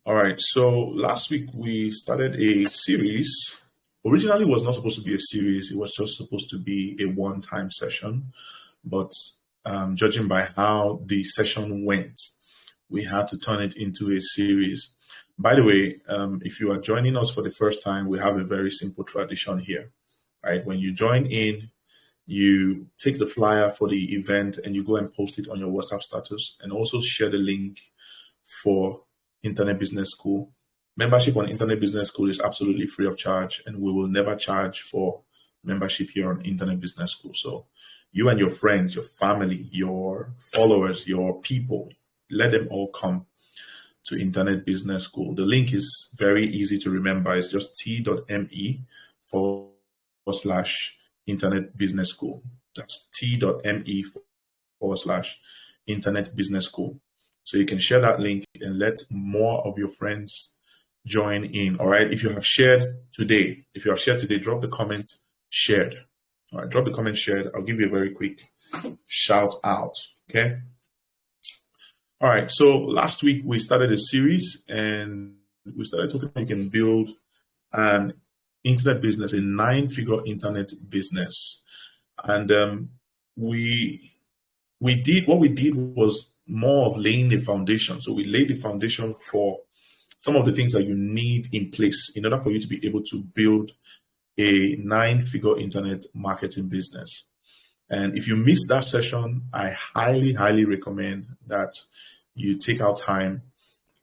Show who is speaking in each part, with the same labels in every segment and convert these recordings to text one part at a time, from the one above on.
Speaker 1: All right. So last week we started a series. Originally, it was not supposed to be a series. It was just supposed to be a one-time session. But judging by how the session went, we had to turn it into a series. By the way, if you are joining us for the first time, we have a very simple tradition here, right? When you join in, you take the flyer for the event and you go and post it on your WhatsApp status and also share the link for Internet Business School. Membership on Internet Business School is absolutely free of charge, and we will never charge for membership here on Internet Business School. So you and your friends, your family, your followers, your people, let them all come to Internet Business School. The link is very easy to remember. It's just t.me/Internet Business School. That's t.me/Internet Business School. So you can share that link and let more of your friends join in. All right. If you have shared today, drop the comment shared. All right. Drop the comment shared. I'll give you a very quick shout out. Okay. All right. So last week we started a series and we started talking about you can build an internet business, a 9-figure internet business. And we did was more of laying the foundation. So we laid the foundation for some of the things that you need in place in order for you to be able to build a 9-figure internet marketing business. And if you missed that session, I highly, highly recommend that you take out time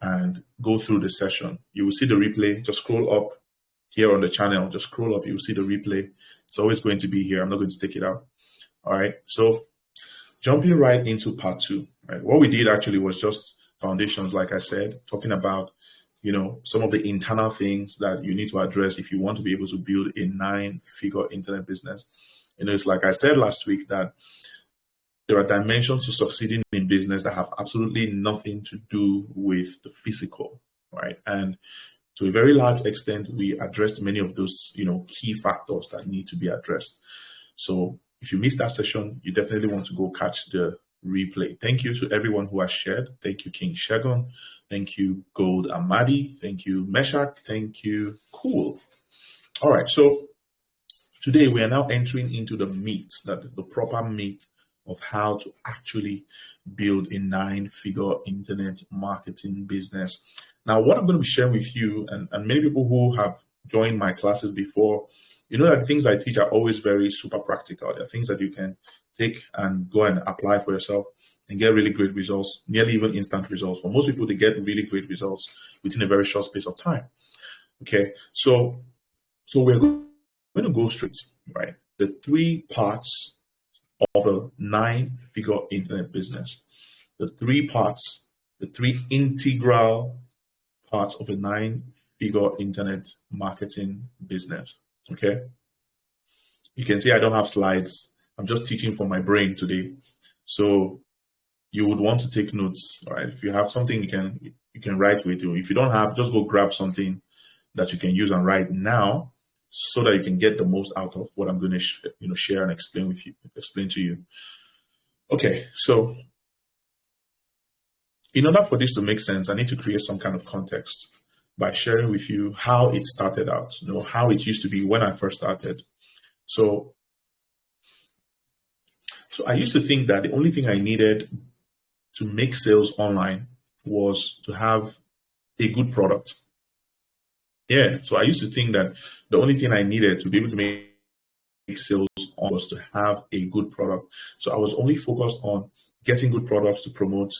Speaker 1: and go through the session. You will see the replay. Just scroll up here on the channel. Just scroll up. You will see the replay. It's always going to be here. I'm not going to take it out. All right. So jumping right into part 2. Right? What we did actually was just foundations, like I said, talking about, some of the internal things that you need to address if you want to be able to build a 9-figure internet business. It's like I said last week that there are dimensions to succeeding in business that have absolutely nothing to do with the physical, right? And to a very large extent, we addressed many of those, key factors that need to be addressed. So if you missed that session, you definitely want to go catch the replay. Thank you to everyone who has shared. Thank you, King Shagun. Thank you, Gold Amadi. Thank you, Meshach. Thank you, Cool. All right. So today we are now entering into the proper meat of how to actually build a 9-figure internet marketing business. Now, what I'm going to be sharing with you, and many people who have joined my classes before, that the things I teach are always very super practical. They're things that you can take and go and apply for yourself and get really great results, nearly even instant results. For most people, they get really great results within a very short space of time. Okay, so we're going to go straight, right? The 3 parts of a 9-figure internet business. The 3 integral parts of a 9-figure internet marketing business. Okay. You can see I don't have slides. I'm just teaching from my brain today. So you would want to take notes, all right? If you have something you can write with you. If you don't have, just go grab something that you can use and write now so that you can get the most out of what I'm going to share and explain to you. Okay. So in order for this to make sense, I need to create some kind of context by sharing with you how it started out, how it used to be when I first started. So I used to think that the only thing I needed to make sales online was to have a good product. Yeah. So I used to think that the only thing I needed to be able to make sales was to have a good product. So I was only focused on getting good products to promote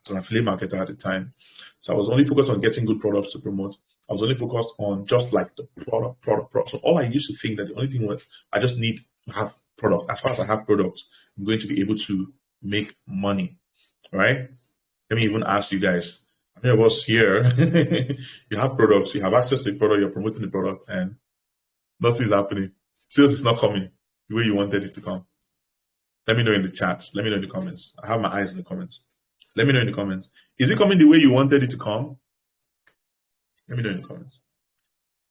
Speaker 1: as an affiliate marketer at the time. So I was only focused on getting good products to promote. I was only focused on just like the product. So all I used to think that the only thing was I just need to have product. As far as I have products, I'm going to be able to make money, right? Let me even ask you guys, how many of us here, you have products, you have access to the product, you're promoting the product, and nothing is happening. Sales is not coming the way you wanted it to come. Let me know in the chats. Let me know in the comments. I have my eyes in the comments. Let me know in the comments. Is it coming the way you wanted it to come? Let me know in the comments.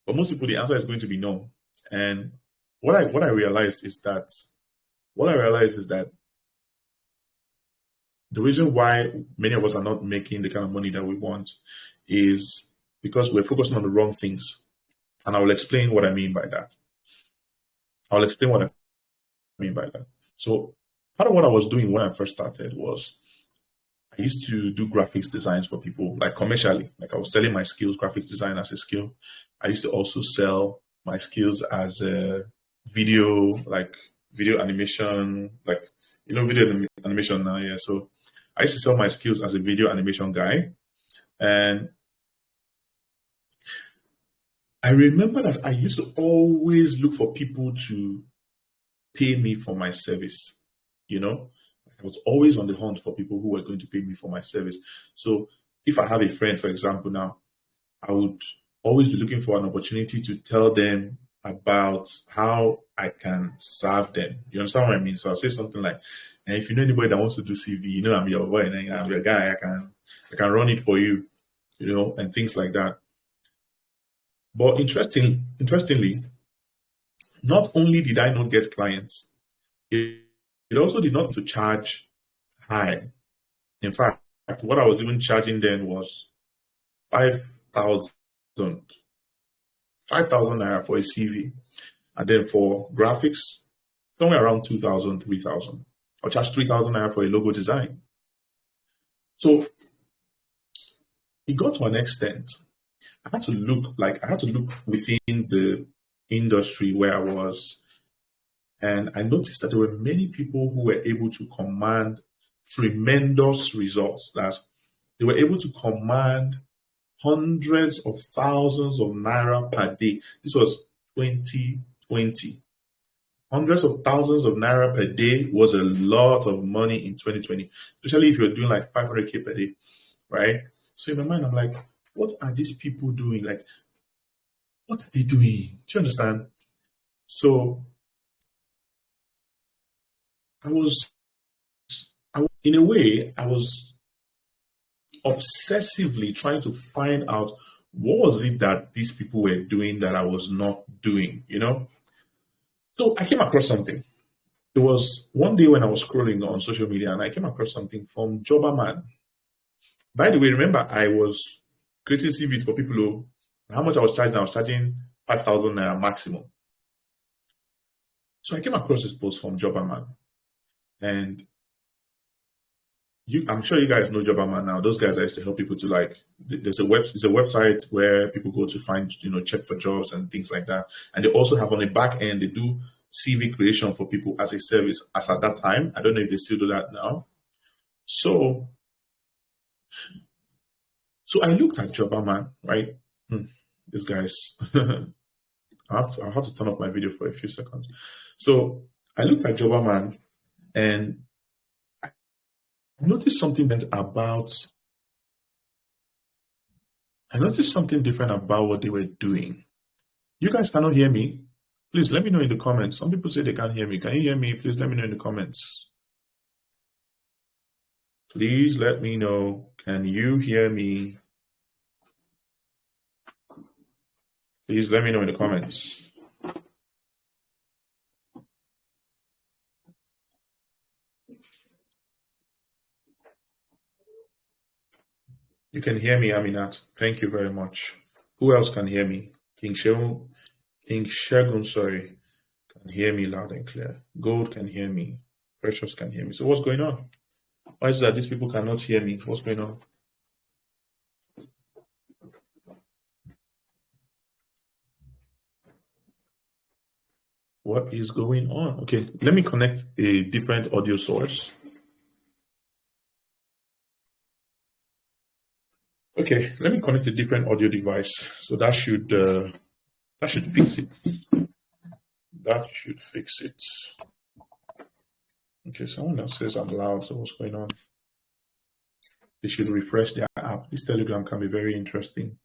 Speaker 1: For most people, the answer is going to be no. And what I realized is that the reason why many of us are not making the kind of money that we want is because we're focusing on the wrong things. And I will explain what I mean by that. I'll explain what I mean by that. So part of what I was doing when I first started was I used to do graphics designs for people, like commercially. Like I was selling my skills, graphics design as a skill. I used to also sell my skills as a video, like video animation, like video animation now. Yeah. So I used to sell my skills as a video animation guy. And I remember that I used to always look for people to pay me for my service. I was always on the hunt for people who were going to pay me for my service. So if I have a friend, for example, now, I would always be looking for an opportunity to tell them about how I can serve them. You understand what I mean? So I'll say something like, and if you know anybody that wants to do CV, I'm your boy and I'm your guy, I can run it for you, and things like that. But interestingly, not only did I not get clients, it also did not to charge high. In fact, what I was even charging then was 5,000 naira for a CV. And then for graphics, somewhere around 2,000, 3,000. I'll charge 3,000 naira for a logo design. So it got to an extent. I had to look within the industry where I was. And I noticed that there were many people who were able to command tremendous results. That they were able to command hundreds of thousands of naira per day. This was 2020. Hundreds of thousands of naira per day was a lot of money in 2020, especially if you're doing like 500K per day, right? So in my mind, I'm like, what are these people doing? Like, what are they doing? Do you understand? So I was in a way, I was obsessively trying to find out what was it that these people were doing that I was not doing, So I came across something. It was one day when I was scrolling on social media and I came across something from Jobberman. By the way, remember I was creating CVs for people who, how much I was charging 5,000 naira maximum. So I came across this post from Jobberman. And I'm sure you guys know Jobberman now. Those guys I used to help people to it's a website where people go to find, check for jobs and things like that. And they also have on the back end, they do CV creation for people as a service as at that time. I don't know if they still do that now. So I looked at Jobberman, right? These guys, I'll have to turn off my video for a few seconds. So I looked at Jobberman and I noticed something different about what they were doing. You guys cannot hear me? Please let me know in the comments. Some people say they can't hear me. Can you hear me? Please let me know in the comments. Please let me know. Can you hear me? Please let me know in the comments. You can hear me, Aminat. Thank you very much. Who else can hear me? King Shegun, can hear me loud and clear. Gold can hear me. Precious can hear me. So what's going on? Why is it that these people cannot hear me? What's going on? What is going on? Okay, let me connect a different audio source. Okay, let me connect a different audio device. So that should fix it. That should fix it. Okay, someone else says I'm loud. So what's going on? They should refresh their app. This Telegram can be very interesting.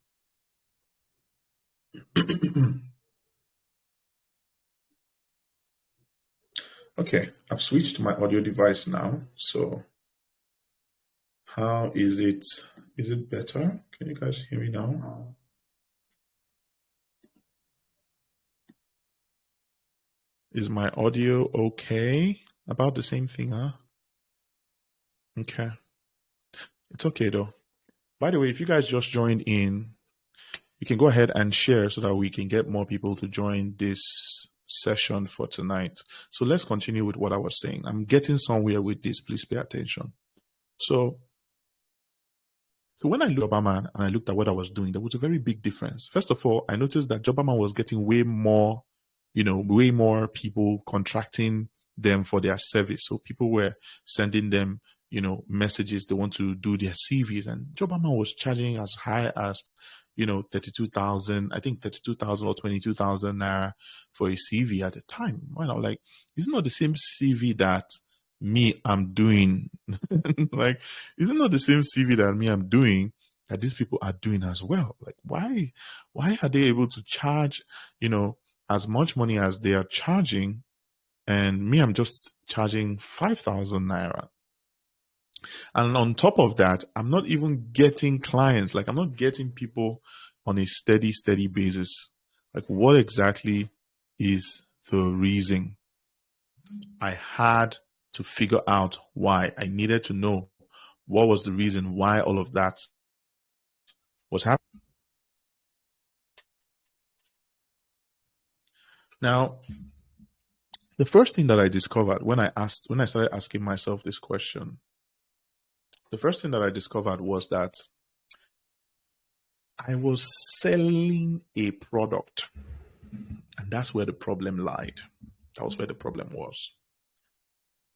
Speaker 1: Okay, I've switched to my audio device now. So how is it? Is it better? Can you guys hear me now? Is my audio okay? About the same thing, huh? Okay. It's okay though. By the way, if you guys just joined in, you can go ahead and share so that we can get more people to join this session for tonight. So let's continue with what I was saying. I'm getting somewhere with this. Please pay attention. So when I looked at Jobberman and I looked at what I was doing, there was a very big difference. First of all, I noticed that Jobberman was getting way more people contracting them for their service. So people were sending them, messages. They want to do their CVs, and Jobberman was charging as high as, 32,000, I think 32,000 or 22,000 naira for a CV at the time. Well, I'm like, it's not the same CV that I'm doing. Like, is it not the same CV that I'm doing that these people are doing as well? Like, why are they able to charge, as much money as they are charging, and I'm just charging 5,000 naira? And on top of that, I'm not even getting clients. Like, I'm not getting people on a steady basis. Like, what exactly is the reason? I had to figure out why. I needed to know what was the reason why all of that was happening. Now, the first thing that I discovered when I started asking myself this question, the first thing that I discovered was that I was selling a product, and that's where the problem lied. That was where the problem was.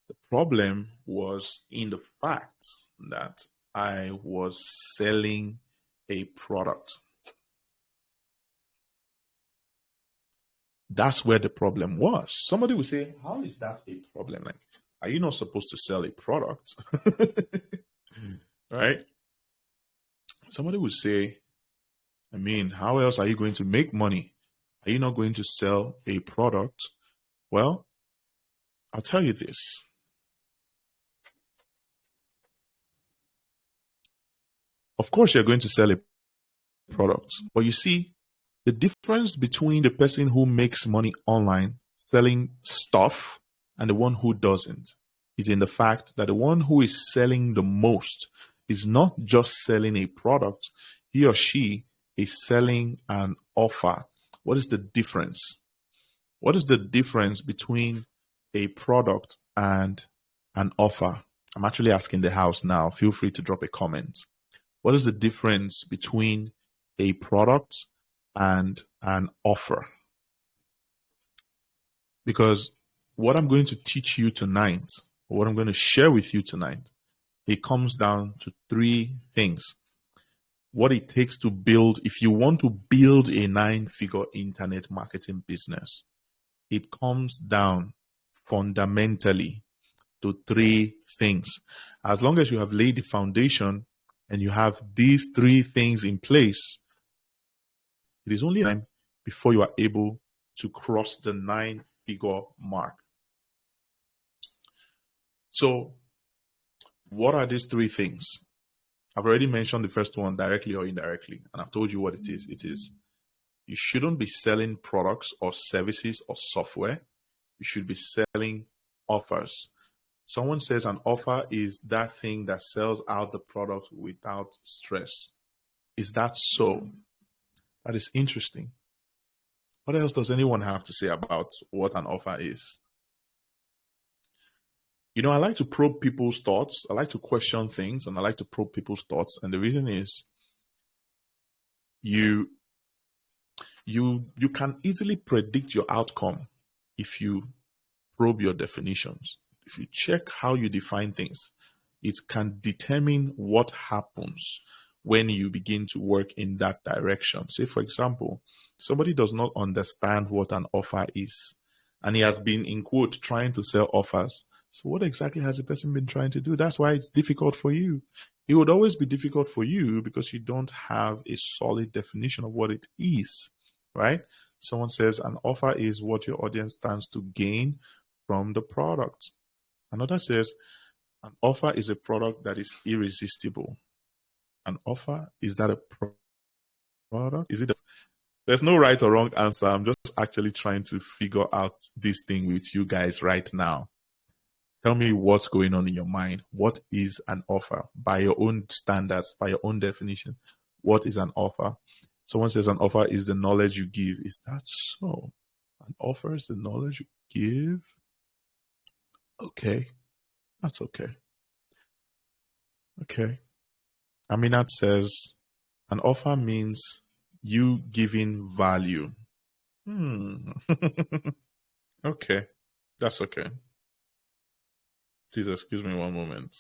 Speaker 1: The problem was in the fact that I was selling a product. That's where the problem was. Somebody would say, how is that a problem? Like, are you not supposed to sell a product? Right? Somebody would say, how else are you going to make money? Are you not going to sell a product? Well, I'll tell you this. Of course, you're going to sell a product, but you see, the difference between the person who makes money online selling stuff and the one who doesn't is in the fact that the one who is selling the most is not just selling a product, he or she is selling an offer. What is the difference? What is the difference between a product and an offer? I'm actually asking the house now. Feel free to drop a comment. What is the difference between a product and an offer? Because what I'm going to teach you tonight, or what I'm going to share with you tonight, it comes down to three things. What it takes to build, if you want to build a 9-figure internet marketing business, it comes down fundamentally to three things. As long as you have laid the foundation and you have these three things in place, it is only time before you are able to cross the 9-figure mark. So, what are these three things? I've already mentioned the first one, directly or indirectly, and I've told you what it is. It is, you shouldn't be selling products or services or software. You should be selling offers. Someone says an offer is that thing that sells out the product without stress. Is that so? That is interesting. What else does anyone have to say about what an offer is? I like to probe people's thoughts. I like to question things, and I like to probe people's thoughts. And the reason is you can easily predict your outcome if you probe your definitions. If you check how you define things, it can determine what happens when you begin to work in that direction. Say, for example, somebody does not understand what an offer is, and he has been, in quote, trying to sell offers. So what exactly has the person been trying to do? That's why it's difficult for you. It would always be difficult for you because you don't have a solid definition of what it is, right? Someone says an offer is what your audience stands to gain from the product. Another says an offer is a product that is irresistible. An offer, is that a product? Is it? There's no right or wrong answer. I'm just actually trying to figure out this thing with you guys right now. Tell me what's going on in your mind. What is an offer? By your own standards, by your own definition, what is an offer? Someone says an offer is the knowledge you give. Is that so? An offer is the knowledge you give? Okay. That's okay. Okay. Aminat says an offer means you giving value. Okay. That's okay. Please excuse me one moment.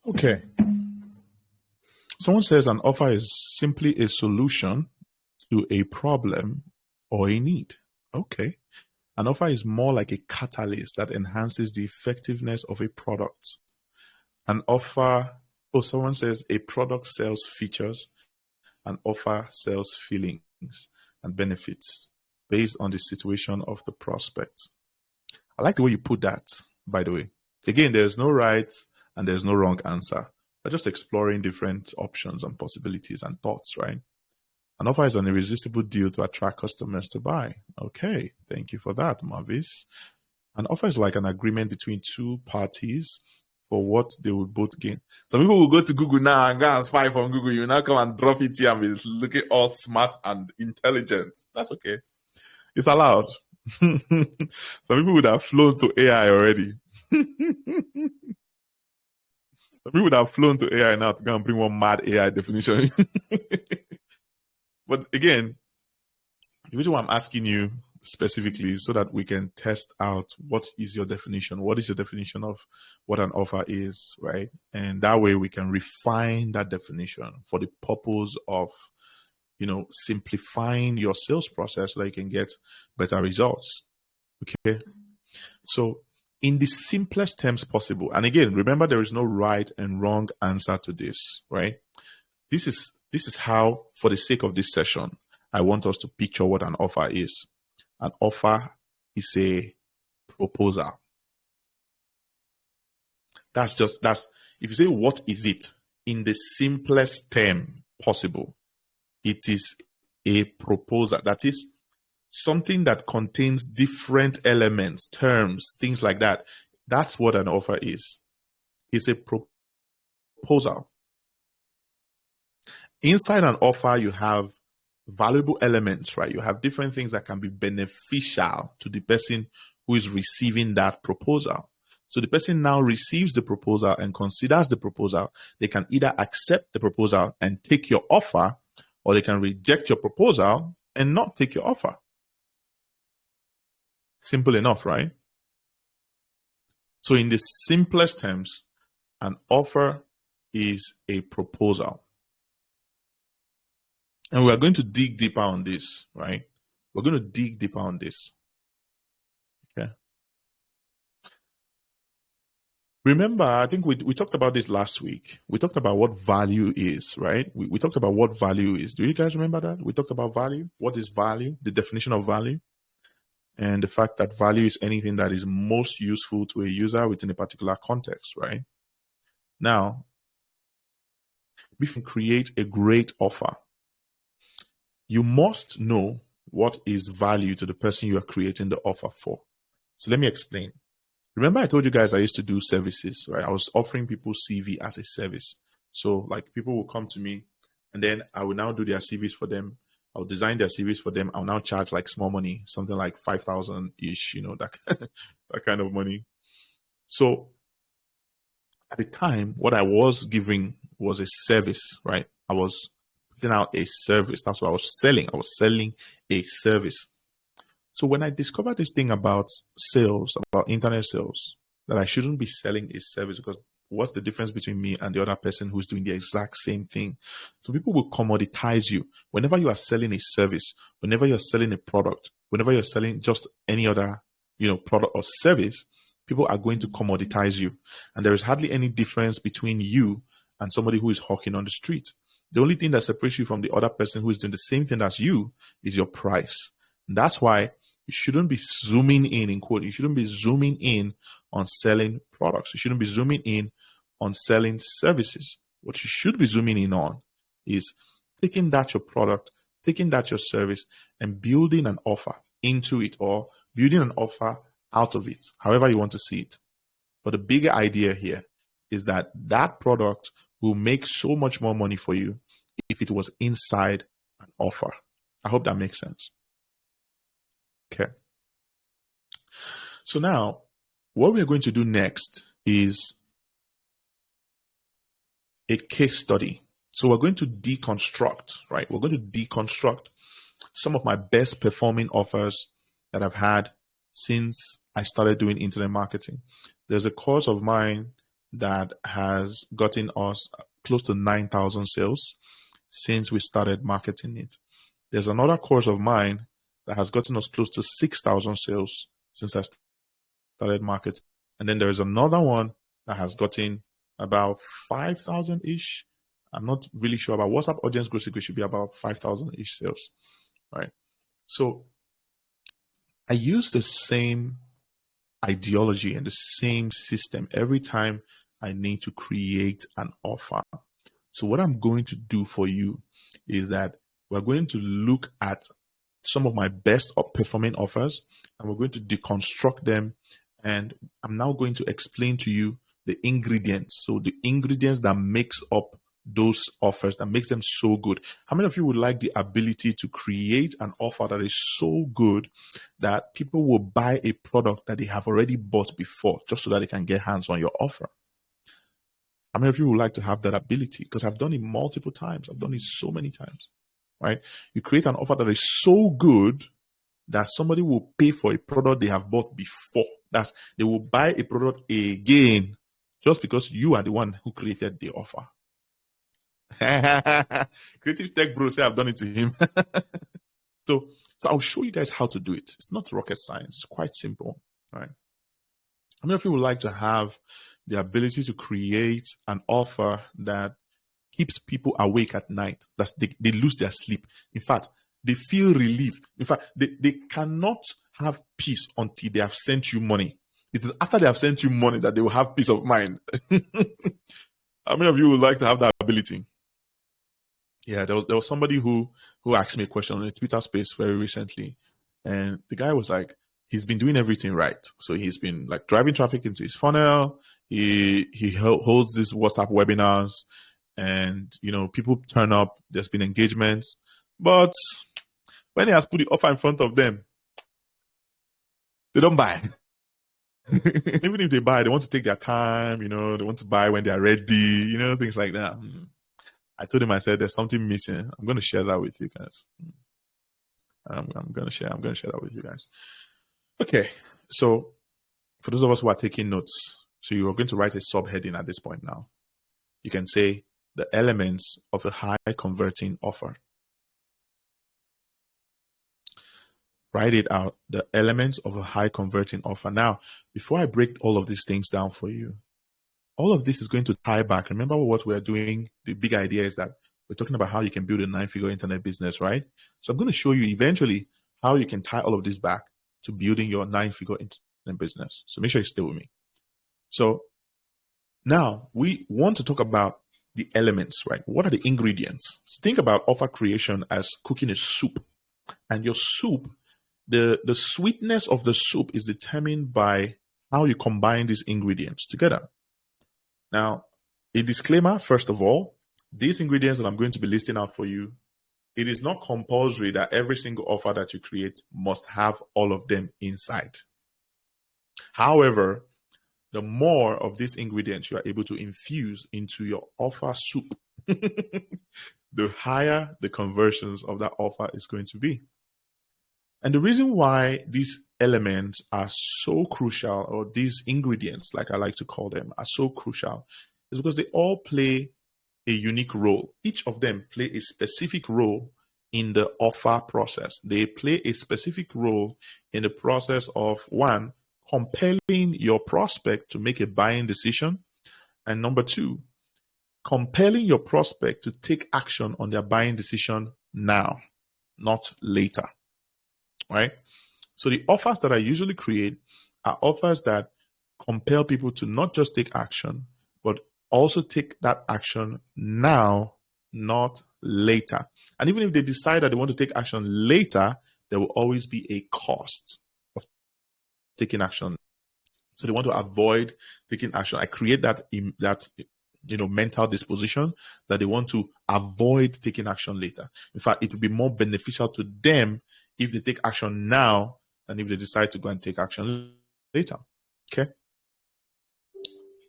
Speaker 1: Okay. Someone says an offer is simply a solution to a problem or a need. Okay. An offer is more like a catalyst that enhances the effectiveness of a product. An offer, someone says a product sells features, an offer sells feelings and benefits based on the situation of the prospect. I like the way you put that, by the way. Again, there's no right and there's no wrong answer. We're just exploring different options and possibilities and thoughts, right? An offer is an irresistible deal to attract customers to buy. Okay, thank you for that, Mavis. An offer is like an agreement between two parties for what they will both gain. Some people will go to Google now and go and spy from Google. You now come and drop it here and be looking all smart and intelligent. That's okay. It's allowed. Some people would have flown to AI already. Some people would have flown to AI now to go and bring one mad AI definition. But again, the reason why I'm asking you specifically is so that we can test out what is your definition. What is your definition of what an offer is, right? And that way we can refine that definition for the purpose of, simplifying your sales process so that you can get better results. Okay. So in the simplest terms possible, and again, remember there is no right and wrong answer to this, right? This is how, for the sake of this session, I want us to picture what an offer is. An offer is a proposal. That's if you say, what is it? In the simplest term possible, it is a proposal. That is something that contains different elements, terms, things like that. That's what an offer is. It's a proposal. Inside an offer, you have valuable elements, right? You have different things that can be beneficial to the person who is receiving that proposal. So the person now receives the proposal and considers the proposal. They can either accept the proposal and take your offer, or they can reject your proposal and not take your offer. Simple enough, right? So in the simplest terms, an offer is a proposal. And we are going to dig deeper on this, right? We're going to dig deeper on this. Okay. Remember, I think we talked about this last week. We talked about what value is, right? We talked about what value is. Do you guys remember that? We talked about value. What is value? The definition of value. And the fact that value is anything that is most useful to a user within a particular context, right? Now, if you create a great offer, you must know what is value to the person you are creating the offer for. So let me explain. Remember I told you guys I used to do services, right? I was offering people CV as a service. So like people will come to me and then I will now do their CVs for them. I'll design their CVs for them. I'll now charge like small money, something like 5,000-ish, that kind of money. So at the time, what I was giving was a service, right? I was putting out a service. That's what I was selling. I was selling a service. So when I discovered this thing about sales, about internet sales, that I shouldn't be selling a service, because what's the difference between me and the other person who's doing the exact same thing? So people will commoditize you. Whenever you are selling a service, whenever you're selling a product, whenever you're selling just any other, product or service, people are going to commoditize you. And there is hardly any difference between you and somebody who is hawking on the street. The only thing that separates you from the other person who is doing the same thing as you is your price. And that's why shouldn't be zooming in quote, you shouldn't be zooming in on selling products. You shouldn't be zooming in on selling services. What you should be zooming in on is taking that your product, taking that your service, and building an offer into it, or building an offer out of it, however you want to see it. But the bigger idea here is that that product will make so much more money for you if it was inside an offer. I hope that makes sense. Okay. So now, what we're going to do next is a case study. So we're going to deconstruct, right? We're going to deconstruct some of my best performing offers that I've had since I started doing internet marketing. There's a course of mine that has gotten us close to 9,000 sales since we started marketing it. There's another course of mine that has gotten us close to 6,000 sales since I started marketing. And then there's another one that has gotten about 5,000-ish. I'm not really sure about WhatsApp audience growth. It should be about 5,000-ish sales, right? So I use the same ideology and the same system every time I need to create an offer. So what I'm going to do for you is that we're going to look at some of my best performing offers, and we're going to deconstruct them. And I'm now going to explain to you the ingredients. So the ingredients that makes up those offers, that makes them so good. How many of you would like the ability to create an offer that is so good that people will buy a product that they have already bought before, just so that they can get hands on your offer? How many of you would like to have that ability? Because I've done it multiple times. I've done it so many times, right? You create an offer that is so good that somebody will pay for a product they have bought before. They will buy a product again just because you are the one who created the offer. Creative Tech Bro say I've done it to him. So I'll show you guys how to do it. It's not rocket science. It's quite simple, right? How many of you would like to have the ability to create an offer that keeps people awake at night? They lose their sleep. In fact, they feel relieved. In fact, they cannot have peace until they have sent you money. It is after they have sent you money that they will have peace of mind. How many of you would like to have that ability? Yeah, there was somebody who asked me a question on a Twitter space very recently, and the guy was like, he's been doing everything right. So he's been like driving traffic into his funnel. He holds these WhatsApp webinars, and people turn up. There's been engagements, but when he has put the offer in front of them, they don't buy. Even if they buy, they want to take their time. They want to buy when they are ready. Things like that. I told him, I said, there's something missing. I'm going to share that with you guys. I'm going to share that with you guys. Okay. So for those of us who are taking notes, so you are going to write a subheading at this point now. You can say the elements of a high converting offer. Write it out, the elements of a high converting offer. Now, before I break all of these things down for you, all of this is going to tie back. Remember what we're doing? The big idea is that we're talking about how you can build a 9-figure internet business, right? So I'm going to show you eventually how you can tie all of this back to building your 9-figure internet business. So make sure you stay with me. So now we want to talk about the elements, right? What are the ingredients? So think about offer creation as cooking a soup. And your soup, the sweetness of the soup is determined by how you combine these ingredients together. Now, a disclaimer, first of all, these ingredients that I'm going to be listing out for you, it is not compulsory that every single offer that you create must have all of them inside. However, the more of these ingredients you are able to infuse into your offer soup, the higher the conversions of that offer is going to be. And the reason why these elements are so crucial, or these ingredients, like I like to call them, are so crucial, is because they all play a unique role. Each of them play a specific role in the offer process. They play a specific role in the process of, one, compelling your prospect to make a buying decision, and number two, compelling your prospect to take action on their buying decision now, not later. Right? So the offers that I usually create are offers that compel people to not just take action, but also take that action now, not later. And even if they decide that they want to take action later, there will always be a cost of taking action. So they want to avoid taking action. I create that mental disposition that they want to avoid taking action later. In fact, it will be more beneficial to them if they take action now than if they decide to go and take action later. Okay.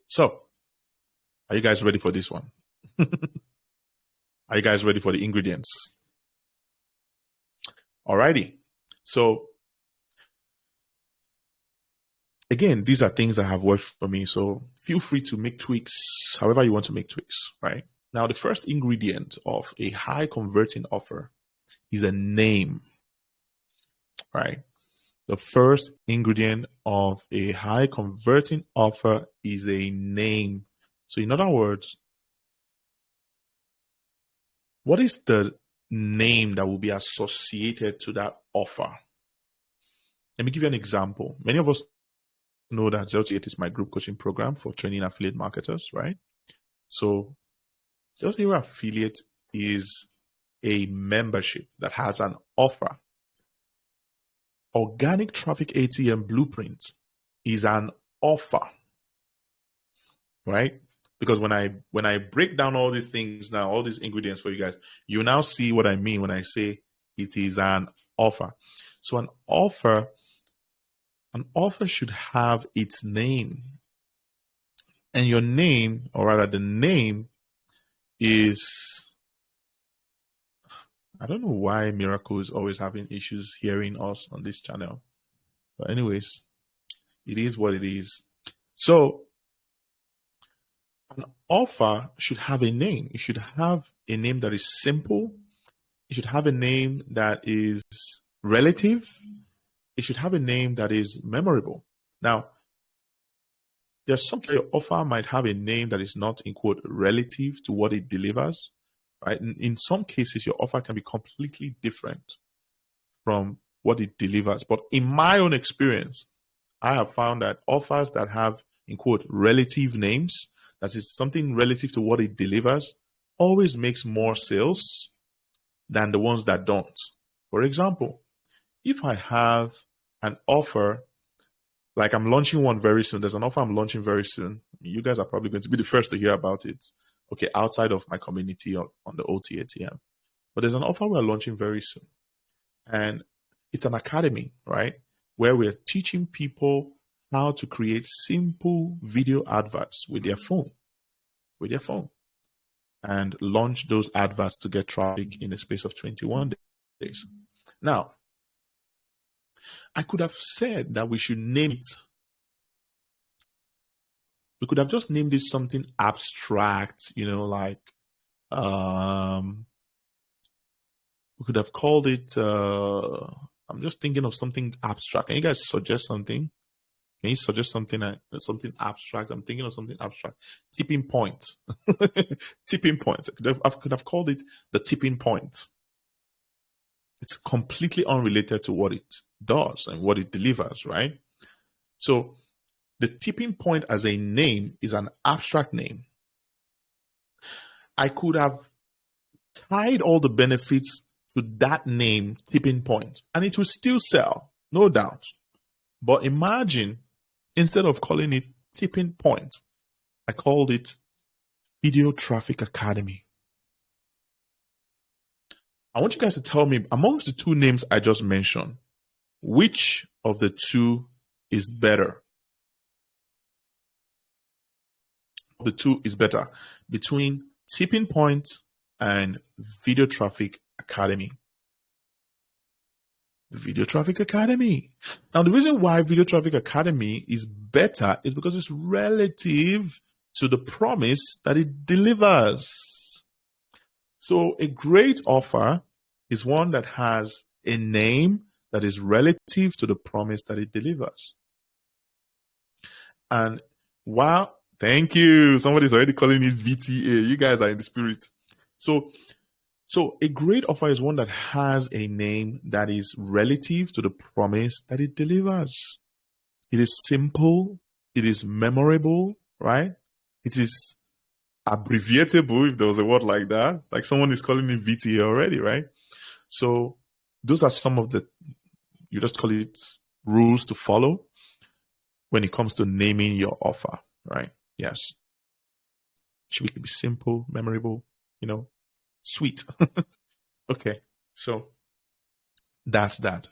Speaker 1: So, are you guys ready for this one? Are you guys ready for the ingredients? Alrighty. So, again, these are things that have worked for me. So feel free to make tweaks however you want to make tweaks, right? Now, the first ingredient of a high converting offer is a name, right? The first ingredient of a high converting offer is a name. So in other words, what is the name that will be associated to that offer? Let me give you an example. Many of us know that 0 to 8 is my group coaching program for training affiliate marketers, right? So 0 to 8 Affiliate is a membership that has an offer. Organic Traffic ATM Blueprint is an offer, right? Because when I break down all these things now, all these ingredients for you guys, you now see what I mean when I say it is an offer. So an offer should have its name. And your name, or rather the name, is, I don't know why Miracle is always having issues hearing us on this channel. But anyways, it is what it is. So an offer should have a name. It should have a name that is simple. It should have a name that is relative. It should have a name that is memorable. Now, there's some your offer might have a name that is not, in quote, relative to what it delivers, right? In some cases, your offer can be completely different from what it delivers. But in my own experience, I have found that offers that have, in quote, relative names, that is something relative to what it delivers, always makes more sales than the ones that don't. For example, if I have an offer, like I'm launching one very soon, there's an offer I'm launching very soon. You guys are probably going to be the first to hear about it, okay, outside of my community on the OTATM. But there's an offer we're launching very soon. And it's an academy, right, where we're teaching people how to create simple video adverts with their phone, and launch those adverts to get traffic in a space of 21 days. Now, I could have said that we should name it. We could have just named it something abstract, like we could have called it, I'm just thinking of something abstract. Can you guys suggest something? Can you suggest something abstract? I'm thinking of something abstract. Tipping point. Tipping point. I could have called it the tipping point. It's completely unrelated to what it does and what it delivers, right? So the tipping point as a name is an abstract name. I could have tied all the benefits to that name, tipping point, and it will still sell, no doubt. But imagine, instead of calling it tipping point, I called it Video Traffic Academy. I want you guys to tell me, amongst the two names I just mentioned, which of the two is better? The two is better between Tipping Point and Video Traffic Academy. The Video Traffic Academy. Now, the reason why Video Traffic Academy is better is because it's relative to the promise that it delivers. So a great offer is one that has a name that is relative to the promise that it delivers. And while, thank you, somebody's already calling it VTA. You guys are in the spirit. So So a great offer is one that has a name that is relative to the promise that it delivers. It is simple. It is memorable, right? It is abbreviatable, if there was a word like that. Like someone is calling me VTA already, right? So those are some of the, you just call it rules to follow when it comes to naming your offer, right? Yes. Should be simple, memorable, sweet. Okay. So that's that.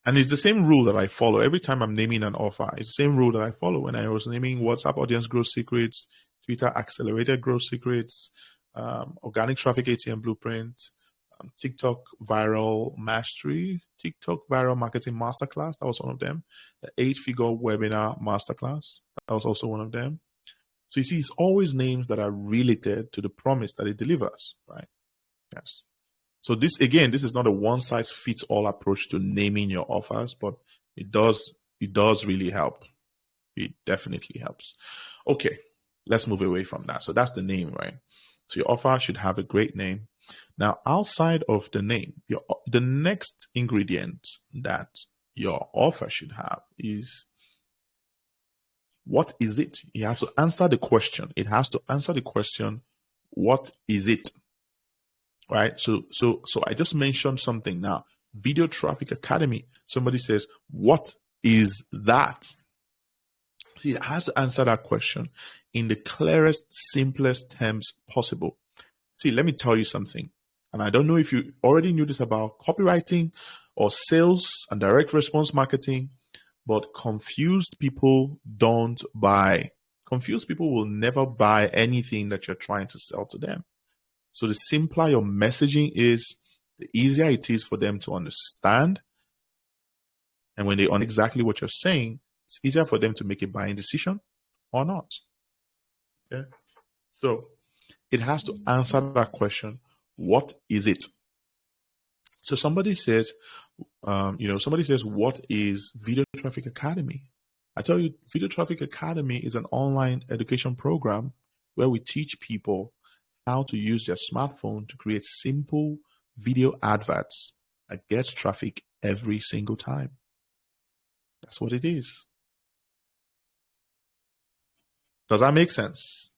Speaker 1: And it's the same rule that I follow every time I'm naming an offer. It's the same rule that I follow when I was naming WhatsApp audience growth secrets, Twitter accelerated growth secrets, organic traffic ATM blueprint, TikTok viral mastery, TikTok viral marketing masterclass. That was one of them. The 8-figure webinar masterclass. That was also one of them. So you see, it's always names that are related to the promise that it delivers, right? Yes. So this is not a one-size-fits-all approach to naming your offers, but it does really help. It definitely helps. Okay, let's move away from that. So that's the name, right? So your offer should have a great name. Now, outside of the name, the next ingredient that your offer should have is, what is it? You have to answer the question. It has to answer the question, what is it? Right? So I just mentioned something now. Video Traffic Academy. Somebody says, what is that? See, it has to answer that question in the clearest, simplest terms possible. See, let me tell you something. And I don't know if you already knew this about copywriting or sales and direct response marketing, but confused people don't buy. Confused people will never buy anything that you're trying to sell to them. So the simpler your messaging is, the easier it is for them to understand. And when they understand exactly what you're saying, it's easier for them to make a buying decision or not. Okay. So it has to answer that question. What is it? So somebody says, what is Video Traffic Academy? I tell you, Video Traffic Academy is an online education program where we teach people how to use their smartphone to create simple video adverts that gets traffic every single time. That's what it is. Does that make sense?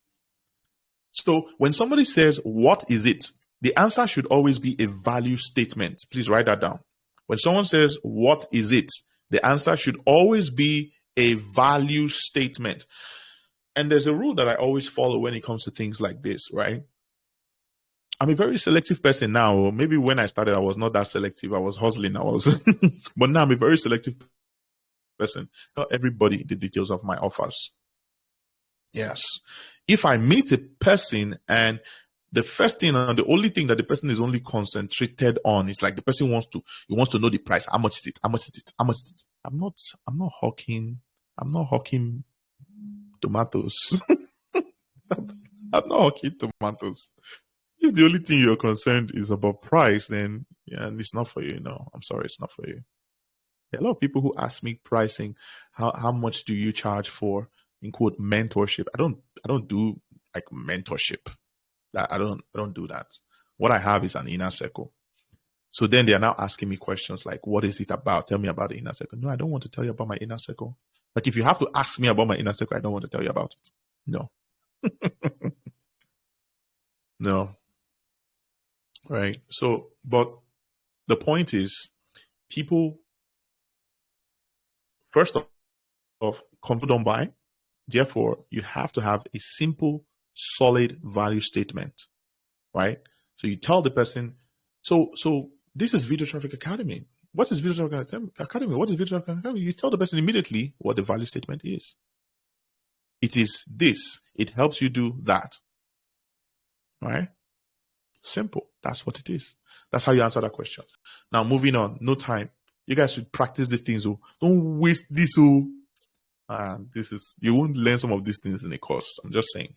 Speaker 1: So when somebody says, what is it? The answer should always be a value statement. Please write that down. When someone says, what is it? The answer should always be a value statement. And there's a rule that I always follow when it comes to things like this, right? I'm a very selective person now. Maybe when I started, I was not that selective. I was hustling. But now I'm a very selective person. Tell everybody the details of my offers. Yes. If I meet a person and the first thing and the only thing that the person is only concentrated on is like the person wants to know the price. How much is it? How much is it? How much is it? I'm not hawking tomatoes. I'm not hawking tomatoes. If the only thing you're concerned is about price, then yeah, it's not for you. No, I'm sorry, it's not for you. There are a lot of people who ask me pricing, how much do you charge for, in quote, mentorship. I don't do like mentorship. I don't do that. What I have is an inner circle. So then they are now asking me questions like, what is it about? Tell me about the inner circle. No, I don't want to tell you about my inner circle. Like if you have to ask me about my inner circle, I don't want to tell you about it. No. No. Right. So, but the point is, people, first off, confident don't buy. Therefore, you have to have a simple, solid value statement, right? So you tell the person, so this is Video Traffic Academy. What is Video Traffic Academy? What is Video Traffic Academy? You tell the person immediately what the value statement is. It is this. It helps you do that. Right? Simple. That's what it is. That's how you answer that question. Now, moving on. No time. You guys should practice these things. Oh. Don't waste this. Oh. You won't learn some of these things in a course. I'm just saying.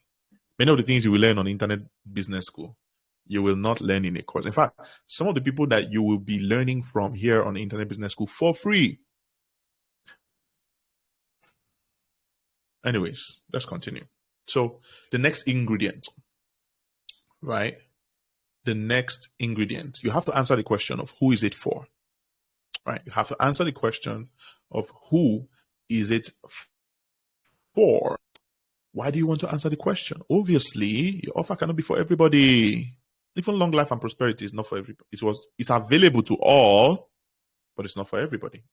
Speaker 1: Many of the things you will learn on Internet Business School, you will not learn in a course. In fact, some of the people that you will be learning from here on Internet Business School for free. Anyways, let's continue. So the next ingredient, right? the next ingredient? You have to answer the question of who is it for, right? You have to answer the question of who is it for. Why do you want to answer the question? Obviously, your offer cannot be for everybody. Even long life and prosperity is not for everybody. It's available to all, but it's not for everybody.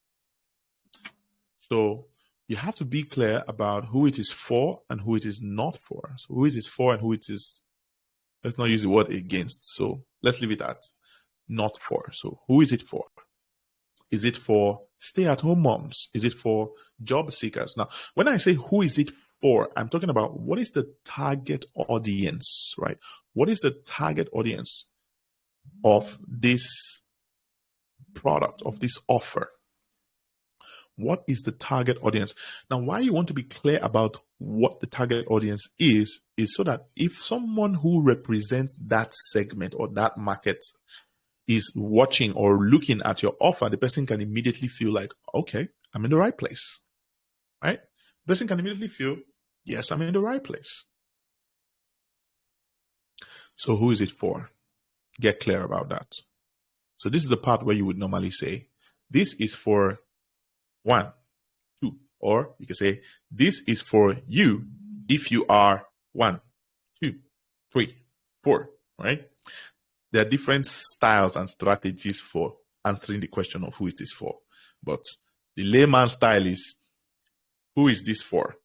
Speaker 1: So you have to be clear about who it is for and who it is not for. So who it is for and who it is, let's not use the word against. So let's leave it at not for. So who is it for? Is it for stay-at-home moms? Is it for job seekers? Now, when I say who is it for, I'm talking about what is the target audience, right? What is the target audience of this product, of this offer? What is the target audience? Now, why you want to be clear about what the target audience is so that if someone who represents that segment or that market is watching or looking at your offer, the person can immediately feel like, okay, I'm in the right place, right? The person can immediately feel, yes, I'm in the right place. So who is it for? Get clear about that. So this is the part where you would normally say, this is for 1, 2, or you can say, this is for you if you are 1, 2, 3, 4, right? There are different styles and strategies for answering the question of who it is for. But the layman style is, who is this for?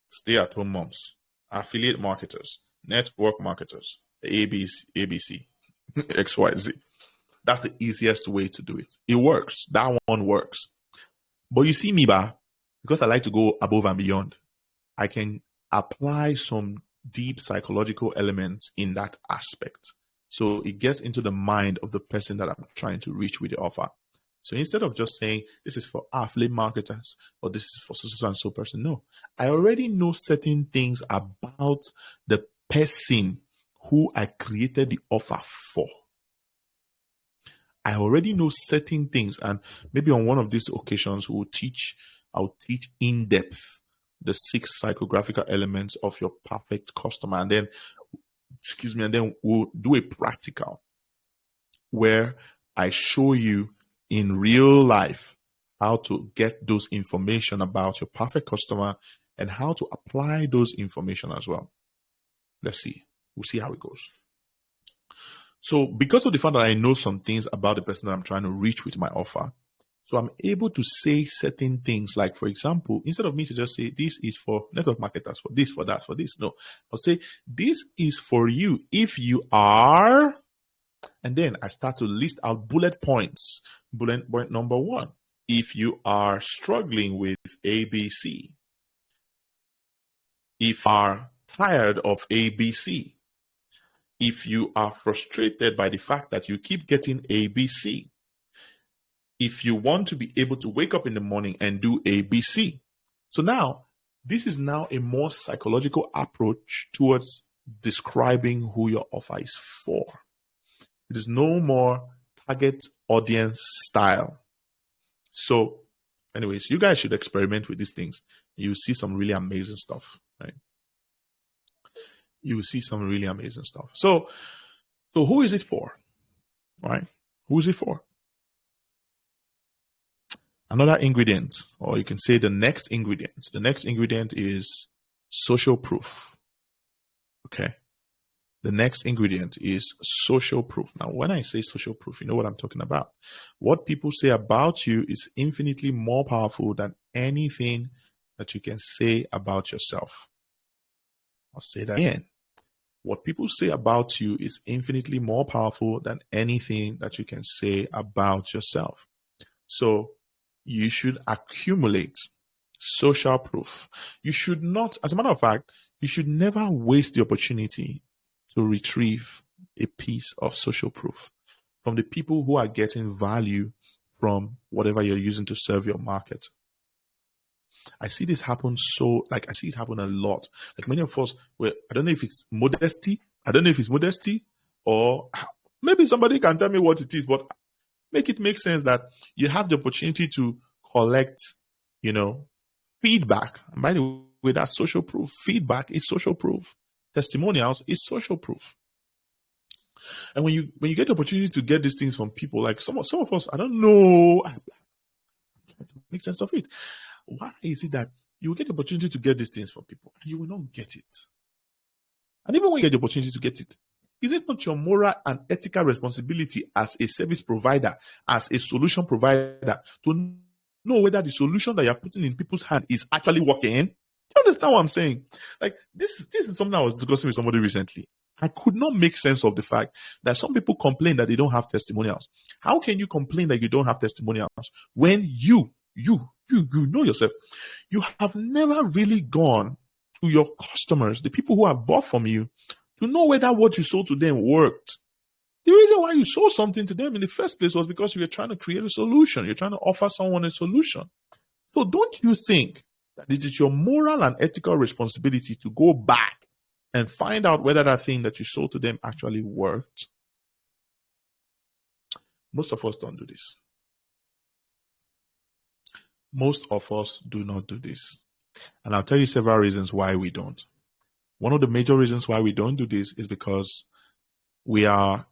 Speaker 1: Stay-at-home moms, affiliate marketers, network marketers, ABC, XYZ. That's the easiest way to do it. It works. That one works. But you see me, because I like to go above and beyond, I can apply some deep psychological elements in that aspect. So it gets into the mind of the person that I'm trying to reach with the offer. So instead of just saying, this is for affiliate marketers, or this is for so and so person, no. I already know certain things about the person who I created the offer for. I already know certain things, and maybe on one of these occasions, I'll teach in depth the 6 psychographical elements of your perfect customer, and then, and then we'll do a practical where I show you in real life how to get those information about your perfect customer and how to apply those information as well. Let's see. We'll see how it goes. So because of the fact that I know some things about the person that I'm trying to reach with my offer, so I'm able to say certain things like, for example, instead of me to just say, this is for network marketers, for this, for that, for this. No, I'll say, this is for you if you are, and then I start to list out bullet points. Bullet point number 1, if you are struggling with ABC, if you are tired of ABC, if you are frustrated by the fact that you keep getting ABC, if you want to be able to wake up in the morning and do ABC. So now, this is now a more psychological approach towards describing who your offer is for. It is no more target audience style. So anyways, you guys should experiment with these things. You'll see some really amazing stuff, right? You will see some really amazing stuff. So who is it for, right? Who is it for? Another ingredient, or you can say the next ingredient. The next ingredient is social proof. Okay. The next ingredient is social proof. Now, when I say social proof, you know what I'm talking about. What people say about you is infinitely more powerful than anything that you can say about yourself. I'll say that again. What people say about you is infinitely more powerful than anything that you can say about yourself. So you should accumulate social proof. You should not, as a matter of fact, you should never waste the opportunity to retrieve a piece of social proof from the people who are getting value from whatever you're using to serve your market. I see this happen I see it happen a lot. Like many of us, I don't know if it's modesty. I don't know if it's modesty, or maybe somebody can tell me what it is, but make it make sense that you have the opportunity to collect, feedback. And by the way, that's social proof. Feedback is social proof. Testimonials is social proof. And when you get the opportunity to get these things from people, like some of us, I don't know, I try to make sense of it. Why is it that you will get the opportunity to get these things from people and you will not get it? And even when you get the opportunity to get it, is it not your moral and ethical responsibility as a service provider, as a solution provider, to know whether the solution that you're putting in people's hand is actually working? You understand what I'm saying? Like this is something I was discussing with somebody recently. I could not make sense of the fact that some people complain that they don't have testimonials. How can you complain that you don't have testimonials when you know yourself? You have never really gone to your customers, the people who have bought from you, to know whether what you sold to them worked. The reason why you sold something to them in the first place was because you were trying to create a solution. You're trying to offer someone a solution. So don't you think that it is your moral and ethical responsibility to go back and find out whether that thing that you sold to them actually worked? Most of us don't do this. Most of us do not do this. And I'll tell you several reasons why we don't. One of the major reasons why we don't do this is because we're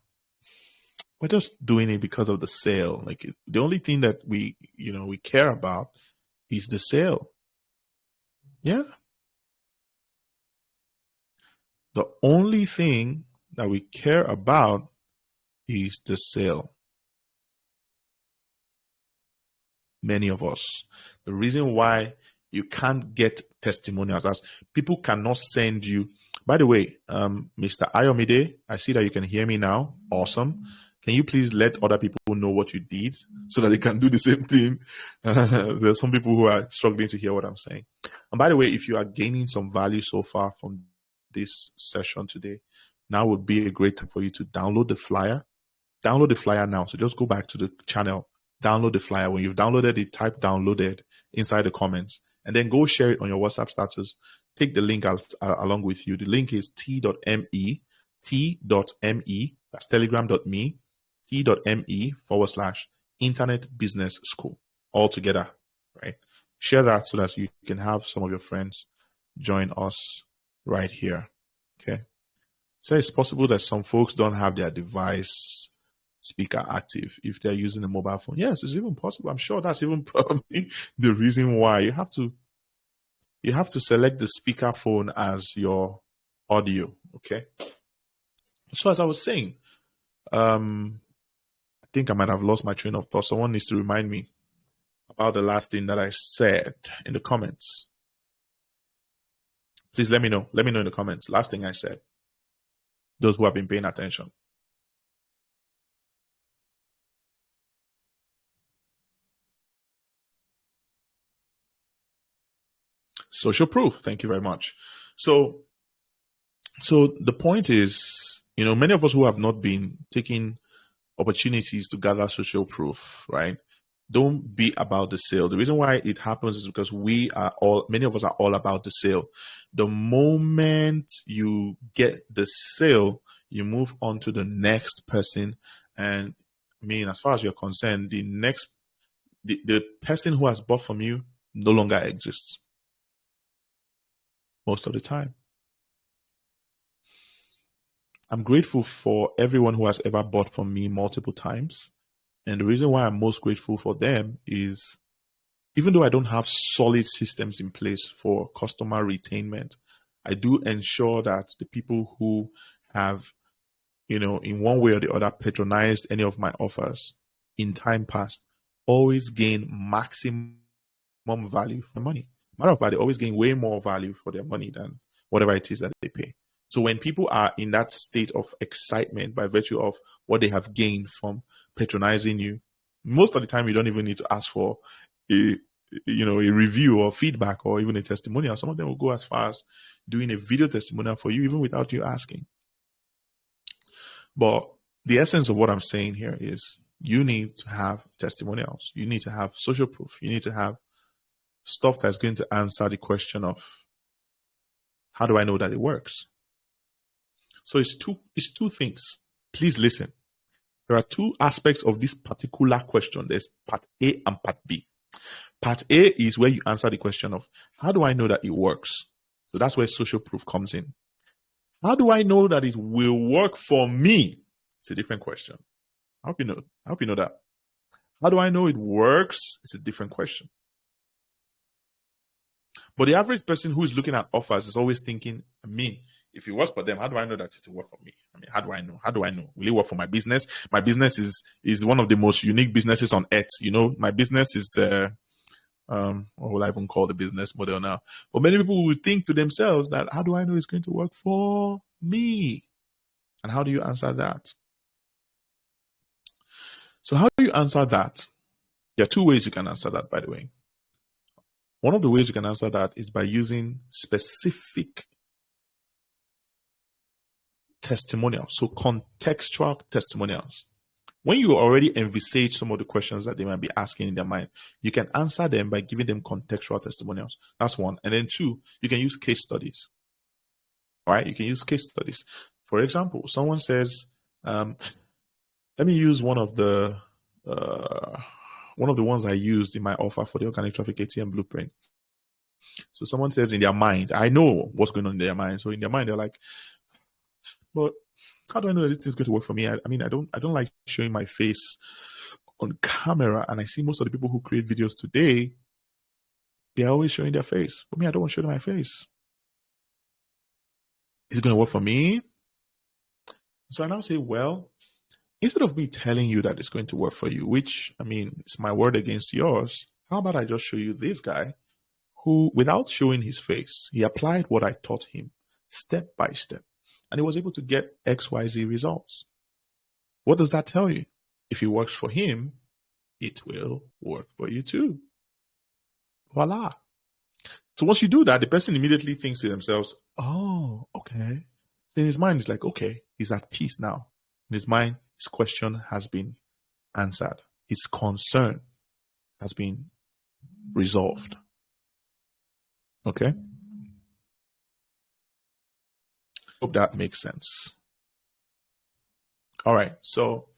Speaker 1: just doing it because of the sale. Like the only thing that we care about is the sale. Yeah. The only thing that we care about is the sale. Many of us. The reason why you can't get testimonials, as people cannot send you. By the way, Mr. Ayomide, I see that you can hear me now. Awesome. Can you please let other people know what you did so that they can do the same thing? There's some people who are struggling to hear what I'm saying. And by the way, if you are gaining some value so far from this session today, now would be a great time for you to download the flyer. Download the flyer now. So just go back to the channel, download the flyer. When you've downloaded it, type downloaded inside the comments, and then go share it on your WhatsApp status. Take the link along with you. The link is t.me, that's telegram.me, t.me/Internet Business School, all together, right? Share that so that you can have some of your friends join us right here, okay? So it's possible that some folks don't have their device speaker active if they're using a mobile phone. Yes, it's even possible. I'm sure that's even probably the reason why you have to select the speaker phone as your audio, okay? So as I was saying, I think I might have lost my train of thought. Someone needs to remind me about the last thing that I said in the comments. Please let me know. Let me know in the comments. Last thing I said. Those who have been paying attention. Social proof. Thank you very much. So the point is, many of us who have not been taking opportunities to gather social proof, right? Don't be about the sale. The reason why it happens is because many of us are all about the sale. The moment you get the sale, you move on to the next person. And as far as you're concerned, the person who has bought from you no longer exists. Most of the time. I'm grateful for everyone who has ever bought from me multiple times. And the reason why I'm most grateful for them is, even though I don't have solid systems in place for customer retainment, I do ensure that the people who have, in one way or the other, patronized any of my offers in time past always gain maximum value for money. Matter of fact, they always gain way more value for their money than whatever it is that they pay. So when people are in that state of excitement by virtue of what they have gained from patronizing you, most of the time you don't even need to ask for a review or feedback or even a testimonial. Some of them will go as far as doing a video testimonial for you even without you asking. But the essence of what I'm saying here is you need to have testimonials. You need to have social proof. You need to have stuff that's going to answer the question of, how do I know that it works? So it's two things. Please listen. There are two aspects of this particular question. There's part A and part B. Part A is where you answer the question of, how do I know that it works? So that's where social proof comes in. How do I know that it will work for me? It's a different question. I hope you know. I hope you know that. How do I know it works? It's a different question. But the average person who is looking at offers is always thinking, if it works for them, how do I know that it will work for me? How do I know? How do I know? Will it work for my business? My business is one of the most unique businesses on earth. My business is what will I even call the business model now? But many people will think to themselves that, how do I know it's going to work for me? And how do you answer that? So how do you answer that? There are two ways you can answer that, by the way. One of the ways you can answer that is by using specific testimonials, so contextual testimonials. When you already envisage some of the questions that they might be asking in their mind, you can answer them by giving them contextual testimonials. That's one. And then two, you can use case studies. All right, you can use case studies. For example, someone says, let me use one of the ones I used in my offer for the organic traffic ATM blueprint. So someone says in their mind, I know what's going on in their mind. So in their mind, they're like, but how do I know that this is going to work for me? I don't like showing my face on camera. And I see most of the people who create videos today, they're always showing their face. For me, I don't want to show my face. Is it going to work for me? So I now say, well, instead of me telling you that it's going to work for you, which, it's my word against yours, how about I just show you this guy who, without showing his face, he applied what I taught him step by step, and he was able to get XYZ results. What does that tell you? If it works for him, it will work for you too. Voila. So once you do that, the person immediately thinks to themselves, oh, okay. In his mind, it's like, okay, he's at peace now. In his mind, his question has been answered. His concern has been resolved. Okay? Hope that makes sense. All right, so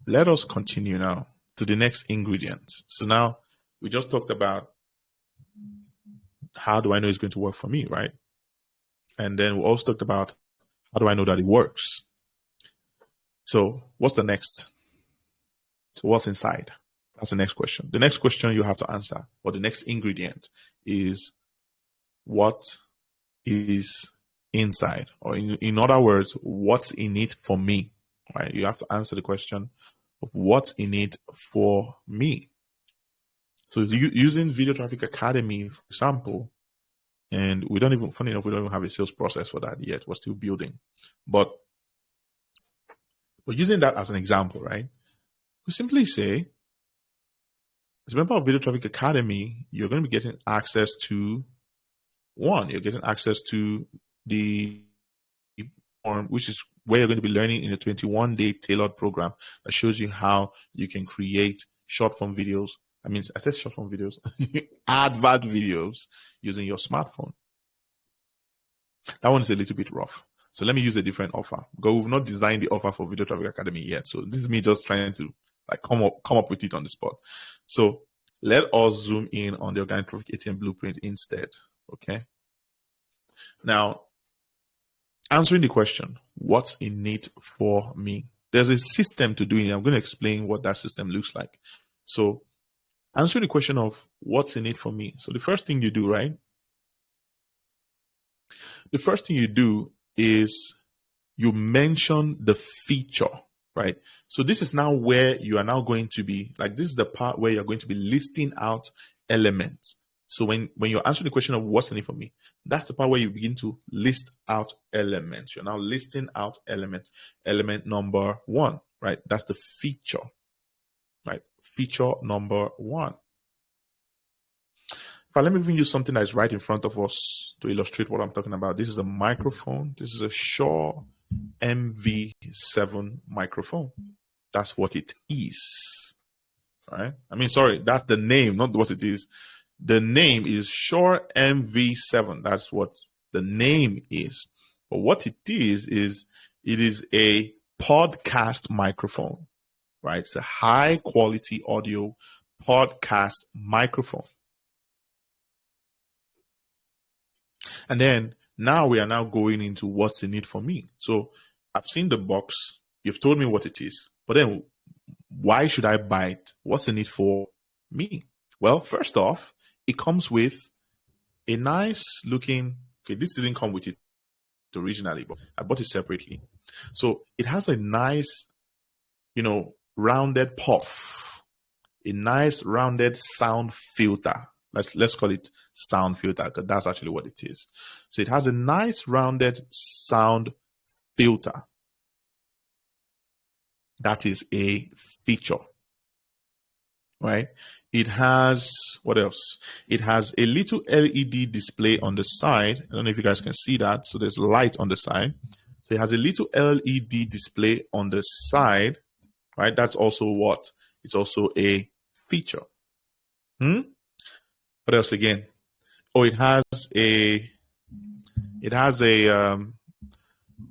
Speaker 1: let us continue now to the next ingredient. So now we just talked about how do I know it's going to work for me, right? And then we also talked about how do I know that it works? So what's the next? So what's inside? That's the next question. The next question you have to answer, or the next ingredient, is what is inside? Or in other words, what's in it for me? Right? You have to answer the question of what's in it for me. So using Video Traffic Academy, for example, and funny enough, we don't even have a sales process for that yet. We're still building. But using that as an example, right? We simply say, as a member of Video Traffic Academy, you're going to be getting access to you're getting access to the form, which is where you're going to be learning in a 21-day tailored program that shows you how you can create short form videos. I said short form videos, advert videos using your smartphone. That one is a little bit rough. So let me use a different offer, because we've not designed the offer for Video Traffic Academy yet. So this is me just trying to come up with it on the spot. So let us zoom in on the Organic Traffic ATM blueprint instead. Okay. Now, answering the question, what's in it for me? There's a system to doing it. I'm going to explain what that system looks like. So answering the question of what's in it for me. So the first thing you do, right? The first thing you do is you mention the feature, right? So this is now where you are now going to be, this is the part where you're going to be listing out elements. So when you're answering the question of what's in it for me, that's the part where you begin to list out elements. You're now listing out elements. Element number one, right? That's the feature, right? Feature number one. Let me even use something that's right in front of us to illustrate what I'm talking about. This is a microphone. This is a Shure MV7 microphone. That's what it is, right? That's the name, not what it is. The name is Shure MV7. That's what the name is. But what it is it is a podcast microphone, right? It's a high quality audio podcast microphone. And then now we are now going into what's in it for me. So I've seen the box. You've told me what it is, but then why should I buy it? What's in it for me? Well, first off, it comes with a nice looking, okay, this didn't come with it originally, but I bought it separately. So it has a nice, rounded puff, a nice rounded sound filter. Let's call it sound filter, because that's actually what it is. So it has a nice rounded sound filter. That is a feature, right? It has, what else? It has a little LED display on the side. I don't know if you guys can see that. So there's light on the side. So it has a little LED display on the side, right? That's also what? It's also a feature. What else again? Oh, it has a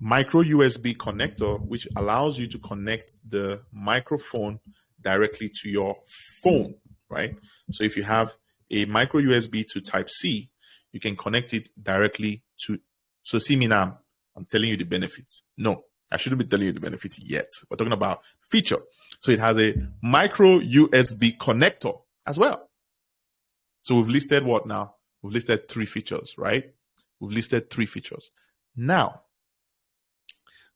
Speaker 1: micro USB connector, which allows you to connect the microphone directly to your phone, right? So if you have a micro USB to Type-C, you can connect it directly to. So see me now, I'm telling you the benefits. No, I shouldn't be telling you the benefits yet. We're talking about feature. So it has a micro USB connector as well. So we've listed what now? We've listed 3 features, right? We've listed 3 features. Now,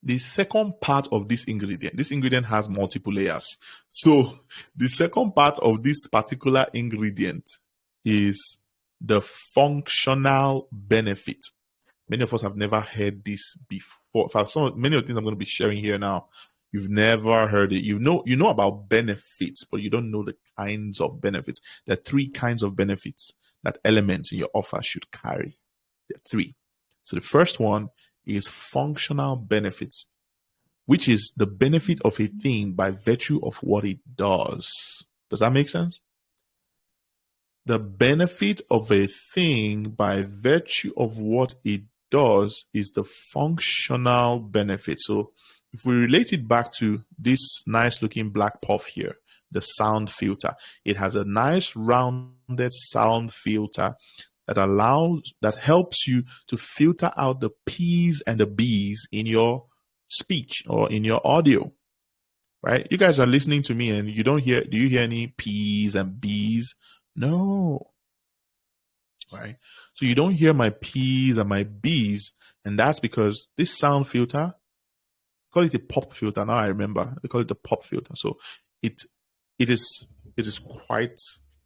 Speaker 1: the second part of this ingredient has multiple layers. So the second part of this particular ingredient is the functional benefit. Many of us have never heard this before. Many of the things I'm going to be sharing here now, you've never heard it. You know about benefits, but you don't know the kinds of benefits. There are 3 kinds of benefits that elements in your offer should carry. There are 3. So the first one is functional benefits, which is the benefit of a thing by virtue of what it does. Does that make sense? The benefit of a thing by virtue of what it does is the functional benefit. So if we relate it back to this nice looking black puff here, the sound filter, it has a nice rounded sound filter that helps you to filter out the P's and the B's in your speech or in your audio, right? You guys are listening to me and do you hear any P's and B's? No, right? So you don't hear my P's and my B's, and that's because this sound filter, call it a pop filter. Now I remember, they call it the pop filter. So it is quite,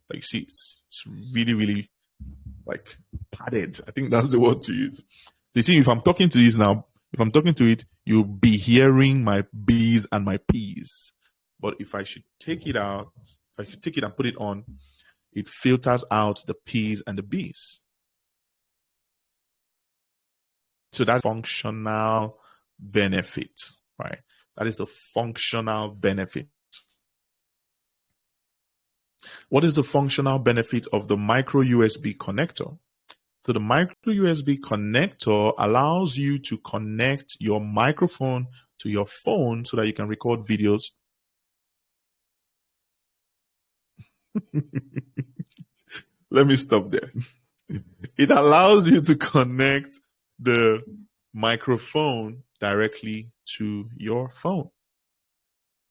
Speaker 1: like, see, it's really, really like padded. I think that's the word to use. You see, if I'm talking to this now, if I'm talking to it, you'll be hearing my B's and my P's. But if I should take it out, if I should take it and put it on, it filters out the P's and the B's. So that's functional benefit, right? That is the functional benefit. What is the functional benefit of the micro USB connector? So the micro USB connector allows you to connect your microphone to your phone so that you can record videos. Let me stop there. It allows you to connect the microphone directly to your phone.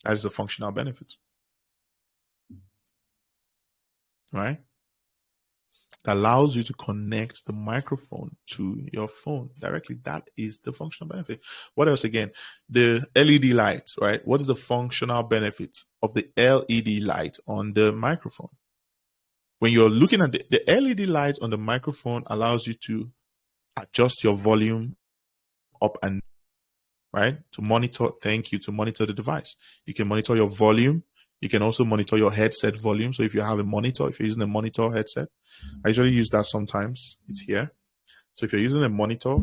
Speaker 1: That is a functional benefit. Right? That allows you to connect the microphone to your phone directly. That is the functional benefit. What else again? The LED light, right? What is the functional benefit of the LED light on the microphone? When you're looking at the LED light on the microphone allows you to adjust your volume up and right to monitor. Thank you. To monitor the device. You can monitor your volume. You can also monitor your headset volume. So if you have a monitor, if you're using a monitor headset, I usually use that sometimes. It's here. So if you're using a monitor,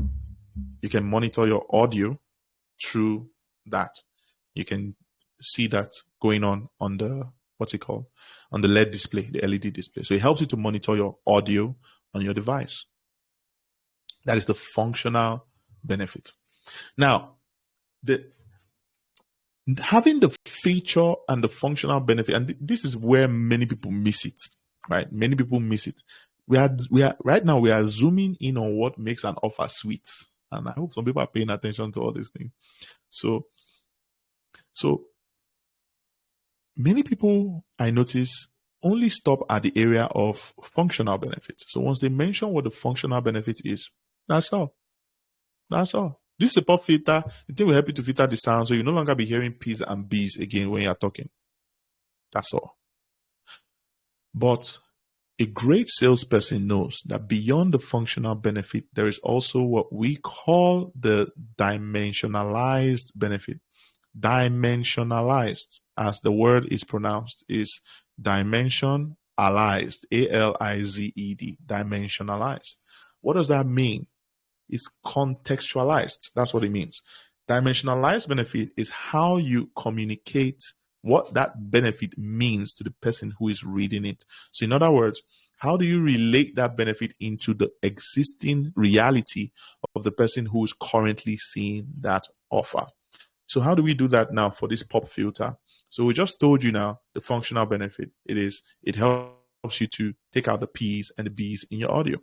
Speaker 1: you can monitor your audio through that. You can see that going on the, what's it called? On the LED display, the LED display. So it helps you to monitor your audio on your device. That is the functional benefit. Now, having the feature and the functional benefit, and this is where many people miss it, right? Many people miss it. We are right now, we are zooming in on what makes an offer sweet. And I hope some people are paying attention to all these things. So So many people, I notice, only stop at the area of functional benefits. So once they mention what the functional benefit is, that's all. That's all. This is a pop filter. The thing will help you to filter the sound, so you no longer be hearing P's and B's again when you're talking. That's all. But a great salesperson knows that beyond the functional benefit, there is also what we call the dimensionalized benefit. Dimensionalized, as the word is pronounced, is dimensionalized, ALIZED, dimensionalized. What does that mean? It's contextualized. That's what it means. Dimensionalized benefit is how you communicate what that benefit means to the person who is reading it. So in other words, how do you relate that benefit into the existing reality of the person who is currently seeing that offer? So how do we do that now for this pop filter? So we just told you now the functional benefit. It helps you to take out the P's and the B's in your audio,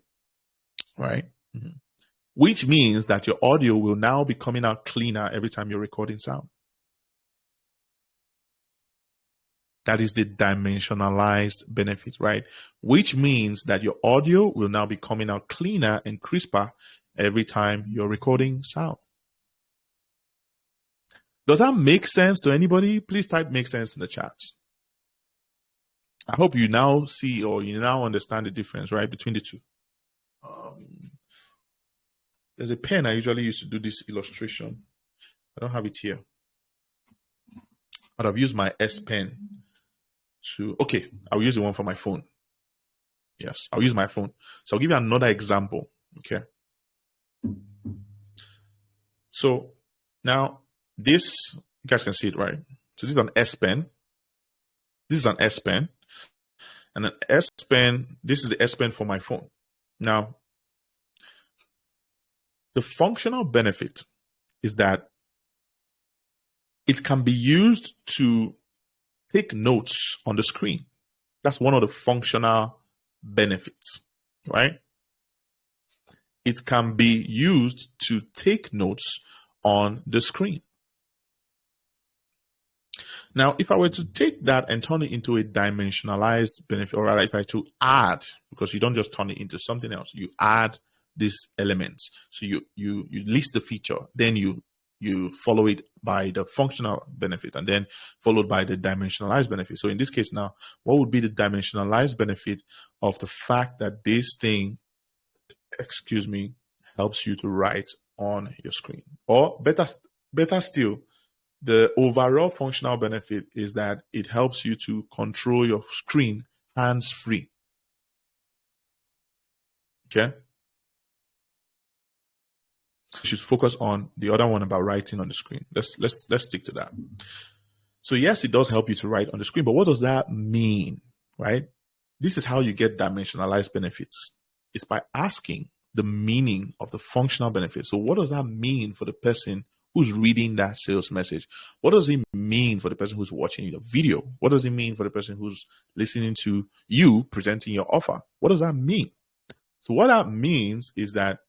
Speaker 1: right? Mm-hmm. Which means that your audio will now be coming out cleaner every time you're recording sound. That is the dimensionalized benefit, right? Which means that your audio will now be coming out cleaner and crisper every time you're recording sound. Does that make sense to anybody? Please type "make sense" in the chats. I hope you now see or you now understand the difference, right, between the two. There's a pen I usually use to do this illustration. I don't have it here. But I've used my S Pen to, okay, I'll use the one for my phone. Yes, I'll use my phone. So I'll give you another example, okay? So now this, you guys can see it, right? So this is an S Pen. This is an S Pen. And an S Pen, this is the S Pen for my phone. Now, the functional benefit is that it can be used to take notes on the screen. That's one of the functional benefits, right? It can be used to take notes on the screen. Now, if I were to take that and turn it into a dimensionalized benefit, or rather if I were to add, because you don't just turn it into something else, you add these elements. So you list the feature, then you follow it by the functional benefit, and then followed by the dimensionalized benefit. So in this case now, what would be the dimensionalized benefit of the fact that this thing, helps you to write on your screen? Or better still, the overall functional benefit is that it helps you to control your screen hands-free. Okay? You should focus on the other one about writing on the screen. Let's stick to that. So yes, it does help you to write on the screen, but what does that mean, right? This is how you get dimensionalized benefits. It's by asking the meaning of the functional benefit. So what does that mean for the person who's reading that sales message? What does it mean for the person who's watching the video? What does it mean for the person who's listening to you presenting your offer? What does that mean? So what that means is that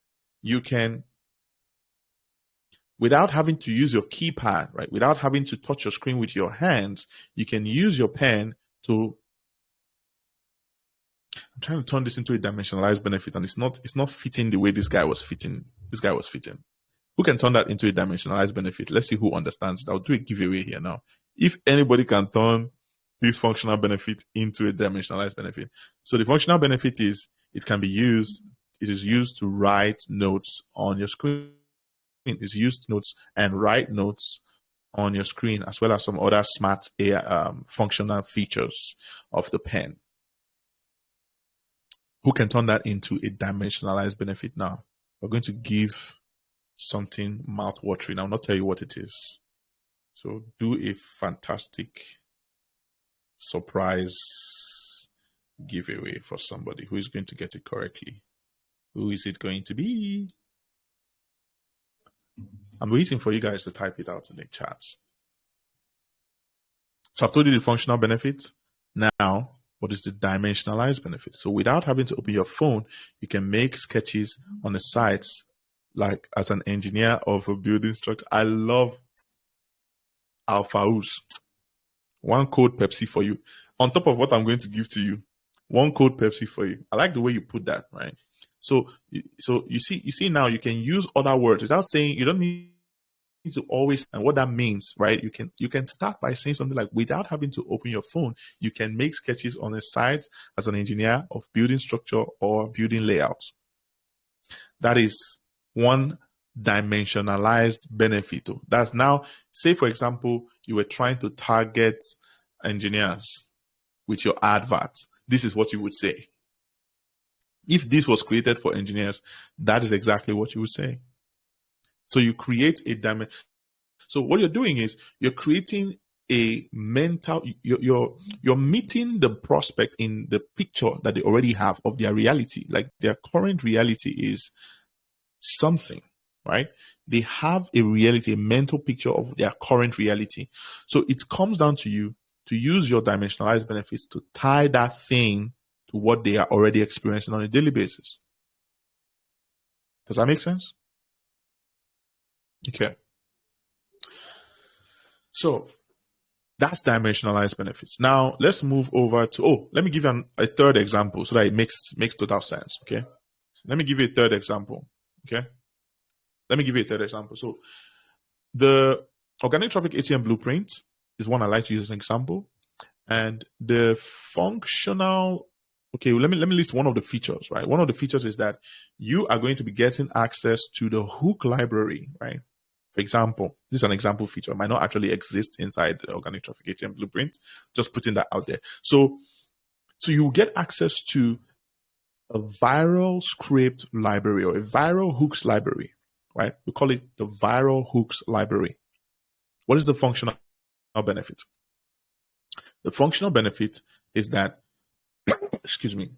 Speaker 1: you can, without having to use your keypad, right? Without having to touch your screen with your hands, you can use your pen to, I'm trying to turn this into a dimensionalized benefit, and it's not fitting the way this guy was fitting. Who can turn that into a dimensionalized benefit? Let's see who understands it. I'll do a giveaway here now. If anybody can turn this functional benefit into a dimensionalized benefit. So the functional benefit is, it is used to write notes on your screen. It is used notes and write notes on your screen, as well as some other smart functional features of the pen. Who can turn that into a dimensionalized benefit now? We're going to give something mouth-watering. I'll not tell you what it is. So do a fantastic surprise giveaway for somebody who is going to get it correctly. Who is it going to be? I'm waiting for you guys to type it out in the chats. So I've told you the functional benefits. Now, what is the dimensionalized benefit? So without having to open your phone, you can make sketches on the sites, like as an engineer of a building structure. I love Alphaus. One code Pepsi for you. On top of what I'm going to give to you, one code Pepsi for you. I like the way you put that, right? So you see now you can use other words without saying, you don't need to always, and what that means, right? You can start by saying something like, without having to open your phone, you can make sketches on a site as an engineer of building structure or building layouts. That is one dimensionalized benefit. That's now, say for example, you were trying to target engineers with your adverts. This is what you would say. If this was created for engineers, that is exactly what you would say. So you create a dimension. So what you're doing is you're creating a mental, you're meeting the prospect in the picture that they already have of their reality. Like their current reality is something, right? They have a reality, a mental picture of their current reality. So it comes down to you to use your dimensionalized benefits to tie that thing to what they are already experiencing on a daily basis. Does that make sense? Okay. So that's dimensionalized benefits. Now let's move over to, let me give you a third example so that it makes total sense. Okay. So let me give you a third example. Okay. Let me give you a third example. So the organic traffic ATM blueprint is one I like to use as an example. And the functional, let me list one of the features, right? One of the features is that you are going to be getting access to the hook library, right? For example, this is an example feature. It might not actually exist inside the organic traffic ATM blueprint. Just putting that out there. So you get access to a viral script library or a viral hooks library, right? We call it the viral hooks library. What is the functional benefit? The functional benefit is that, excuse me,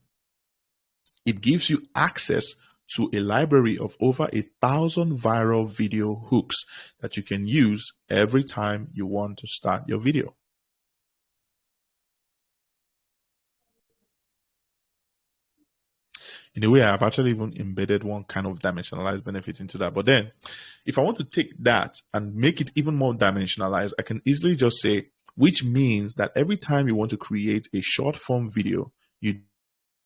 Speaker 1: it gives you access to a library of over 1,000 viral video hooks that you can use every time you want to start your video. In a way, I've actually even embedded one kind of dimensionalized benefit into that. But then if I want to take that and make it even more dimensionalized, I can easily just say, which means that every time you want to create a short form video, you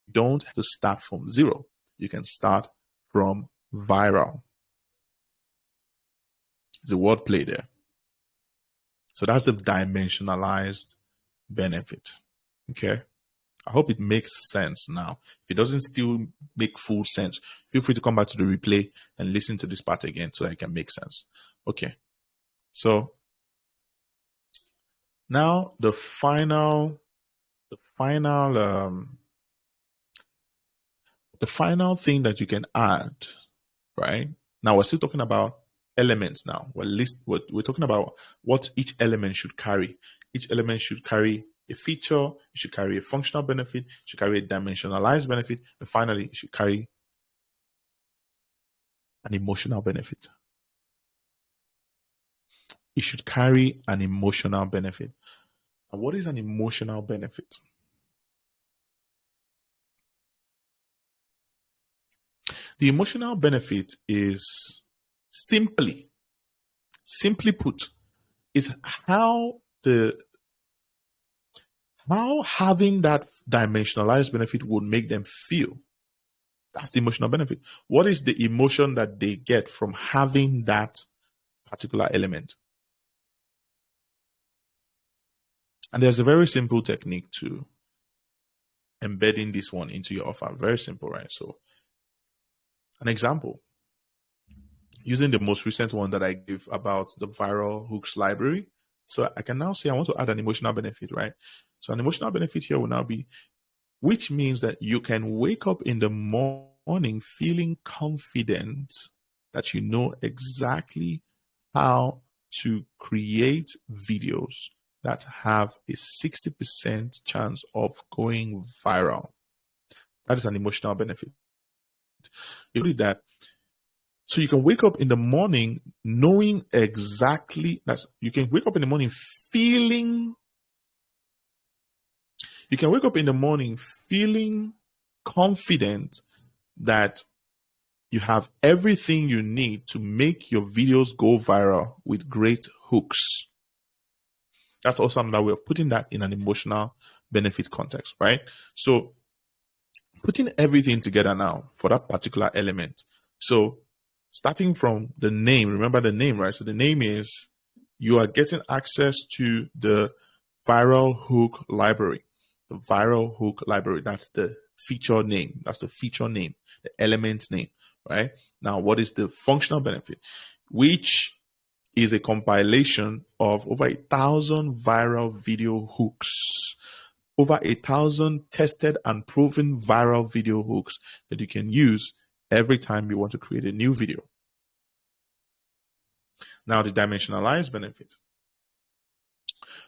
Speaker 1: don't have to start from zero. You can start from viral. There's a wordplay there. So that's the dimensionalized benefit. Okay. I hope it makes sense now. If it doesn't still make full sense, feel free to come back to the replay and listen to this part again so that it can make sense. Okay. So now the final thing that you can add, right? Now we're still talking about elements now. We're talking about what each element should carry. Each element should carry a feature, it should carry a functional benefit, it should carry a dimensionalized benefit, and finally, it should carry an emotional benefit. It should carry an emotional benefit. And what is an emotional benefit? The emotional benefit is simply put, is how having that dimensionalized benefit would make them feel. That's the emotional benefit. What is the emotion that they get from having that particular element? And there's a very simple technique to embedding this one into your offer. Very simple, right? So an example, using the most recent one that I gave about the viral hooks library. So I can now say I want to add an emotional benefit, right? So an emotional benefit here will now be, which means that you can wake up in the morning feeling confident that you know exactly how to create videos that have a 60% chance of going viral. That is an emotional benefit. You do that. So you can wake up in the morning knowing exactly you can wake up in the morning feeling confident that you have everything you need to make your videos go viral with great hooks. That's also another way of putting that in an emotional benefit context, right? So putting everything together now for that particular element. So starting from the name, remember the name, right? So the name is you are getting access to the viral hook library. The viral hook library, that's the feature name. That's the feature name, the element name, right? Now, what is the functional benefit? Which is a compilation of over 1,000 viral video hooks, over 1,000 tested and proven viral video hooks that you can use every time you want to create a new video. Now, the dimensionalized benefit,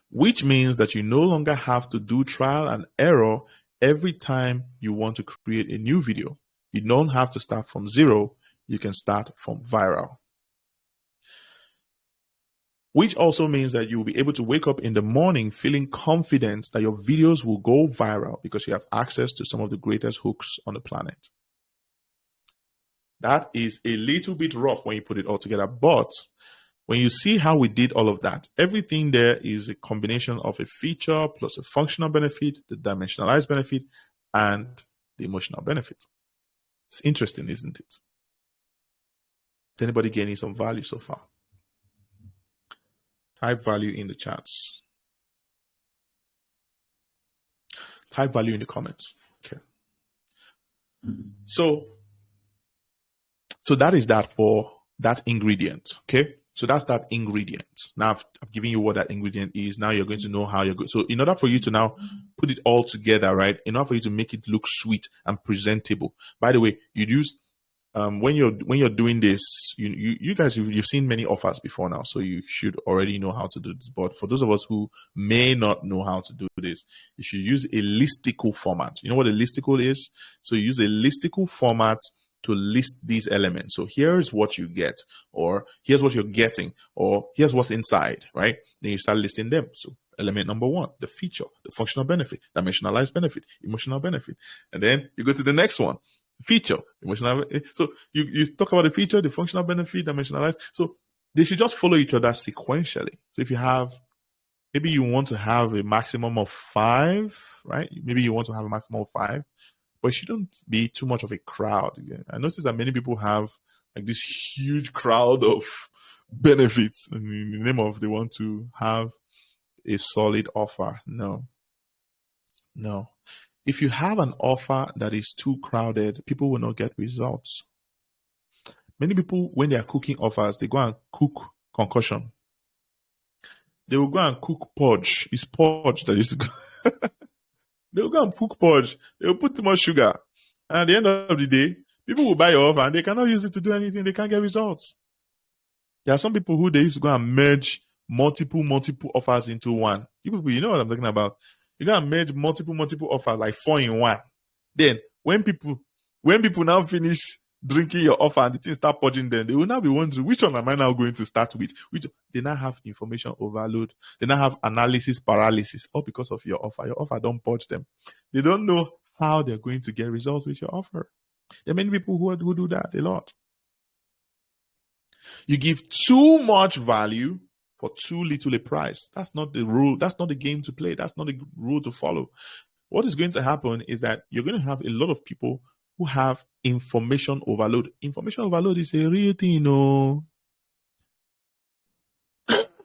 Speaker 1: which means that you no longer have to do trial and error every time you want to create a new video. You don't have to start from zero. You can start from viral. Which also means that you will be able to wake up in the morning feeling confident that your videos will go viral because you have access to some of the greatest hooks on the planet. That is a little bit rough when you put it all together, but when you see how we did all of that, everything there is a combination of a feature plus a functional benefit, the dimensionalized benefit, and the emotional benefit. It's interesting, isn't it? Is anybody gaining some value so far? Type value in the chats. Type value in the comments. Okay. So that is that for that ingredient. Okay. So that's that ingredient. Now I've given you what that ingredient is. Now you're going to know how you're going. So in order for you to now put it all together, right? In order for you to make it look sweet and presentable. By the way, you'd use when you're doing this, you guys, you've seen many offers before now, so you should already know how to do this. But for those of us who may not know how to do this, you should use a listicle format. You know what a listicle is? So you use a listicle format to list these elements. So here's what you get, or here's what you're getting, or here's what's inside, right? Then you start listing them. So element number one, the feature, the functional benefit, dimensionalized benefit, emotional benefit. And then you go to the next one, feature, emotional. So you talk about the feature, the functional benefit, dimensionalized. So they should just follow each other sequentially. So if you have, maybe you want to have a maximum of 5, right? Maybe you want to have a maximum of 5. But it shouldn't be too much of a crowd. I noticed that many people have like this huge crowd of benefits in the name of they want to have a solid offer. No. If you have an offer that is too crowded, people will not get results. Many people, when they are cooking offers, they go and cook concussion. They will go and cook purge. It's purge that used to go. They'll go and cook purge. They'll put too much sugar. And at the end of the day, people will buy your offer and they cannot use it to do anything. They can't get results. There are some people who they used to go and merge multiple offers into one. You people, you know what I'm talking about. You go and merge multiple offers, like 4 in 1. Then when people now finish drinking your offer and the thing start purging them, they will now be wondering, which one am I now going to start with? They now have information overload. They now have analysis paralysis, all because of your offer. Your offer don't purge them. They don't know how they're going to get results with your offer. There are many people who do that a lot. You give too much value for too little a price. That's not the rule. That's not the game to play. That's not the rule to follow. What is going to happen is that you're going to have a lot of people who have information overload. Information overload is a real thing, you know.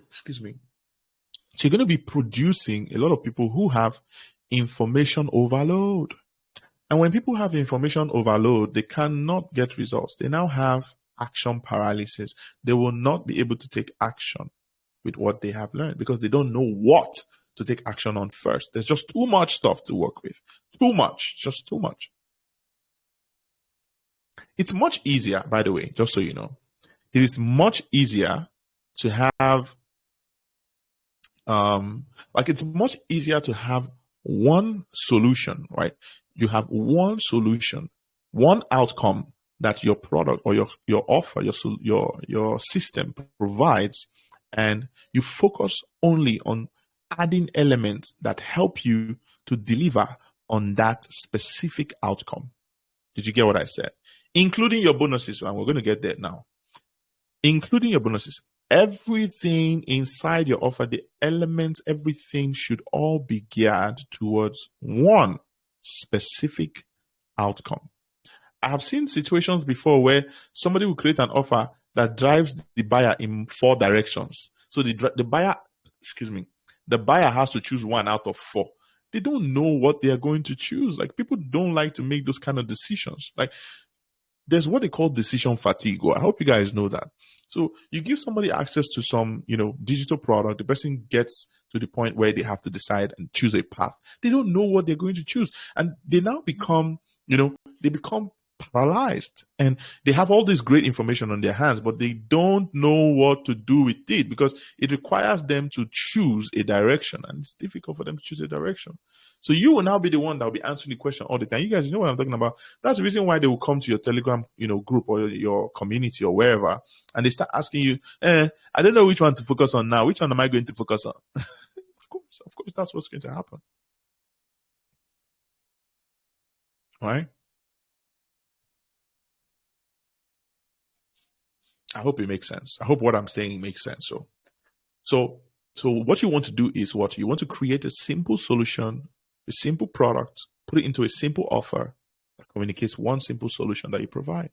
Speaker 1: Excuse me. So you're going to be producing a lot of people who have information overload. And when people have information overload, they cannot get results. They now have action paralysis. They will not be able to take action with what they have learned because they don't know what to take action on first. There's just too much stuff to work with. Too much. Just too much. It's much easier, by the way, just so you know, it is much easier to have, it's much easier to have one solution, right? You have one solution, one outcome that your product or your offer, your system provides, and you focus only on adding elements that help you to deliver on that specific outcome. Did you get what I said? Including your bonuses, and we're going to get there now. Including your bonuses. everything inside your offer, the elements, everything should all be geared towards one specific outcome. I have seen situations before where somebody will create an offer that drives the buyer in 4 directions. So the buyer, the buyer has to choose 1 out of 4. They don't know what they are going to choose. Like, people don't like to make those kind of decisions. Like, there's what they call decision fatigue. I hope you guys know that. So you give somebody access to some, digital product. The person gets to the point where they have to decide and choose a path. They don't know what they're going to choose. And they now become, they become paralyzed, and they have all this great information on their hands, but they don't know what to do with it because it requires them to choose a direction, and it's difficult for them to choose a direction. So you will now be the one that will be answering the question all the time. You guys know what I'm talking about. That's the reason why they will come to your Telegram, group or your community or wherever, and they start asking you, I don't know which one to focus on now. Which one am I going to focus on? Of course, that's what's going to happen. All right? I hope it makes sense. I hope what I'm saying makes sense. So what you want to do is what? You want to create a simple solution, a simple product, put it into a simple offer that communicates one simple solution that you provide.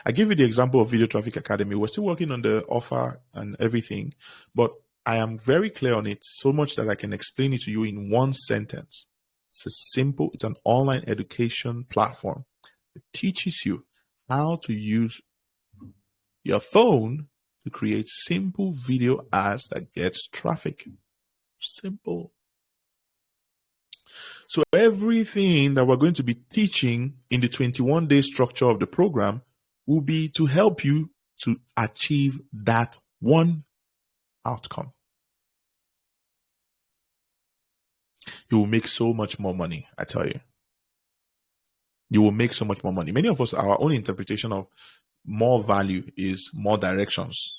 Speaker 1: I gave you the example of Video Traffic Academy. We're still working on the offer and everything, but I am very clear on it so much that I can explain it to you in one sentence. It's an online education platform. It teaches you how to use your phone to create simple video ads that gets traffic. Simple. So everything that we're going to be teaching in the 21-day structure of the program will be to help you to achieve that one outcome. You will make so much more money, I tell you. You will make so much more money. Many of us, our own interpretation of more value is more directions.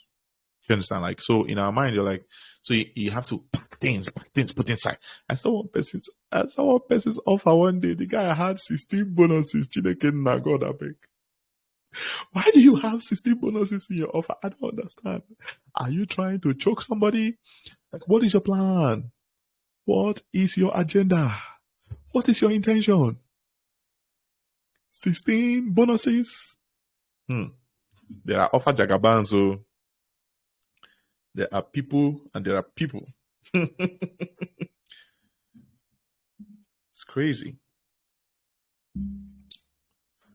Speaker 1: You understand? Like, so in our mind, you're like, so you have to pack things, put inside. I saw one person's offer one day. The guy had 16 bonuses. God, I beg. Why do you have 16 bonuses in your offer? I don't understand. Are you trying to choke somebody? Like, what is your plan? What is your agenda? What is your intention? 16 bonuses. There are offer jagabans, so there are people and there are people. It's crazy.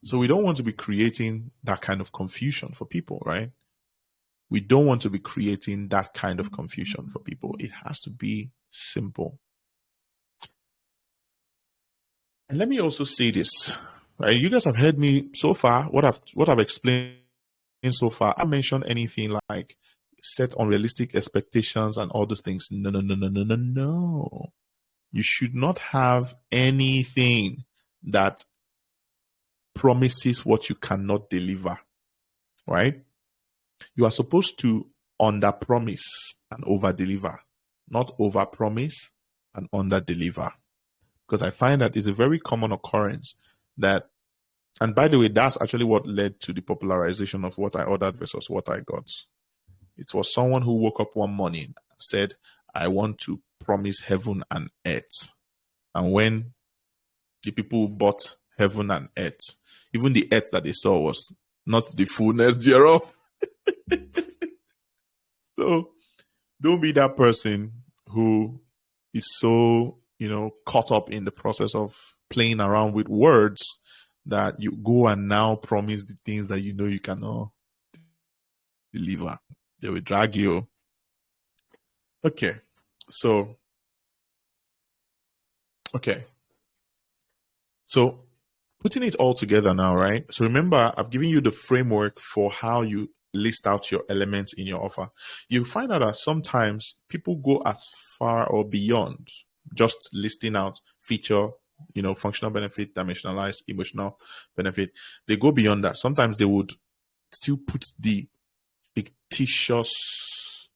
Speaker 1: So we don't want to be creating that kind of confusion for people, right? We don't want to be creating that kind of confusion for people. It has to be simple. And let me also say this. Right, you guys have heard me so far. What I've explained so far. I mentioned anything like set unrealistic expectations and all those things. No. You should not have anything that promises what you cannot deliver. Right? You are supposed to under-promise and over-deliver, not over-promise and under-deliver. Because I find that it's a very common occurrence that, and by the way, that's actually what led to the popularization of what I ordered versus what I got. It was someone who woke up one morning and said, I want to promise heaven and earth. And when the people bought heaven and earth, even the earth that they saw was not the fullness thereof. So don't be that person who is so, caught up in the process of playing around with words that you go and now promise the things that you know you cannot deliver. They will drag you. Okay. So putting it all together now, right? So remember, I've given you the framework for how you list out your elements in your offer. You find out that sometimes people go as far or beyond just listing out feature, functional benefit, dimensionalized, emotional benefit. They go beyond that. Sometimes they would still put the fictitious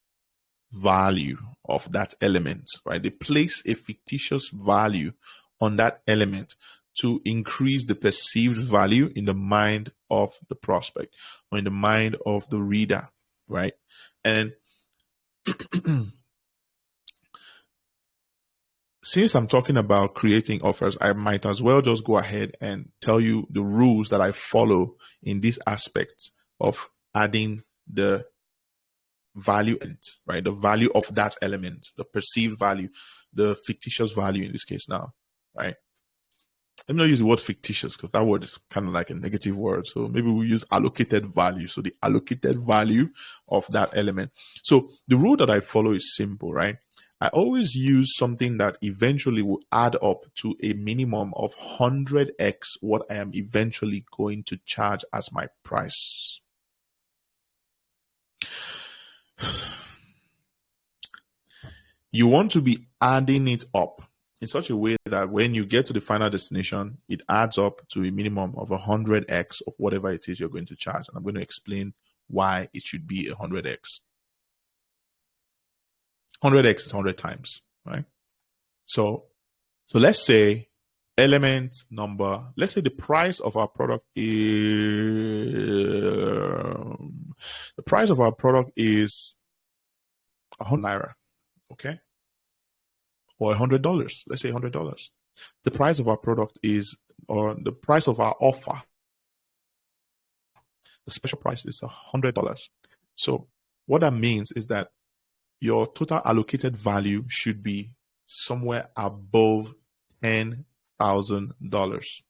Speaker 1: value of that element, right? They place a fictitious value on that element to increase the perceived value in the mind of the prospect or in the mind of the reader, right? And since I'm talking about creating offers, I might as well just go ahead and tell you the rules that I follow in this aspect of adding the value, right? The value of that element, the perceived value, the fictitious value in this case now, right? Let me not use the word fictitious because that word is kind of like a negative word. So maybe we'll use allocated value. So the allocated value of that element. So the rule that I follow is simple, right? I always use something that eventually will add up to a minimum of 100x what I am eventually going to charge as my price. You want to be adding it up in such a way that when you get to the final destination, it adds up to a minimum of 100x of whatever it is you're going to charge. And I'm going to explain why it should be 100x. 100x is 100 times, right? So let's say element number, let's say the price of our product is, ₦100, okay? Or $100, let's say $100. The price of our product is, or the price of our offer, the special price is $100. So what that means is that your total allocated value should be somewhere above $10,000.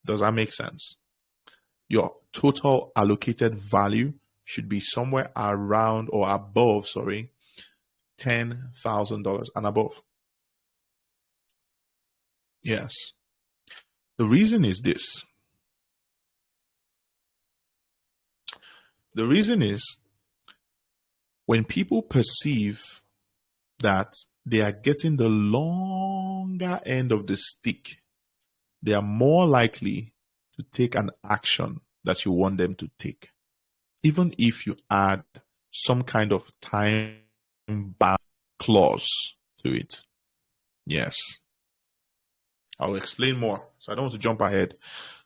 Speaker 1: Does that make sense? Your total allocated value should be somewhere around or above, $10,000 and above. Yes. The reason is this. The reason is when people perceive that they are getting the longer end of the stick, they are more likely to take an action that you want them to take, even if you add some kind of time bound clause to it. Yes. I'll explain more. So I don't want to jump ahead.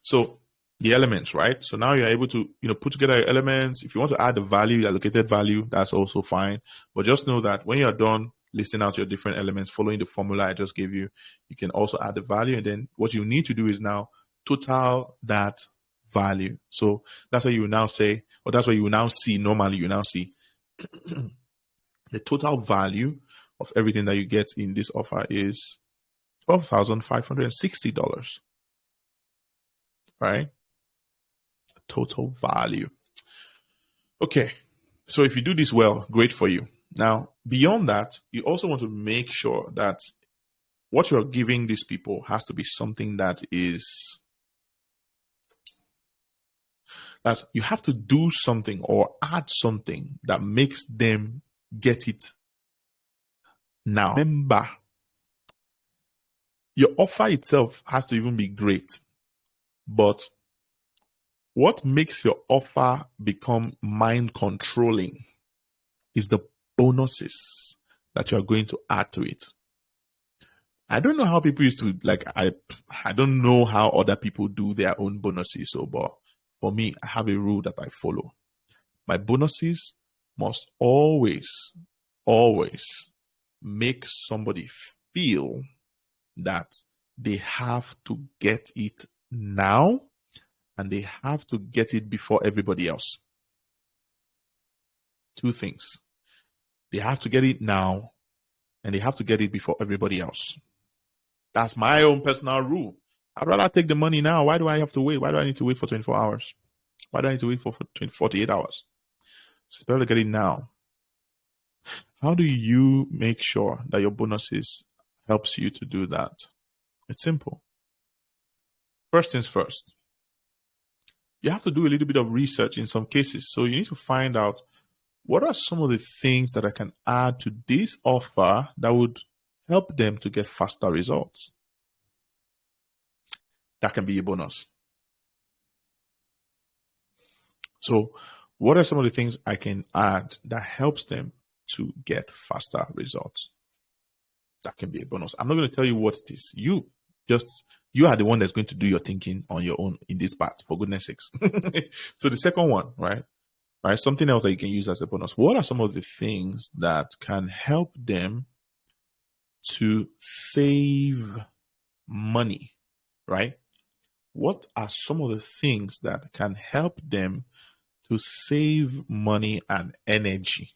Speaker 1: So the elements, right? So now you're able to, put together your elements. If you want to add the value, allocated value, that's also fine. But just know that when you're done listing out your different elements, following the formula I just gave you, you can also add the value. And then what you need to do is now total that value. So that's what you will now say, or that's what you will now see. Normally, you now see the total value of everything that you get in this offer is $12,560, right? Total value. Okay, so if you do this well, great for you. Now, beyond that, you also want to make sure that what you're giving these people has to be something that you have to do something or add something that makes them get it now. Remember, your offer itself has to even be great, but what makes your offer become mind controlling is the bonuses that you're going to add to it. I don't know how people used to I don't know how other people do their own bonuses. But for me, I have a rule that I follow. My bonuses must always make somebody feel that they have to get it now and they have to get it before everybody else. Two things. They have to get it now and they have to get it before everybody else. That's my own personal rule. I'd rather take the money now. Why do I have to wait? Why do I need to wait for 24 hours? Why do I need to wait for 48 hours? So it's better to get it now. How do you make sure that your bonuses helps you to do that? It's simple. First things first. You have to do a little bit of research in some cases. So you need to find out what are some of the things that I can add to this offer that would help them to get faster results. That can be a bonus. So what are some of the things I can add that helps them to get faster results? That can be a bonus. I'm not going to tell you what it is. You Just you are the one that's going to do your thinking on your own in this part, for goodness sakes. So the second one, right? Right, something else that you can use as a bonus. What are some of the things that can help them to save money, right? What are some of the things that can help them to save money and energy?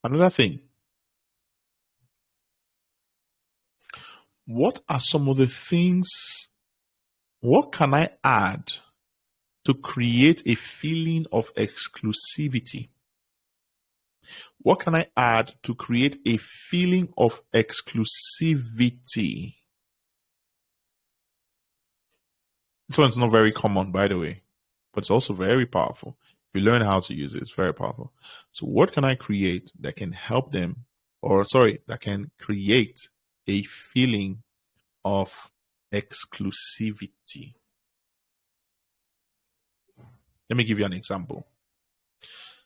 Speaker 1: Another thing, what are some of the things, what can I add to create a feeling of exclusivity? What can I add to create a feeling of exclusivity? This one's not very common, by the way, but it's also very powerful. If you learn how to use it, it's very powerful. So, what can I create that can help them, that can create a feeling of exclusivity? Let me give you an example.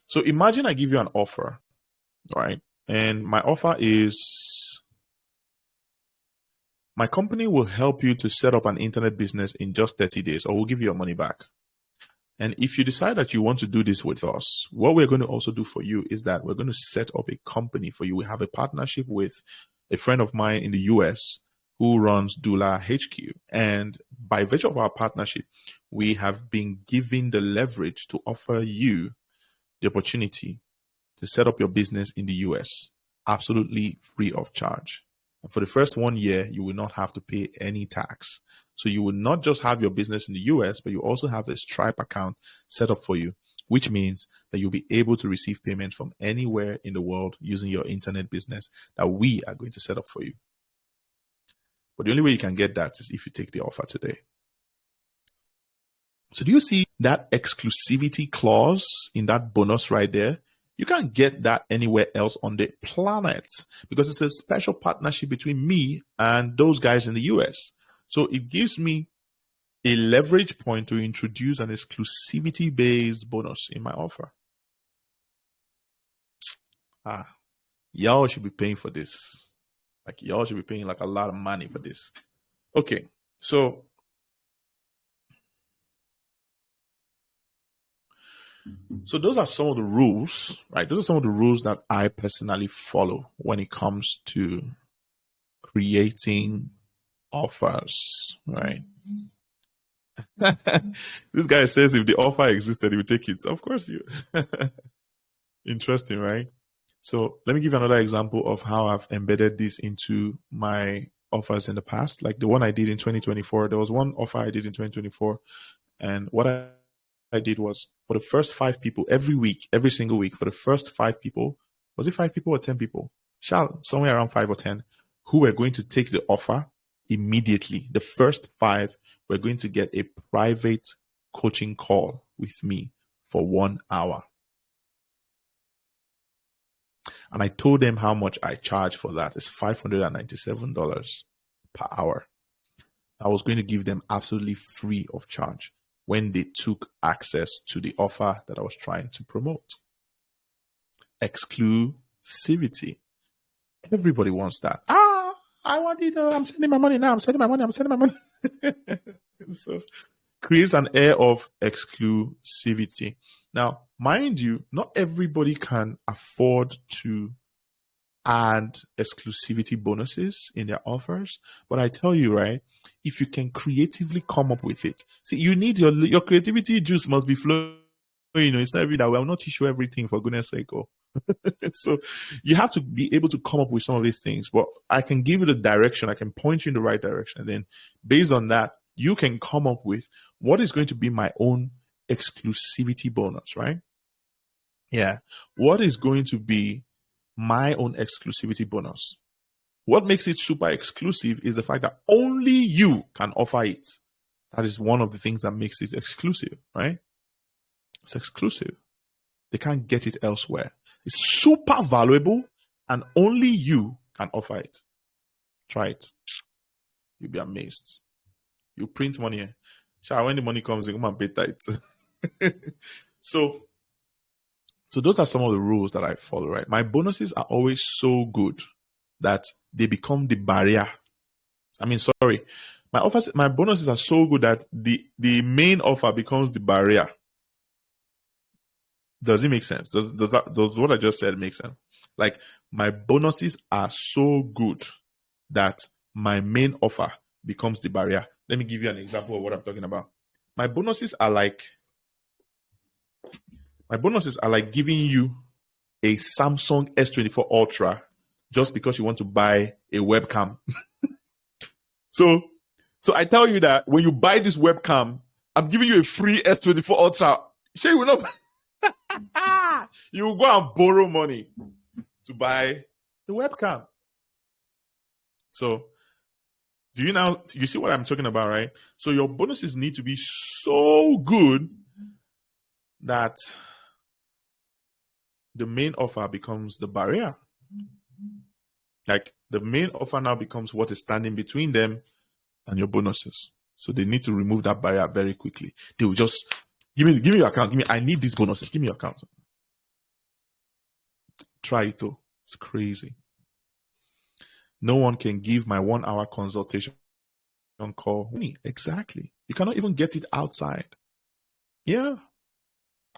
Speaker 1: So, imagine I give you an offer, right? And my offer is my company will help you to set up an internet business in just 30 days, or we'll give you your money back. And if you decide that you want to do this with us, what we're going to also do for you is that we're going to set up a company for you. We have a partnership with a friend of mine in the US who runs Dula HQ. And by virtue of our partnership, we have been given the leverage to offer you the opportunity to set up your business in the US absolutely free of charge. And for the first 1 year, you will not have to pay any tax. So you will not just have your business in the US, but you also have a Stripe account set up for you, which means that you'll be able to receive payment from anywhere in the world using your internet business that we are going to set up for you. But the only way you can get that is if you take the offer today. So do you see that exclusivity clause in that bonus right there? You can't get that anywhere else on the planet because it's a special partnership between me and those guys in the US. So it gives me a leverage point to introduce an exclusivity-based bonus in my offer. Y'all should be paying for this. Like, y'all should be paying like a lot of money for this. Okay, so those are some of the rules, right? Those are some of the rules that I personally follow when it comes to creating offers, right? This guy says if the offer existed, he would take it. Of course, you. Interesting, right? So let me give you another example of how I've embedded this into my offers in the past. Like the one I did in 2024. There was one offer I did in 2024, and what I did was for the first 5 people every week, every single week, for the first 5 people, was it 5 people or 10 people? Somewhere around 5 or 10, who were going to take the offer immediately. The first 5 were going to get a private coaching call with me for 1 hour. And I told them how much I charge for that. It's $597 per hour. I was going to give them absolutely free of charge when they took access to the offer that I was trying to promote. Exclusivity. Everybody wants that. I want it. I'm sending my money now. I'm sending my money. So creates an air of exclusivity. Now, mind you, not everybody can afford to add exclusivity bonuses in their offers. But I tell you, right, if you can creatively come up with it, see, you need your creativity juice must be flowing. It's not every that way. I'll not teach you everything, for goodness sake. So you have to be able to come up with some of these things. But I can give you the direction. I can point you in the right direction. And then based on that, you can come up with what is going to be my own exclusivity bonus, right? Yeah. What is going to be my own exclusivity bonus? What makes it super exclusive is the fact that only you can offer it. That is one of the things that makes it exclusive, right? It's exclusive. They can't get it elsewhere. It's super valuable and only you can offer it. Try it. You'll be amazed. You print money. When the money comes, you come and pay tight. So So those are some of the rules that I follow, right? My bonuses are always so good that they become the barrier. I mean, sorry, my bonuses are so good that the main offer becomes the barrier. Does it make sense? Does what I just said make sense? Like, my bonuses are so good that my main offer becomes the barrier. Let me give you an example of what I'm talking about. My bonuses are like giving you a Samsung S24 Ultra just because you want to buy a webcam. So I tell you that when you buy this webcam, I'm giving you a free S24 Ultra. Sure, you will not. You will go and borrow money to buy the webcam. So you see what I'm talking about, right? So your bonuses need to be so good that the main offer becomes the barrier. Like, the main offer now becomes what is standing between them and your bonuses. So they need to remove that barrier very quickly. They will just give me your account. I need these bonuses. Give me your account. Try it though. It's crazy. No one can give my 1 hour consultation call me. Exactly. You cannot even get it outside. Yeah.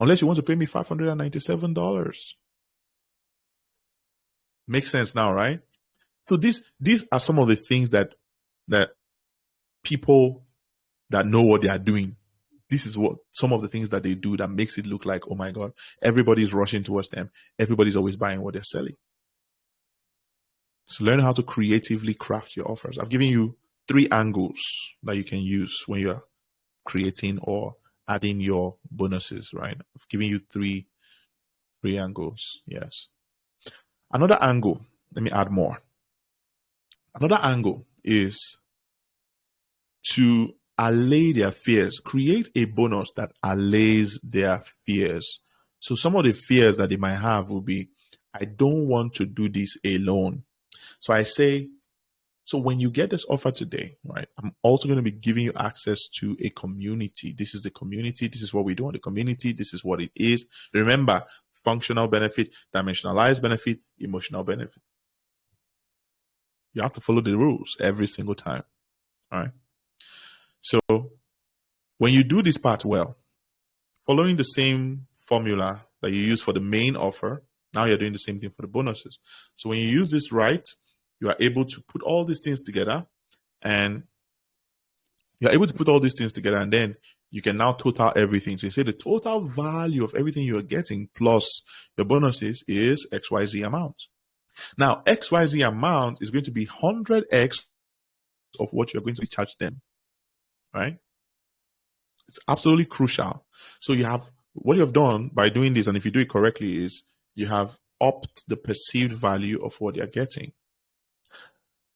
Speaker 1: Unless you want to pay me $597. Makes sense now, right? So these are some of the things that people that know what they are doing, this is what some of the things that they do that makes it look like, oh my God, everybody's rushing towards them. Everybody's always buying what they're selling. So learn how to creatively craft your offers. I've given you 3 angles that you can use when you're creating or adding your bonuses, right? I've given you three angles. Yes. Another angle, let me add more. Another angle is to allay their fears. Create a bonus that allays their fears. So some of the fears that they might have will be, I don't want to do this alone. So I say, so when you get this offer today, right, I'm also going to be giving you access to a community. This is the community. This is what we do in the community. This is what it is. Remember, functional benefit, dimensionalized benefit, emotional benefit. You have to follow the rules every single time. All right. So when you do this part well, following the same formula that you use for the main offer, now you're doing the same thing for the bonuses. So when you use this right, you are able to put all these things together, and then you can now total everything. So you say the total value of everything you're getting plus your bonuses is XYZ amount. Now, XYZ amount is going to be 100x of what you're going to charge them, right? It's absolutely crucial. So you have, what you have done by doing this, and if you do it correctly, is you have upped the perceived value of what they're getting.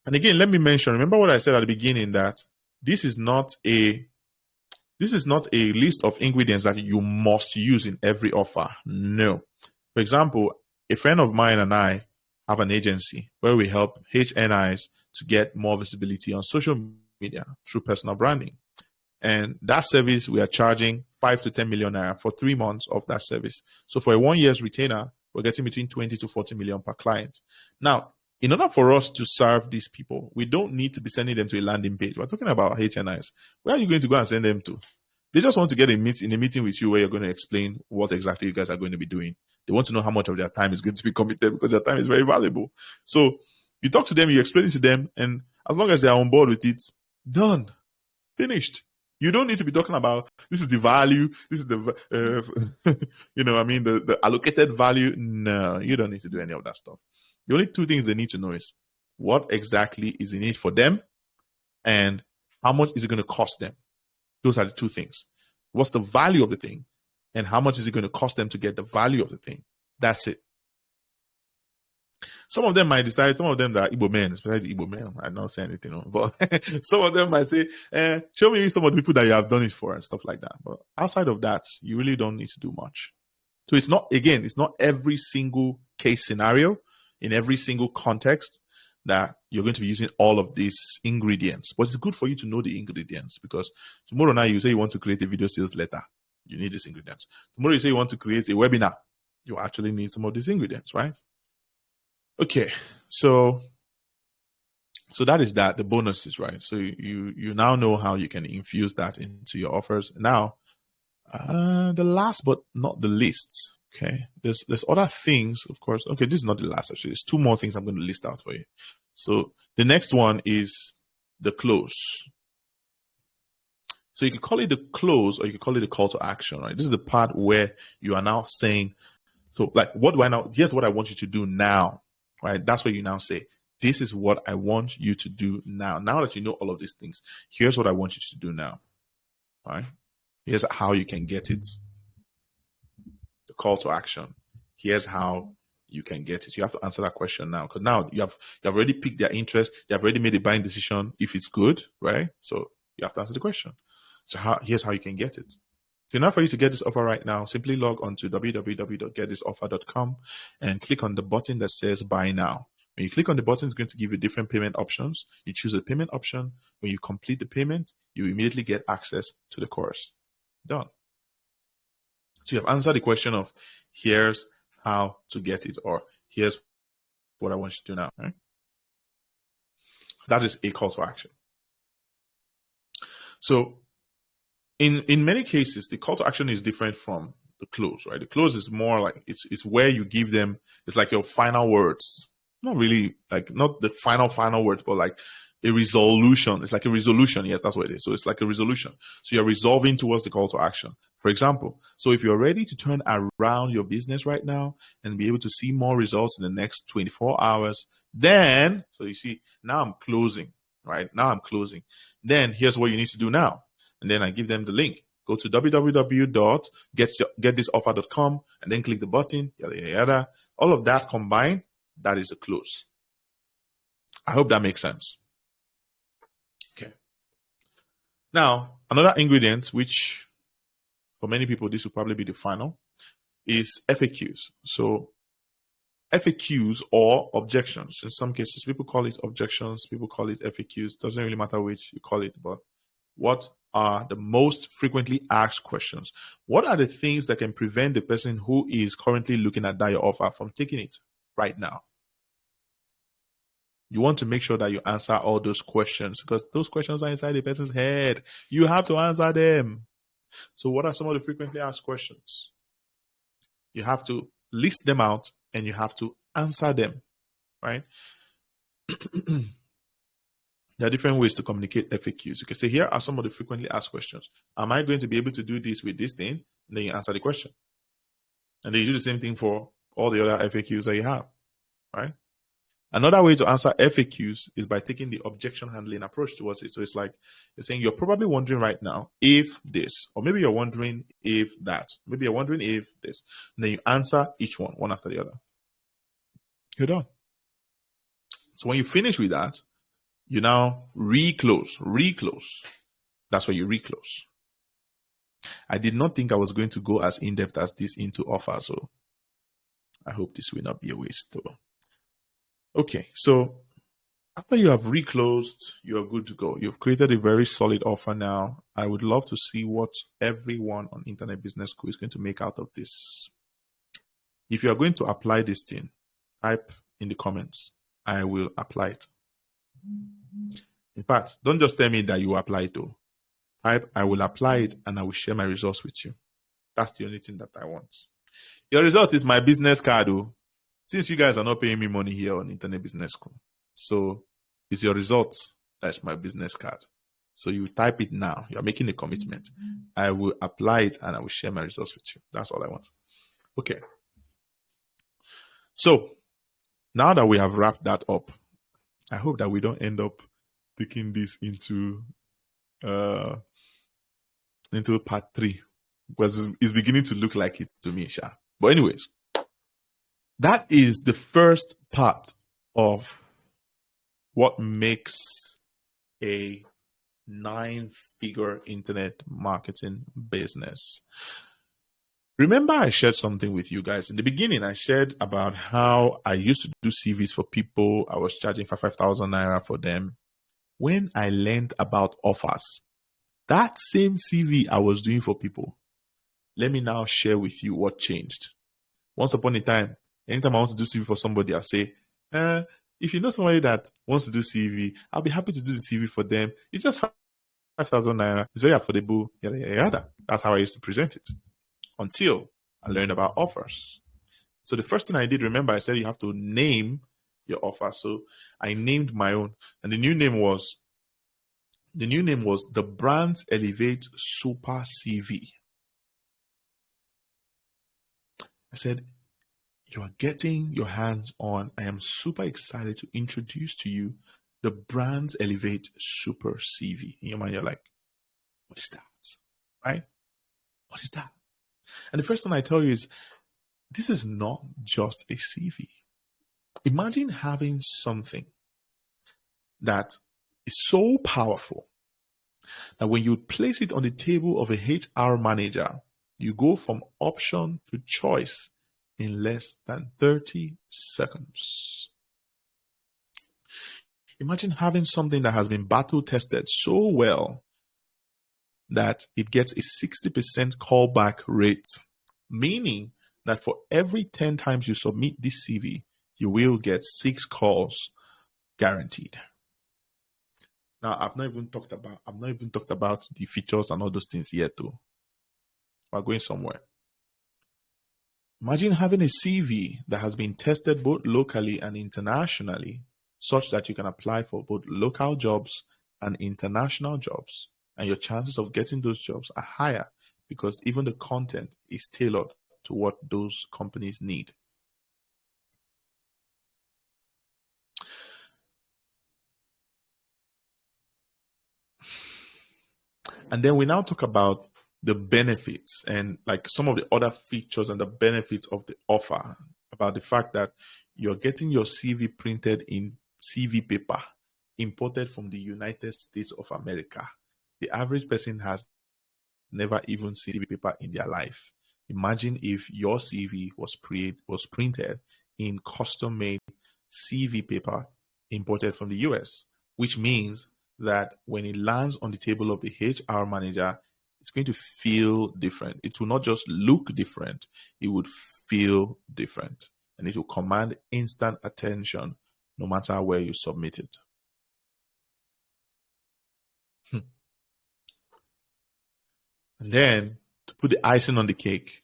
Speaker 1: And again, let me mention, remember what I said at the beginning, that this is not a list of ingredients that you must use in every offer. No. For example, a friend of mine and I have an agency where we help HNIs to get more visibility on social media through personal branding. And that service, we are charging 5 to 10 million naira for 3 months of that service. So for a 1 year's retainer, we're getting between 20 to 40 million per client. Now, in order for us to serve these people, we don't need to be sending them to a landing page. We're talking about HNIs. Where are you going to go and send them to? They just want to get in a meeting with you where you're going to explain what exactly you guys are going to be doing. They want to know how much of their time is going to be committed, because their time is very valuable. So you talk to them, you explain it to them, and as long as they are on board with it, done, finished. You don't need to be talking about, this is the value, this is the, the allocated value. No, you don't need to do any of that stuff. The only 2 things they need to know is what exactly is in it for them and how much is it going to cost them. Those are the 2 things. What's the value of the thing and how much is it going to cost them to get the value of the thing? That's it. Some of them might decide, some of them that are Igbo men, especially Igbo men, I'm not saying anything, but some of them might say, show me some of the people that you have done it for and stuff like that. But outside of that, you really don't need to do much. So it's not every single case scenario in every single context that you're going to be using all of these ingredients. But it's good for you to know the ingredients, because tomorrow night you say you want to create a video sales letter. You need these ingredients. Tomorrow you say you want to create a webinar. you actually need some of these ingredients, right? Okay, so that is that, the bonuses, right? So you now know how you can infuse that into your offers. Now, the last but not the least, okay, there's other things, of course. Okay, this is not the last, actually. There's two more things I'm going to list out for you. So the next one is the close. So you can call it the close, or you can call it the call to action, right? This is the part where you are now saying, so like, what do I now? Here's what I want you to do now, right? That's where you now say, this is what I want you to do now. Now that you know all of these things, here's what I want you to do now, right? Here's how you can get it. The call to action. Here's how you can get it. You have to answer that question now, because now you have already piqued their interest. They have already made a buying decision if it's good, right? So you have to answer the question. So here's how you can get it. So in order for you to get this offer right now, simply log on to www.getthisoffer.com and click on the button that says buy now. When you click on the button, it's going to give you different payment options. You choose a payment option. When you complete the payment, you immediately get access to the course. Done. So you have answered the question of, here's how to get it, or here's what I want you to do now. Right? That is a call to action. So in many cases, the call to action is different from the close, right? The close is more like, it's where you give them, it's like your final words. Not really, like, not the final words, but like a resolution. It's like a resolution. Yes, that's what it is. So it's like a resolution. So you're resolving towards the call to action. For example, so if you're ready to turn around your business right now and be able to see more results in the next 24 hours, then, so you see, now I'm closing, right? Now I'm closing. Then here's what you need to do now. And then I give them the link. Go to www.getthisoffer.com and then click the button, yada, yada, yada. All of that combined, that is a close. I hope that makes sense. Okay. Now, another ingredient, which for many people, this will probably be the final, is FAQs. So FAQs or objections. In some cases, people call it objections, people call it FAQs. Doesn't really matter which you call it, but what are the most frequently asked questions? What are the things that can prevent the person who is currently looking at that your offer from taking it right now? You want to make sure that you answer all those questions, because those questions are inside the person's head. You have to answer them. So what are some of the frequently asked questions? You have to list them out and you have to answer them, right? There are different ways to communicate FAQs. You can say, here are some of the frequently asked questions. Am I going to be able to do this with this thing? And then you answer the question. And then you do the same thing for all the other FAQs that you have, right? Another way to answer FAQs is by taking the objection handling approach towards it. So it's like you're saying, you're probably wondering right now if this, or maybe you're wondering if that, maybe you're wondering if this. And then you answer each one after the other. You're done. So when you finish with that, you now reclose. That's where you reclose. I did not think I was going to go as in-depth as this into offers, so I hope this will not be a waste. Okay, so after you have reclosed, you're good to go. You've created a very solid offer now. I would love to see what everyone on Internet Business School is going to make out of this. If you are going to apply this thing, type in the comments, I will apply it. In fact, don't just tell me that you apply it though. Type, I will apply it and I will share my results with you. That's the only thing that I want. Your result is my business card though. Since you guys are not paying me money here on Internet Business School, so it's your results that's my business card. So you type it now. You're making a commitment. I will apply it and I will share my results with you. That's all I want. Okay. So now that we have wrapped that up, I hope that we don't end up taking this into part 3, because it's beginning to look like it to me, Sha. But anyways, that is the first part of what makes a 9-figure internet marketing business. Remember, I shared something with you guys in the beginning. I shared about how I used to do CVs for people. I was charging for 5,000 naira for them. When I learned about offers, that same CV I was doing for people, let me now share with you what changed. Once upon a time, anytime I want to do CV for somebody, I say, if you know somebody that wants to do CV, I'll be happy to do the CV for them. It's just 5,000 naira. It's very affordable. Yada, yada, yada. That's how I used to present it until I learned about offers. So the first thing I did, remember, I said you have to name your offer. So I named my own, and the new name was the Brands Elevate Super CV. I said, you are getting your hands on. I am super excited to introduce to you the Brands Elevate Super CV. In your mind, you're like, what is that? Right? What is that? And the first thing I tell you is, this is not just a CV. Imagine having something that is so powerful that when you place it on the table of a HR manager, you go from option to choice in less than 30 seconds. Imagine having something that has been battle tested so well that it gets a 60% callback rate, meaning that for every 10 times you submit this CV, you will get 6 calls guaranteed. Now, I've not even talked about the features and all those things yet, though. We're going somewhere. Imagine having a CV that has been tested both locally and internationally, such that you can apply for both local jobs and international jobs. And your chances of getting those jobs are higher because even the content is tailored to what those companies need. And then we now talk about the benefits and like some of the other features and the benefits of the offer, about the fact that you're getting your CV printed in CV paper imported from the United States of America. The average person has never even seen CV paper in their life. Imagine if your CV was printed in custom-made CV paper imported from the US, which means that when it lands on the table of the HR manager, it's going to feel different. It will not just look different, it would feel different. And it will command instant attention no matter where you submit it. And then to put the icing on the cake,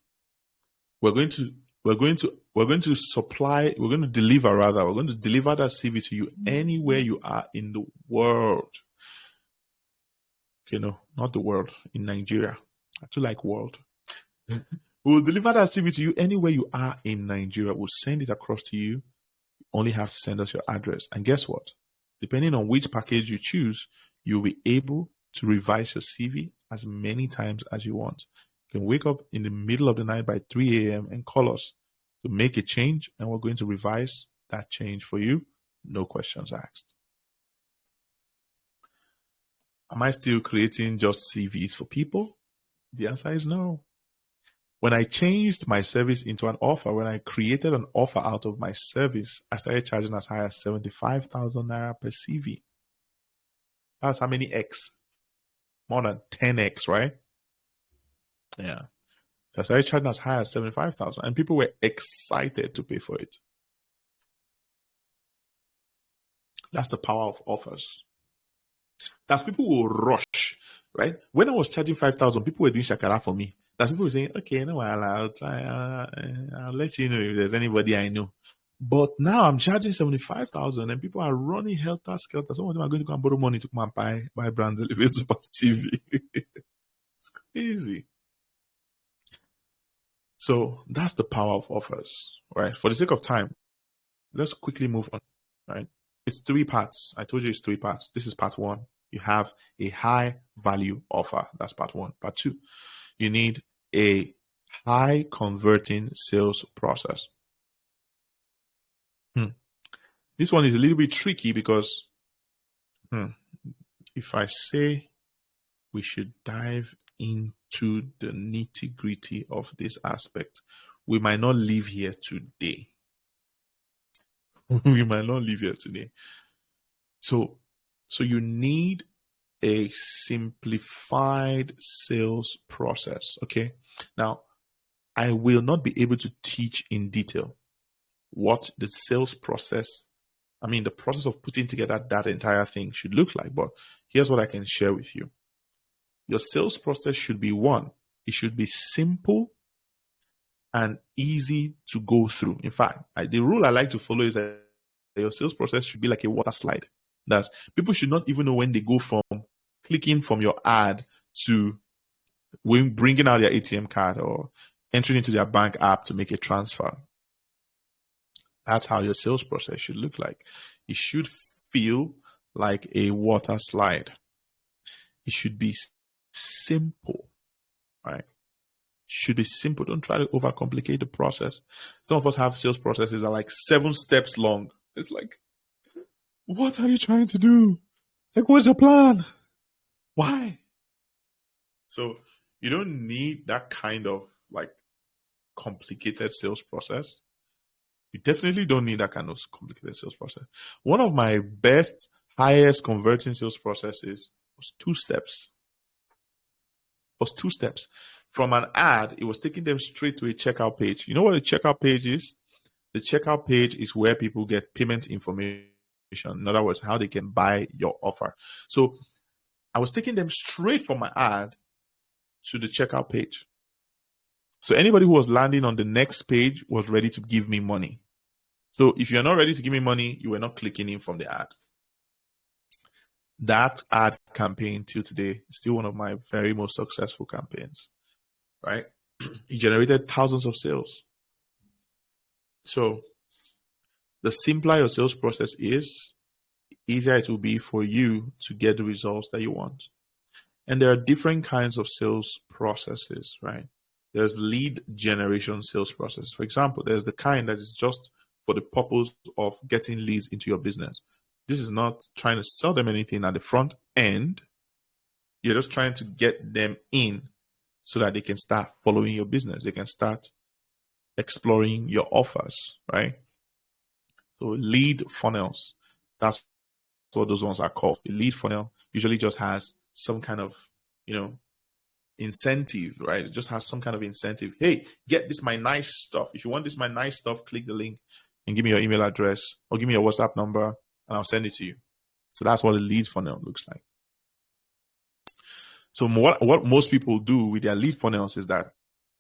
Speaker 1: we're going to deliver that CV to you anywhere you are in the world. Okay, no, not the world, in Nigeria. I too like world. We'll deliver that CV to you anywhere you are in Nigeria. We'll send it across to you. You only have to send us your address. And guess what? Depending on which package you choose, you'll be able to revise your CV as many times as you want. You can wake up in the middle of the night by 3 a.m. and call us to make a change, and we're going to revise that change for you. No questions asked. Am I still creating just CVs for people? The answer is no. When I changed my service into an offer, when I created an offer out of my service, I started charging as high as 75,000 naira per CV. That's how many X? More than 10X, right? Yeah. So I started charging as high as 75,000, and people were excited to pay for it. That's the power of offers. That's people will rush, right? When I was charging 5,000, people were doing shakara for me. That people were saying, okay, no, I'll try. I'll let you know if there's anybody I know. But now I'm charging 75,000, and people are running helter skelter. Some of them are going to go and borrow money to come and buy Brands Elevate Super CV. It's crazy. So that's the power of offers, right? For the sake of time, let's quickly move on, right? It's 3 parts. I told you it's 3 parts. This is part 1. You have a high value offer. That's part 1. Part 2, you need a high converting sales process. This one is a little bit tricky because if I say we should dive into the nitty gritty of this aspect, we might not leave here today. We might not leave here today. So you need a simplified sales process. Okay. Now, I will not be able to teach in detail what the sales process, the process of putting together that entire thing should look like. But here's what I can share with you. Your sales process should be one, it should be simple and easy to go through. In fact, the rule I like to follow is that your sales process should be like a water slide. That people should not even know when they go from clicking from your ad to when bringing out their ATM card or entering into their bank app to make a transfer. That's how your sales process should look like. It should feel like a water slide. It should be simple, right? It should be simple. Don't try to overcomplicate the process. Some of us have sales processes that are like 7 steps long. It's like, what are you trying to do? Like, what's your plan? Why? So you don't need that kind of like complicated sales process. You definitely don't need that kind of complicated sales process. One of my best, highest converting sales processes was 2 steps. From an ad, it was taking them straight to a checkout page. You know what a checkout page is? The checkout page is where people get payment information. In other words, how they can buy your offer. So I was taking them straight from my ad to the checkout page. So anybody who was landing on the next page was ready to give me money. So if you're not ready to give me money, you were not clicking in from the ad. That ad campaign till today is still one of my very most successful campaigns, right? It generated thousands of sales. So the simpler your sales process is, easier it will be for you to get the results that you want. And there are different kinds of sales processes, right? There's lead generation sales process. For example, there's the kind that is just for the purpose of getting leads into your business. This is not trying to sell them anything at the front end. You're just trying to get them in so that they can start following your business. They can start exploring your offers, right? So lead funnels, that's what those ones are called. A lead funnel usually just has some kind of, incentive, right? It just has some kind of incentive. Hey, get this my nice stuff. If you want this my nice stuff, click the link and give me your email address or give me your WhatsApp number and I'll send it to you. So that's what a lead funnel looks like. So what most people do with their lead funnels is that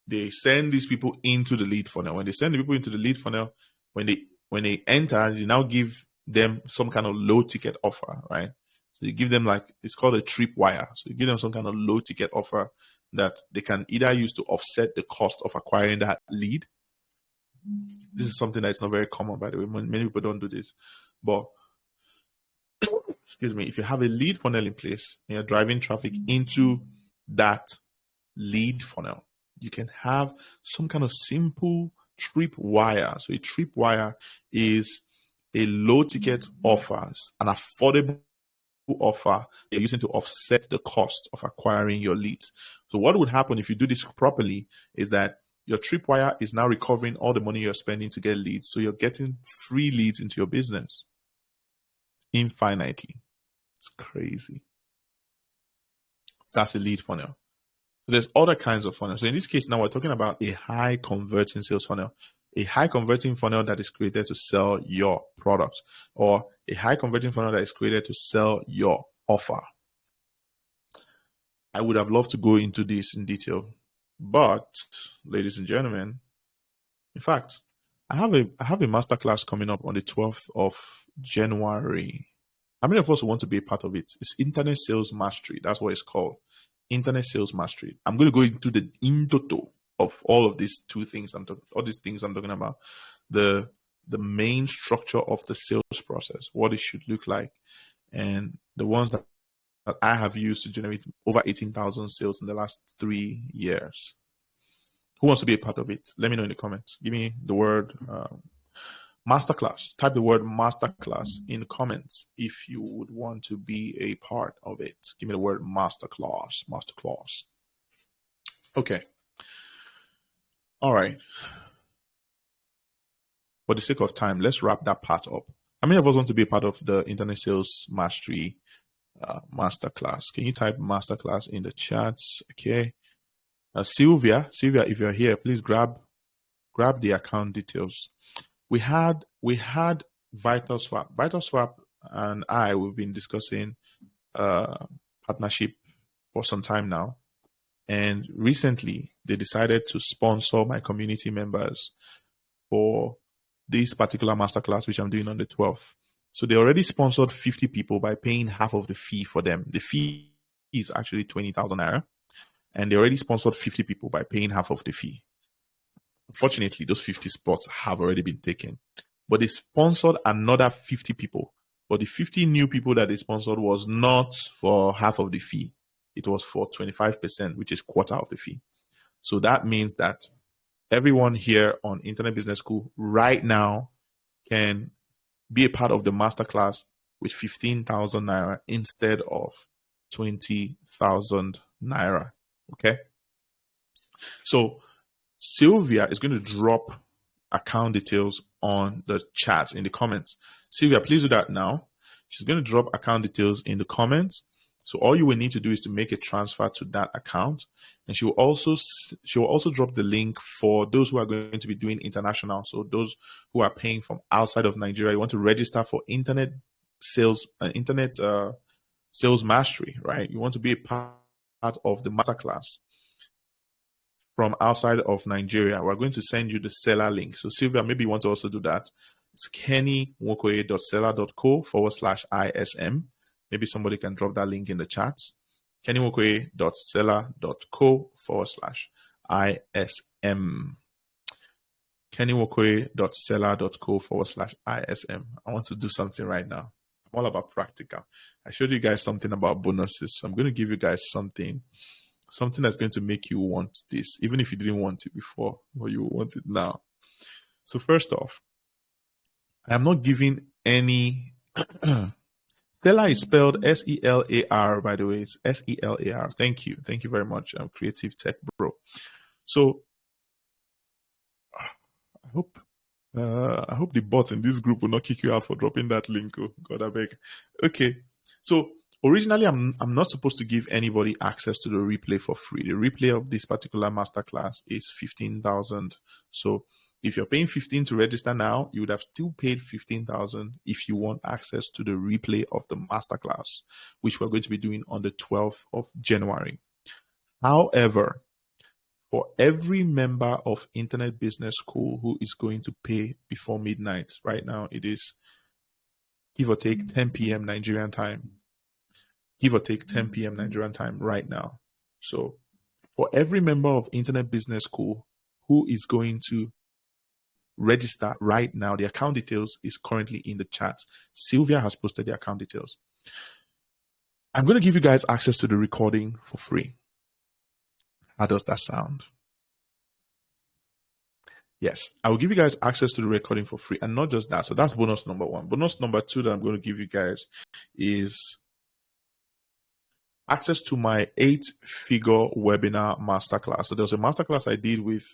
Speaker 1: they send these people into the lead funnel. When they send the people into the lead funnel, when they enter, you now give them some kind of low ticket offer, right? So you give them it's called a tripwire. So you give them some kind of low ticket offer that they can either use to offset the cost of acquiring that lead. This is something that's not very common, by the way. Many people don't do this. But, excuse me, if you have a lead funnel in place and you're driving traffic into that lead funnel, you can have some kind of simple tripwire. So a tripwire is a low ticket offers, an affordable offer you're using to offset the cost of acquiring your leads. So what would happen if you do this properly is that your tripwire is now recovering all the money you're spending to get leads. So you're getting free leads into your business infinitely. It's crazy. So that's a lead funnel. So there's other kinds of funnels. So in this case, now we're talking about a high converting sales funnel. A high converting funnel that is created to sell your product, or a high converting funnel that is created to sell your offer. I would have loved to go into this in detail, but ladies and gentlemen, in fact, I have a masterclass coming up on the 12th of January. How many of us want to be a part of it? It's Internet Sales Mastery. That's what it's called. Internet Sales Mastery. I'm going to go into the in total of all of these things I'm talking about. The main structure of the sales process, what it should look like, and the ones that I have used to generate over 18,000 sales in the last 3 years. Who wants to be a part of it? Let me know in the comments. Give me the word masterclass. Type the word masterclass in the comments if you would want to be a part of it. Give me the word masterclass. Okay. All right. For the sake of time, let's wrap that part up. How many of us want to be a part of the Internet Sales Mastery masterclass? Can you type masterclass in the chats? Okay. Sylvia, if you're here, please grab the account details. We had VitalSwap. VitalSwap and we've been discussing partnership for some time now. And recently, they decided to sponsor my community members for this particular masterclass, which I'm doing on the 12th. So they already sponsored 50 people by paying half of the fee for them. The fee is actually 20,000 naira. And they already sponsored 50 people by paying half of the fee. Unfortunately, those 50 spots have already been taken. But they sponsored another 50 people. But the 50 new people that they sponsored was not for half of the fee. It was for 25%, which is quarter of the fee. So that means that everyone here on Internet Business School right now can be a part of the masterclass with 15,000 naira instead of 20,000 naira. Okay. So Sylvia is going to drop account details on the chat in the comments. Sylvia, please do that now. She's going to drop account details in the comments. So all you will need to do is to make a transfer to that account, and she will also drop the link for those who are going to be doing international. So those who are paying from outside of Nigeria, you want to register for internet sales, sales mastery, right? You want to be a part of the masterclass from outside of Nigeria. We're going to send you the seller link. So Sylvia, maybe you want to also do that. It's kennynwokoye.seller.co/ISM. Maybe somebody can drop that link in the chat. kennynwokoye.seller.co/ISM. kennynwokoye.seller.co/ISM. I want to do something right now. I'm all about practical. I showed you guys something about bonuses. So I'm going to give you guys something that's going to make you want this, even if you didn't want it before, or you want it now. So first off, I am not giving any Selar is spelled S-E-L-A-R, by the way. It's S-E-L-A-R. Thank you. Thank you very much. I'm Creative Tech Bro. So I hope the bots in this group will not kick you out for dropping that link. Oh, God, I beg. Okay. So originally, I'm not supposed to give anybody access to the replay for free. The replay of this particular masterclass is 15,000. So if you're paying 15 to register now, you would have still paid 15,000 if you want access to the replay of the masterclass, which we're going to be doing on the 12th of January. However, for every member of Internet Business School who is going to pay before midnight, right now it is give or take 10 p.m. Nigerian time. Give or take 10 p.m. Nigerian time right now. So for every member of Internet Business School who is going to register right now, the account details is currently in the chat. Sylvia has posted the account details. I'm going to give you guys access to the recording for free. How does that sound? Yes, I will give you guys access to the recording for free. And not just that. So that's bonus number one. Bonus number two that I'm going to give you guys is access to my 8-figure webinar masterclass. So there was a masterclass I did with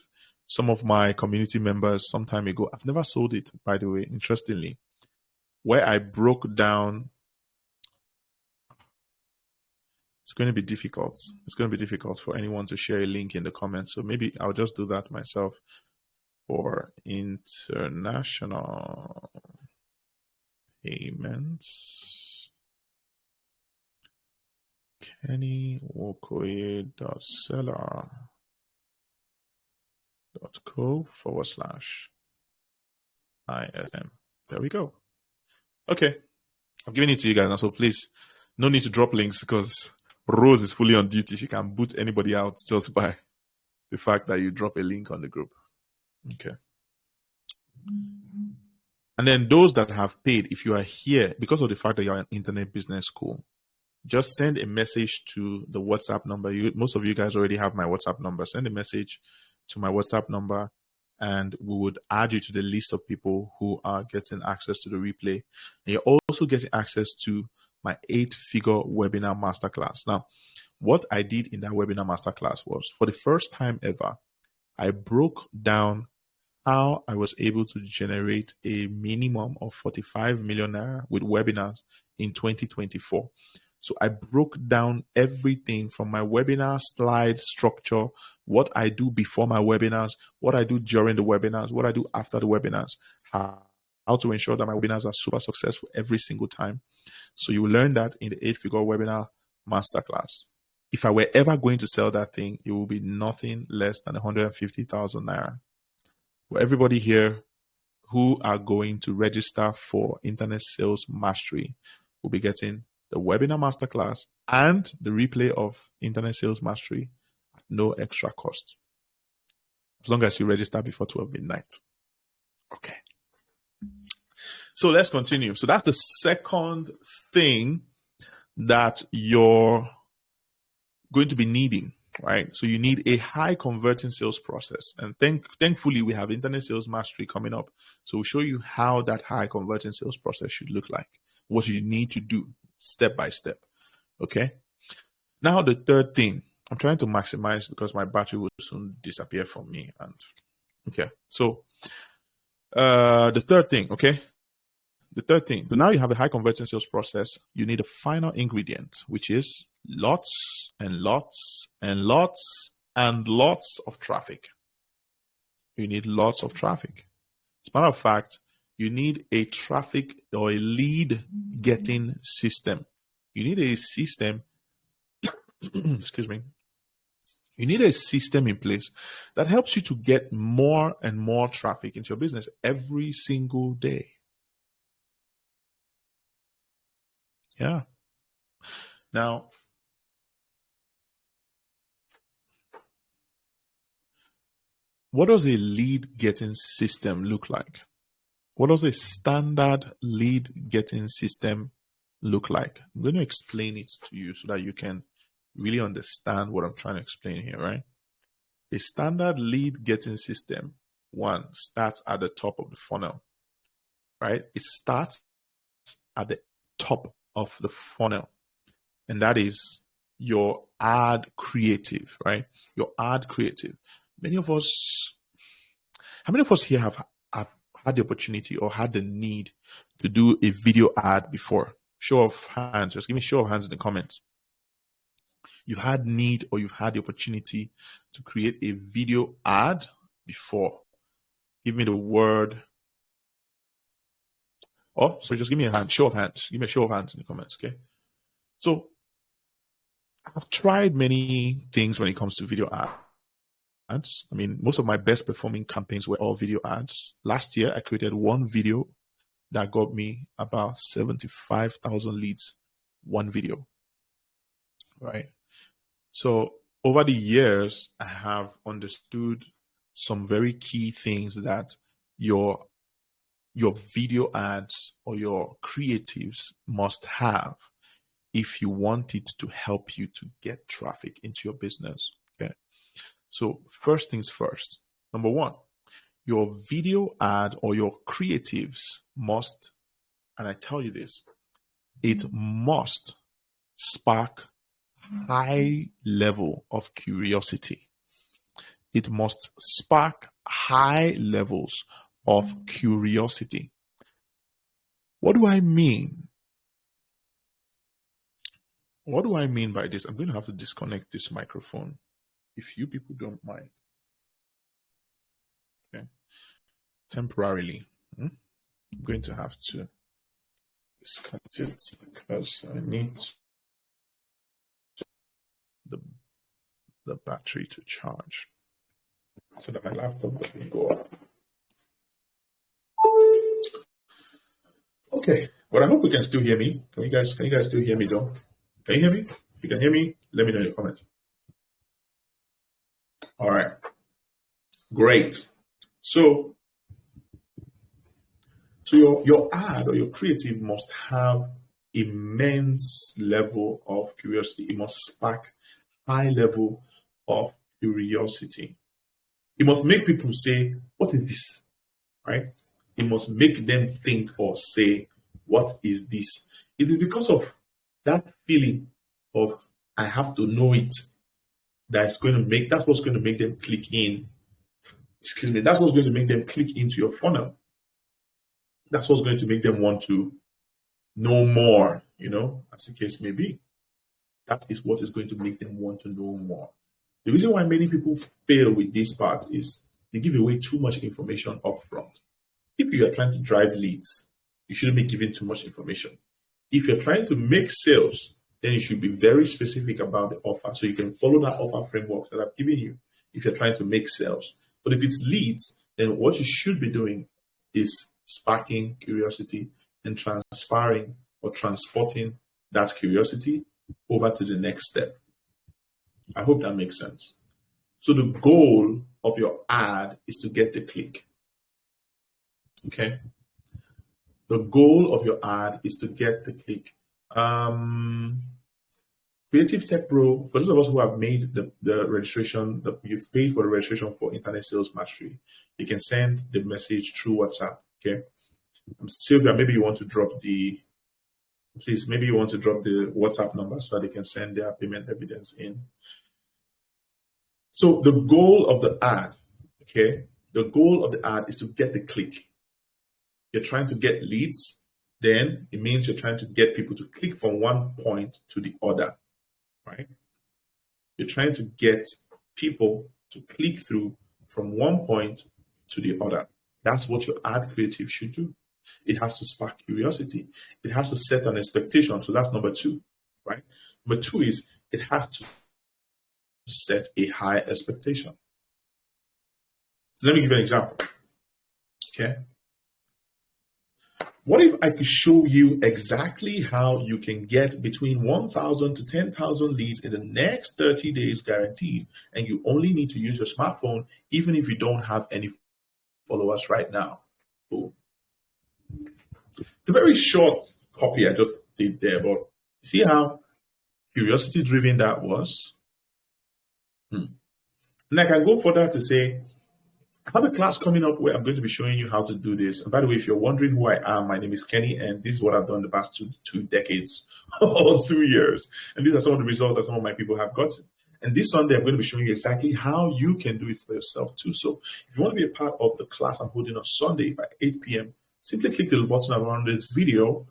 Speaker 1: some of my community members some time ago. I've never sold it, by the way, interestingly, where I broke down. It's going to be difficult. It's going to be difficult for anyone to share a link in the comments. So maybe I'll just do that myself for international payments. kennynwokoye.seller.co/ISM. There we go. Okay. I'm giving it to you guys now. So please, no need to drop links because Rose is fully on duty. She can boot anybody out just by the fact that you drop a link on the group. Okay. And then those that have paid, if you are here, because of the fact that you're an Internet Business School, just send a message to the WhatsApp number. Most of you guys already have my WhatsApp number. Send a message to my WhatsApp number, and we would add you to the list of people who are getting access to the replay. And you're also getting access to my 8-figure webinar masterclass. Now, what I did in that webinar masterclass was, for the first time ever, I broke down how I was able to generate a minimum of 45 million naira with webinars in 2024. So I broke down everything from my webinar slide structure, what I do before my webinars, what I do during the webinars, what I do after the webinars, how to ensure that my webinars are super successful every single time. So you will learn that in the 8-figure webinar masterclass. If I were ever going to sell that thing, it will be nothing less than 150,000 naira. For everybody here who are going to register for Internet Sales Mastery will be getting the webinar masterclass and the replay of Internet Sales Mastery at no extra cost, as long as you register before 12 midnight. Okay. So let's continue. So that's the second thing that you're going to be needing, right? So you need a high converting sales process. And thankfully, we have Internet Sales Mastery coming up. So we'll show you how that high converting sales process should look like, what you need to do step by step. Okay. Now, the third thing, I'm trying to maximize because my battery will soon disappear from me. And okay. So the third thing, okay. The third thing, so now you have a high converting sales process. You need a final ingredient, which is lots and lots and lots and lots of traffic. You need lots of traffic. As a matter of fact, you need a traffic or a lead getting system. You need a system, excuse me. You need a system in place that helps you to get more and more traffic into your business every single day. Yeah. Now, what does a lead getting system look like? What does a standard lead getting system look like? I'm going to explain it to you so that you can really understand what I'm trying to explain here, right? A standard lead getting system, one, starts at the top of the funnel, right? It starts at the top of the funnel, and that is your ad creative, right? Your ad creative. Many of us, how many of us here have had the opportunity or had the need to do a video ad before? Show of hands. Just give me a show of hands in the comments. You've had need or you've had the opportunity to create a video ad before. Give me the word. Oh, so just give me a hand. Show of hands. Give me a show of hands in the comments, okay? So I've tried many things when it comes to video ads. I mean, most of my best performing campaigns were all video ads. Last year, I created one video that got me about 75,000 leads. One video, right? So over the years, I have understood some very key things that your video ads or your creatives must have if you want it to help you to get traffic into your business. Okay. So first things first, number one, your video ad or your creatives must, and I tell you this, it must spark high level of curiosity. It must spark high levels of curiosity. What do I mean? What do I mean by this? I'm going to have to disconnect this microphone if you people don't mind. Okay. Temporarily. I'm going to have to disconnect it because I need the battery to charge so that my laptop doesn't go up. Okay, but I hope you can still hear me. Can you guys still hear me though? Can you hear me? If you can hear me, let me know in the comments. All right, great. So your ad or your creative must have immense level of curiosity. It must spark high level of curiosity. It must make people say, what is this? Right? It must make them think or say, what is this? It is because of that feeling of I have to know it that's what's going to make them click in. Excuse me, that's what's going to make them click into your funnel. That's what's going to make them want to know more, as the case may be. That is what is going to make them want to know more. The reason why many people fail with this part is they give away too much information up front. If you are trying to drive leads, you shouldn't be giving too much information. If you're trying to make sales, then you should be very specific about the offer so you can follow that offer framework that I've given you if you're trying to make sales. But if it's leads, then what you should be doing is sparking curiosity and transferring or transporting that curiosity over to the next step. I hope that makes sense. So the goal of your ad is to get the click. Okay? The goal of your ad is to get the click. Creative Tech Pro, for those of us who have made the registration, you've paid for the registration for Internet Sales Mastery, you can send the message through WhatsApp. Okay? Sylvia, maybe you want to drop the WhatsApp number so that they can send their payment evidence in. So the goal of the ad, okay, the goal of the ad is to get the click. You're trying to get leads, then it means you're trying to get people to click from one point to the other, right? You're trying to get people to click through from one point to the other. That's what your ad creative should do. It has to spark curiosity. It has to set an expectation. So that's number two, right? Number two is it has to set a high expectation. So let me give you an example. Okay. What if I could show you exactly how you can get between 1,000 to 10,000 leads in the next 30 days guaranteed, and you only need to use your smartphone even if you don't have any followers right now? Boom. It's a very short copy I just did there, but you see how curiosity driven that was? And I can go further to say, I have a class coming up where I'm going to be showing you how to do this. And by the way, if you're wondering who I am, my name is Kenny, and this is what I've done the past two decades or 2 years. And these are some of the results that some of my people have gotten. And this Sunday, I'm going to be showing you exactly how you can do it for yourself too. So if you want to be a part of the class I'm holding on Sunday by 8 p.m., simply click the little button around this video,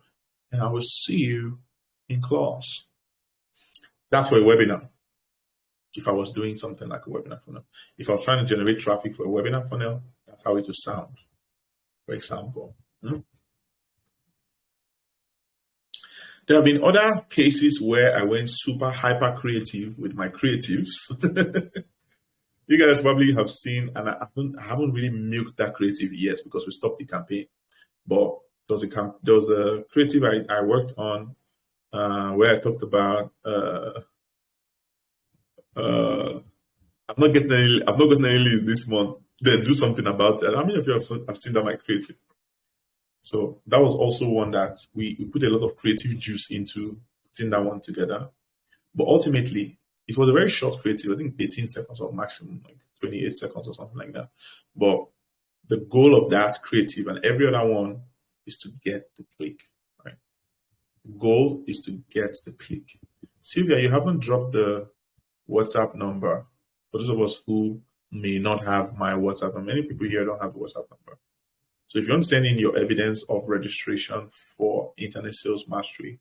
Speaker 1: and I will see you in class. That's for a webinar. If I was doing something like a webinar funnel, if I was trying to generate traffic for a webinar funnel, that's how it would sound, for example. There have been other cases where I went super hyper creative with my creatives. You guys probably have seen, and I haven't really milked that creative yet because we stopped the campaign. But there was a creative I worked on where I talked about I've not gotten any leads this month. Then do something about that. How many of you have seen that my creative? So that was also one that we put a lot of creative juice into putting that one together. But ultimately, it was a very short creative. I think 18 seconds or maximum, like 28 seconds or something like that. But the goal of that creative and every other one is to get the click, right? The goal is to get the click. Sylvia, you haven't dropped the WhatsApp number for those of us who may not have my WhatsApp number. Many people here don't have the WhatsApp number. So if you want to send in your evidence of registration for Internet Sales Mastery,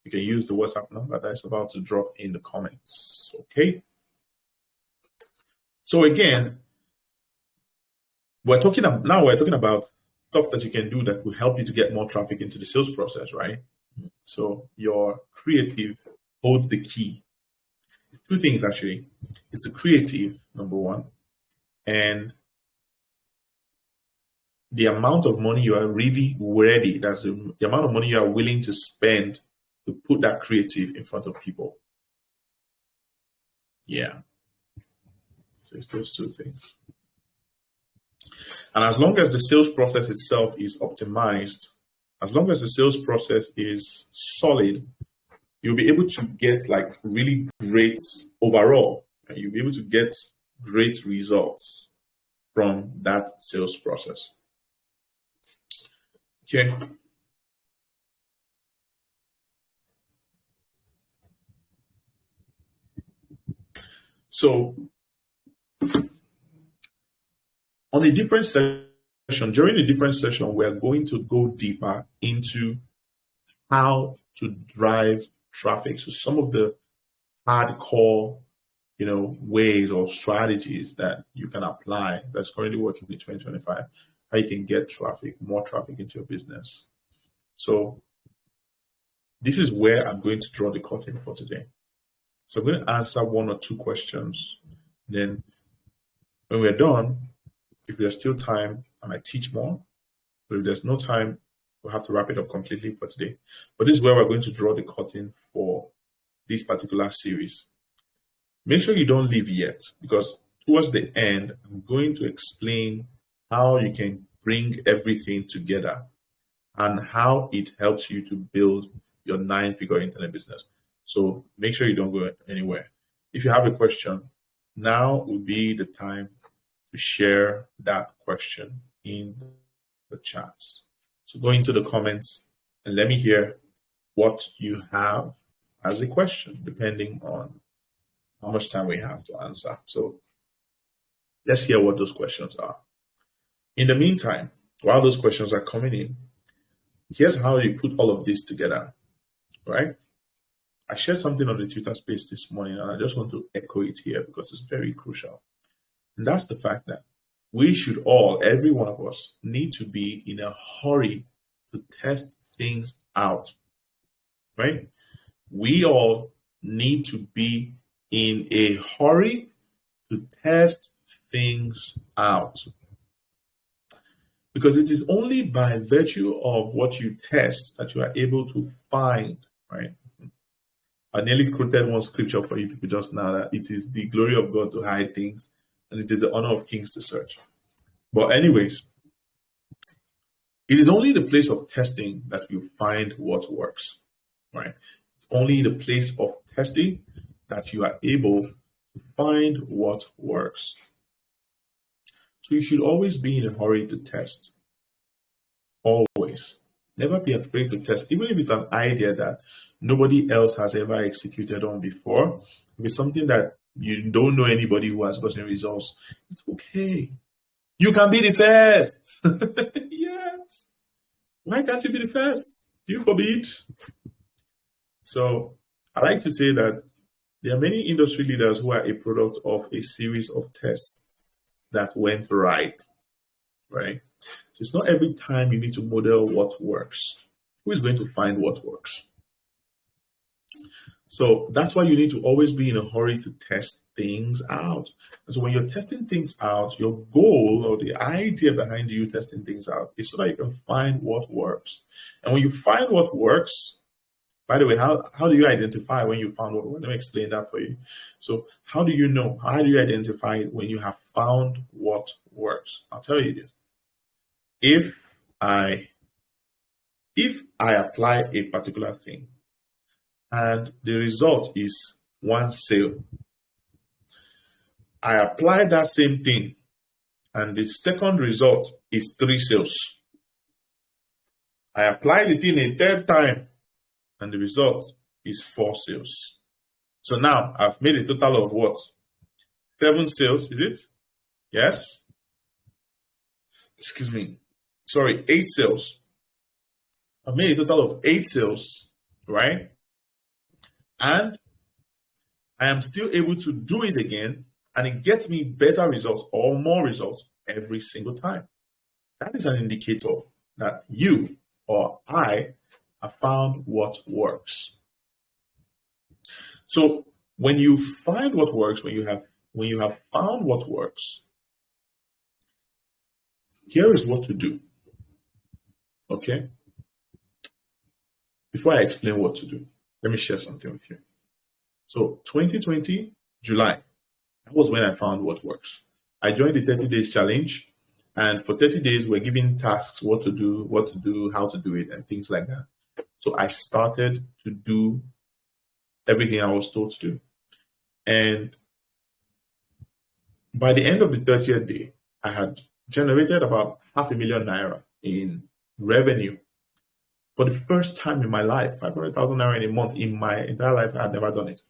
Speaker 1: you can use the WhatsApp number that is about to drop in the comments. Okay. So again, we're talking about stuff that you can do that will help you to get more traffic into the sales process, right? So your creative holds the key. Two things actually. It's a creative, number one, and the amount of money you are really ready, that's the amount of money you are willing to spend to put that creative in front of people. Yeah. So it's those two things. And as long as the sales process itself is optimized, as long as the sales process is solid, you'll be able to get like really great overall, and you'll be able to get great results from that sales process. Okay. So on a different session, during a different session, we're going to go deeper into how to drive traffic. So some of the hardcore, ways or strategies that you can apply that's currently working in 2025, how you can get more traffic into your business. So this is where I'm going to draw the curtain for today. So I'm going to answer one or two questions. Then when we're done, if there's still time, I might teach more. But if there's no time, we'll have to wrap it up completely for today. But this is where we're going to draw the curtain for this particular series. Make sure you don't leave yet, because towards the end, I'm going to explain how you can bring everything together and how it helps you to build your 9-figure internet business. So make sure you don't go anywhere. If you have a question, now would be the time to share that question in the chats. So go into the comments and let me hear what you have as a question, depending on how much time we have to answer. So let's hear what those questions are. In the meantime, while those questions are coming in, here's how you put all of this together, right? I shared something on the Twitter space this morning, and I just want to echo it here because it's very crucial. And that's the fact that we should all, every one of us, need to be in a hurry to test things out, right? We all need to be in a hurry to test things out. Because it is only by virtue of what you test that you are able to find, right? I nearly quoted one scripture for you people just now, that it is the glory of God to hide things, and it is the honor of kings to search. But anyways, it is only the place of testing that you find what works, right? It's only the place of testing that you are able to find what works. So you should always be in a hurry to test. Always. Never be afraid to test, even if it's an idea that nobody else has ever executed on before. If it's something that you don't know anybody who has gotten results, it's okay. You can be the first. Yes. Why can't you be the first? Do you forbid? So I like to say that there are many industry leaders who are a product of a series of tests that went right? So it's not every time you need to model what works. Who is going to find what works? So that's why you need to always be in a hurry to test things out. And so when you're testing things out, your goal or the idea behind you testing things out is so that you can find what works. And when you find what works, by the way, how do you identify when you found what works? Let me explain that for you. So how do you know? How do you identify when you have found what works? I'll tell you this. If I apply a particular thing and the result is one sale, I apply that same thing and the second result is 3 sales. I apply the thing a third time and the result is 4 sales. So now I've made a total of what? 7 sales, is it? Yes? Excuse me. Sorry, 8 sales. I've made a total of 8 sales, right? And I am still able to do it again, and it gets me better results or more results every single time. That is an indicator that you or I have found what works. So when you find what works, when you have found what works, here is what to do. Okay? Before I explain what to do, let me share something with you. So 2020, July, that was when I found what works. I joined the 30 days challenge, and for 30 days, we're given tasks, what to do, how to do it, and things like that. So I started to do everything I was told to do. And by the end of the 30th day, I had generated about $500,000 in revenue for the first time in my life. 500,000 naira in a month. In my entire life, I had never done it.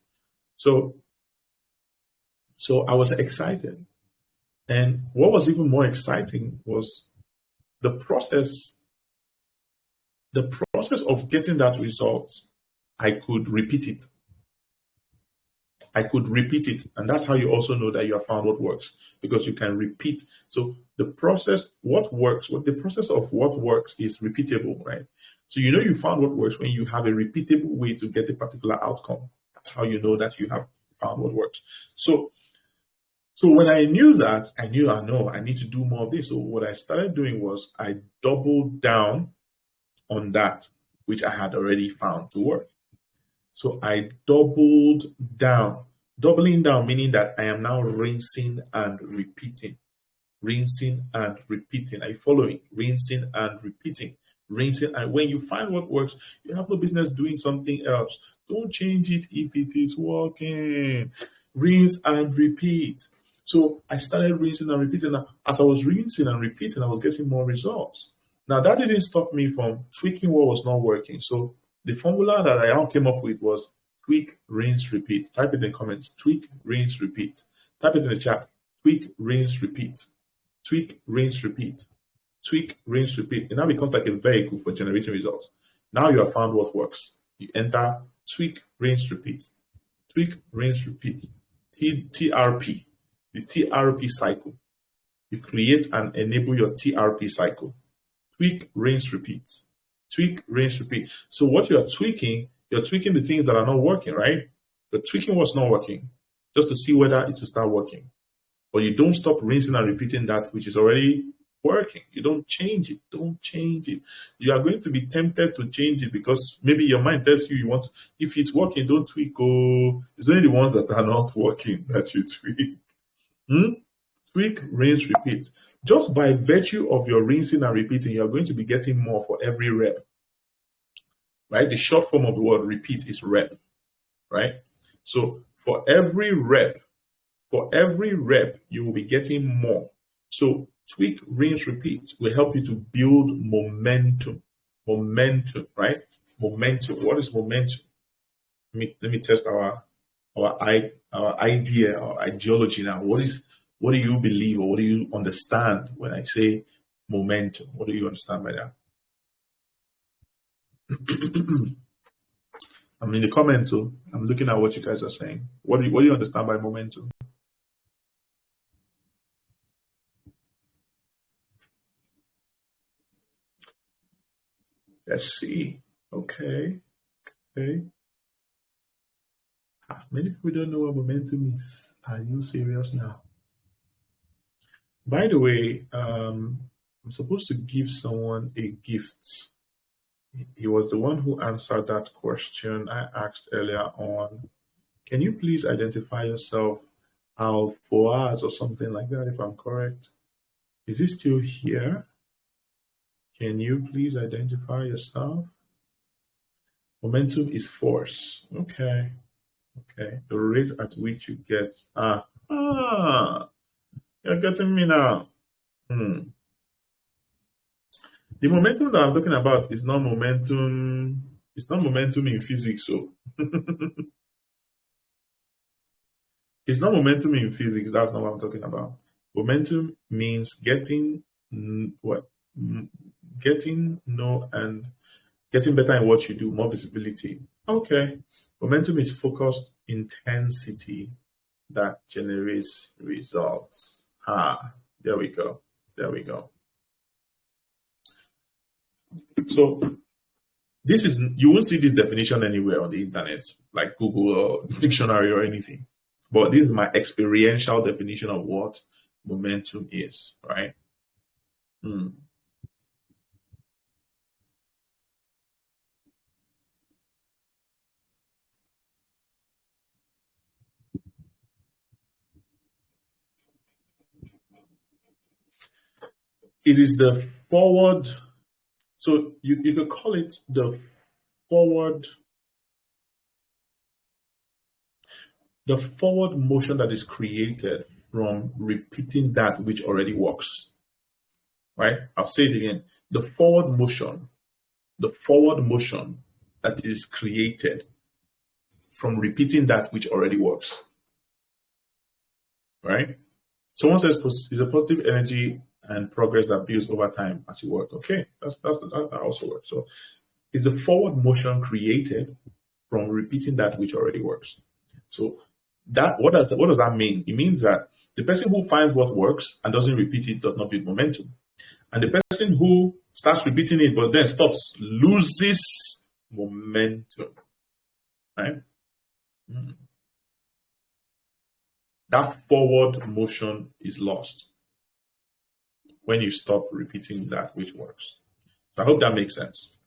Speaker 1: So I was excited. And what was even more exciting was the process of getting that result. I could repeat it. I could repeat it. And that's how you also know that you have found what works, because you can repeat. So the process, the process of what works is repeatable, right? So you know you found what works when you have a repeatable way to get a particular outcome. That's how you know that you have found what works. So when I knew that, I know I need to do more of this. So what I started doing was I doubled down on that which I had already found to work. So I doubled down. Doubling down meaning that I am now rinsing and repeating. Rinsing and repeating. Are you following? Rinsing and repeating. Rinsing. And when you find what works, you have no business doing something else. Don't change it if it is working. Rinse and repeat. So I started rinsing and repeating. Now, as I was rinsing and repeating, I was getting more results. Now, that didn't stop me from tweaking what was not working. So the formula that I now came up with was tweak, rinse, repeat. Type it in the comments. Tweak, rinse, repeat. Type it in the chat. Tweak, rinse, repeat. Tweak, rinse, repeat. Tweak, rinse, repeat. It now becomes like a vehicle for generating results. Now you have found what works. You enter tweak, rinse, repeat. Tweak, rinse, repeat. TRP. The TRP cycle. You create and enable your TRP cycle. Tweak, rinse, repeat. Tweak, rinse, repeat. So what you're tweaking the things that are not working, right? You're tweaking what's not working just to see whether it will start working. But you don't stop rinsing and repeating that which is already working. You don't change it. Don't change it. You are going to be tempted to change it because maybe your mind tells you want to. If it's working, don't tweak. Oh, it's only the ones that are not working that you tweak. Tweak, rinse, repeat. Just by virtue of your rinsing and repeating, you're going to be getting more for every rep. Right? The short form of the word repeat is rep. Right? So for every rep, you will be getting more. So tweak, rinse, repeat will help you to build momentum. Momentum, right? Momentum. What is momentum? Let me test our idea, our ideology now. What do you believe or what do you understand when I say momentum? What do you understand by that? I'm in the comments, so I'm looking at what you guys are saying. What do you understand by momentum? Let's see. Okay. Many people don't know what momentum is. Are you serious now? By the way, I'm supposed to give someone a gift. He was the one who answered that question I asked earlier on. Can you please identify yourself, Al Boaz or something like that, if I'm correct? Is he still here? Can you please identify yourself? Momentum is force. Okay. The rate at which you get. You're getting me now. The momentum that I'm talking about is not momentum. It's not momentum in physics. So it's not momentum in physics. That's not what I'm talking about. Momentum means getting getting better in what you do, more visibility. Okay. Momentum is focused intensity that generates results. There we go. So you won't see this definition anywhere on the internet, like Google or dictionary or anything. But this is my experiential definition of what momentum is, right? It is the forward. So you could call it the forward motion that is created from repeating that which already works. Right? I'll say it again. The forward motion that is created from repeating that which already works. Right? Someone says it's a positive energy and progress that builds over time as you work. Okay, that also works. So it's a forward motion created from repeating that which already works. So That what does that mean? It means that the person who finds what works and doesn't repeat it does not build momentum. And the person who starts repeating it but then stops loses momentum. Right? That forward motion is lost when you stop repeating that which works. So I hope that makes sense.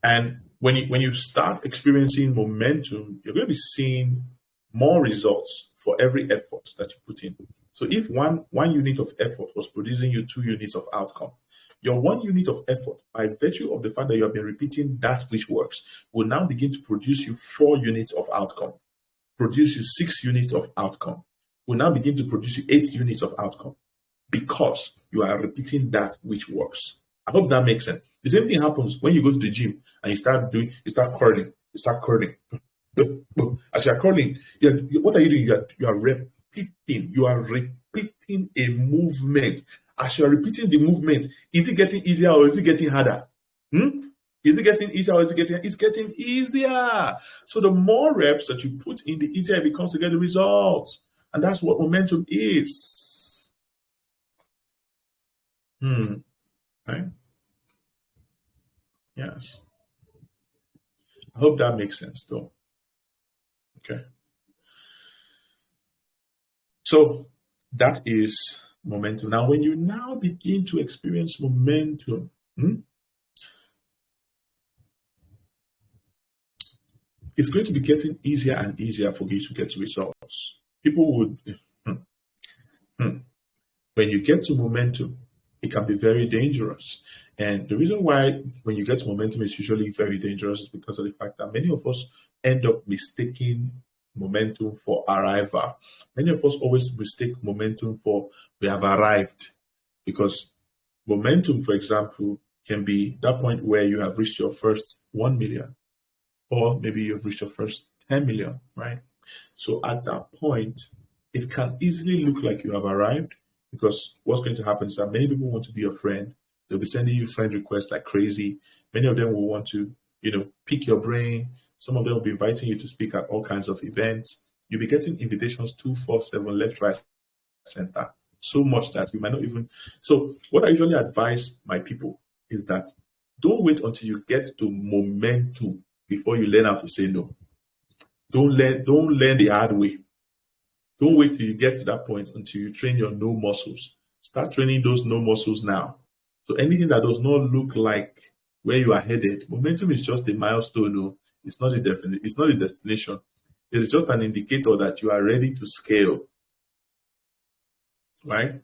Speaker 1: And when you start experiencing momentum, you're going to be seeing more results for every effort that you put in. So if one unit of effort was producing you 2 units of outcome, your 1 unit of effort, by virtue of the fact that you have been repeating that which works, will now begin to produce you 4 units of outcome, produce you 6 units of outcome, will now begin to produce you 8 units of outcome, because you are repeating that which works. I hope that makes sense. The same thing happens when you go to the gym and you start curling. As you are curling, what are you doing? You are repeating. You are repeating a movement. As you are repeating the movement, is it getting easier or is it getting harder? Is it getting easier or is it getting? It's getting easier. So the more reps that you put in, the easier it becomes to get the results. And that's what momentum is. Right? Yes. I hope that makes sense, though. Okay. So that is momentum. Now, when you now begin to experience momentum, it's going to be getting easier and easier for you to get results. People would, when you get to momentum, it can be very dangerous. And the reason why when you get to momentum is usually very dangerous is because of the fact that many of us end up mistaking momentum for arrival. Many of us always mistake momentum for we have arrived, because momentum, for example, can be that point where you have reached your first 1 million, or maybe you've reached your first 10 million, right? So at that point, it can easily look like you have arrived, because what's going to happen is that many people want to be your friend. They'll be sending you friend requests like crazy. Many of them will want to, pick your brain. Some of them will be inviting you to speak at all kinds of events. You'll be getting invitations 247 left, right, center. So much that you might not even. So what I usually advise my people is that don't wait until you get to momentum before you learn how to say no. Don't learn the hard way. Don't wait till you get to that point until you train your no muscles. Start training those no muscles now. So anything that does not look like where you are headed, momentum is just a milestone. No, it's not it's not a destination. It's just an indicator that you are ready to scale. Right?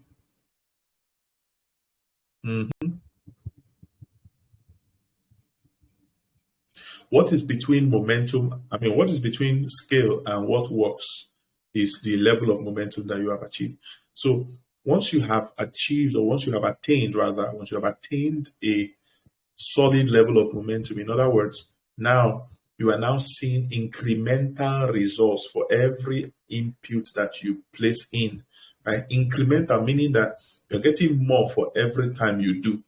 Speaker 1: What is between momentum? What is between scale and what works is the level of momentum that you have achieved. So once you have achieved, or once you have attained a solid level of momentum, in other words, now you are now seeing incremental results for every input that you place in, right? Incremental, meaning that you're getting more for every time you do.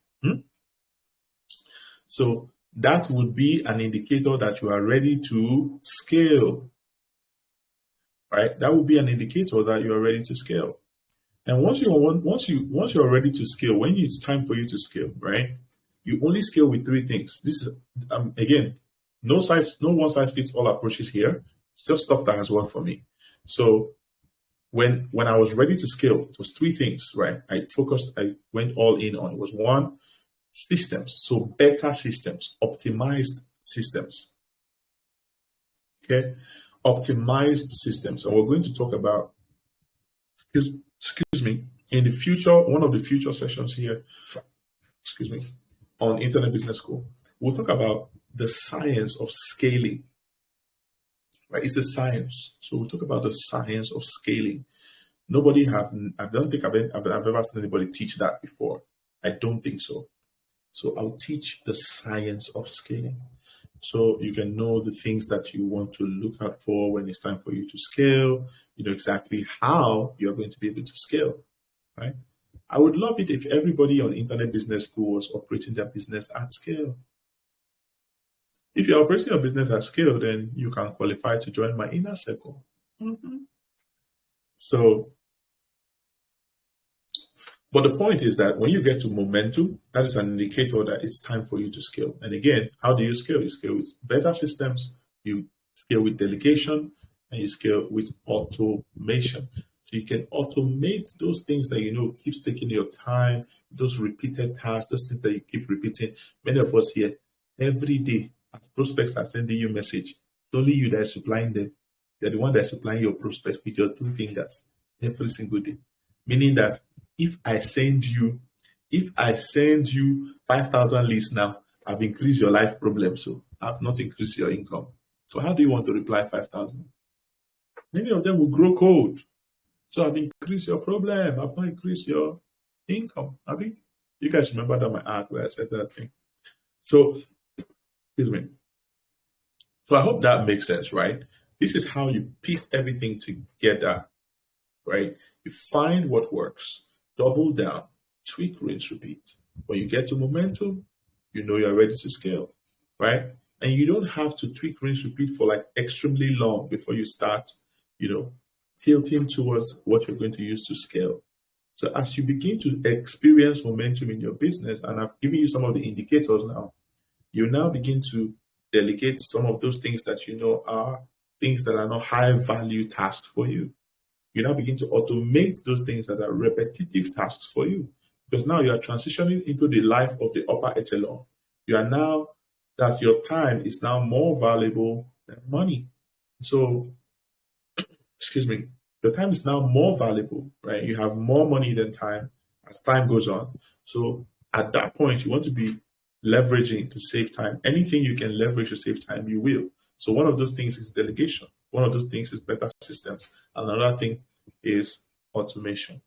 Speaker 1: So that would be an indicator that you are ready to scale, right? That would be an indicator that you are ready to scale. And once you're ready to scale, when it's time for you to scale, right? You only scale with 3 things. This is again, no one size fits all approaches here. It's just stuff that has worked for me. So when I was ready to scale, it was 3 things, right? I went all in on. It was 1, systems. So better systems, optimized systems. Okay, optimized systems. And we're going to talk about, excuse me, in the future, one of the future sessions here, on Internet Business School, we'll talk about the science of scaling. Right? It's a science. So we'll talk about the science of scaling. I don't think I've ever seen anybody teach that before. I don't think so. So I'll teach the science of scaling. So you can know the things that you want to look out for when it's time for you to scale. You know exactly how you're going to be able to scale, right? I would love it if everybody on Internet Business School was operating their business at scale. If you're operating your business at scale, then you can qualify to join my inner circle. So, but the point is that when you get to momentum, that is an indicator that it's time for you to scale. And again, how do you scale? You scale with better systems, you scale with delegation, and you scale with automation. So you can automate those things that you know keeps taking your time, those repeated tasks, those things that you keep repeating. Many of us here, every day, as prospects are sending you message, it's only you that is supplying them. You're the one that's supplying your prospects with your two fingers every single day. Meaning that if I send you 5,000 leads now, I've increased your life problem, so I've not increased your income. So how do you want to reply 5,000? Many of them will grow cold. So I've increased your problem. I've not increased your income. Have you? You guys remember that my ad where I said that thing? So, excuse me. So I hope that makes sense, right? This is how you piece everything together, right? You find what works, double down, tweak, rinse, repeat. When you get to momentum, you know you're ready to scale, right? And you don't have to tweak, rinse, repeat for like extremely long before you start, tilting towards what you're going to use to scale. So as you begin to experience momentum in your business, and I've given you some of the indicators now, you now begin to delegate some of those things that you know are things that are not high value tasks for you. You now begin to automate those things that are repetitive tasks for you. Because now you are transitioning into the life of the upper echelon. You are now, that your time is now more valuable than money. So, excuse me, your time is now more valuable, right? You have more money than time as time goes on. So at that point, you want to be leveraging to save time. Anything you can leverage to save time, you will. So one of those things is delegation. One of those things is better systems. And another thing is automation.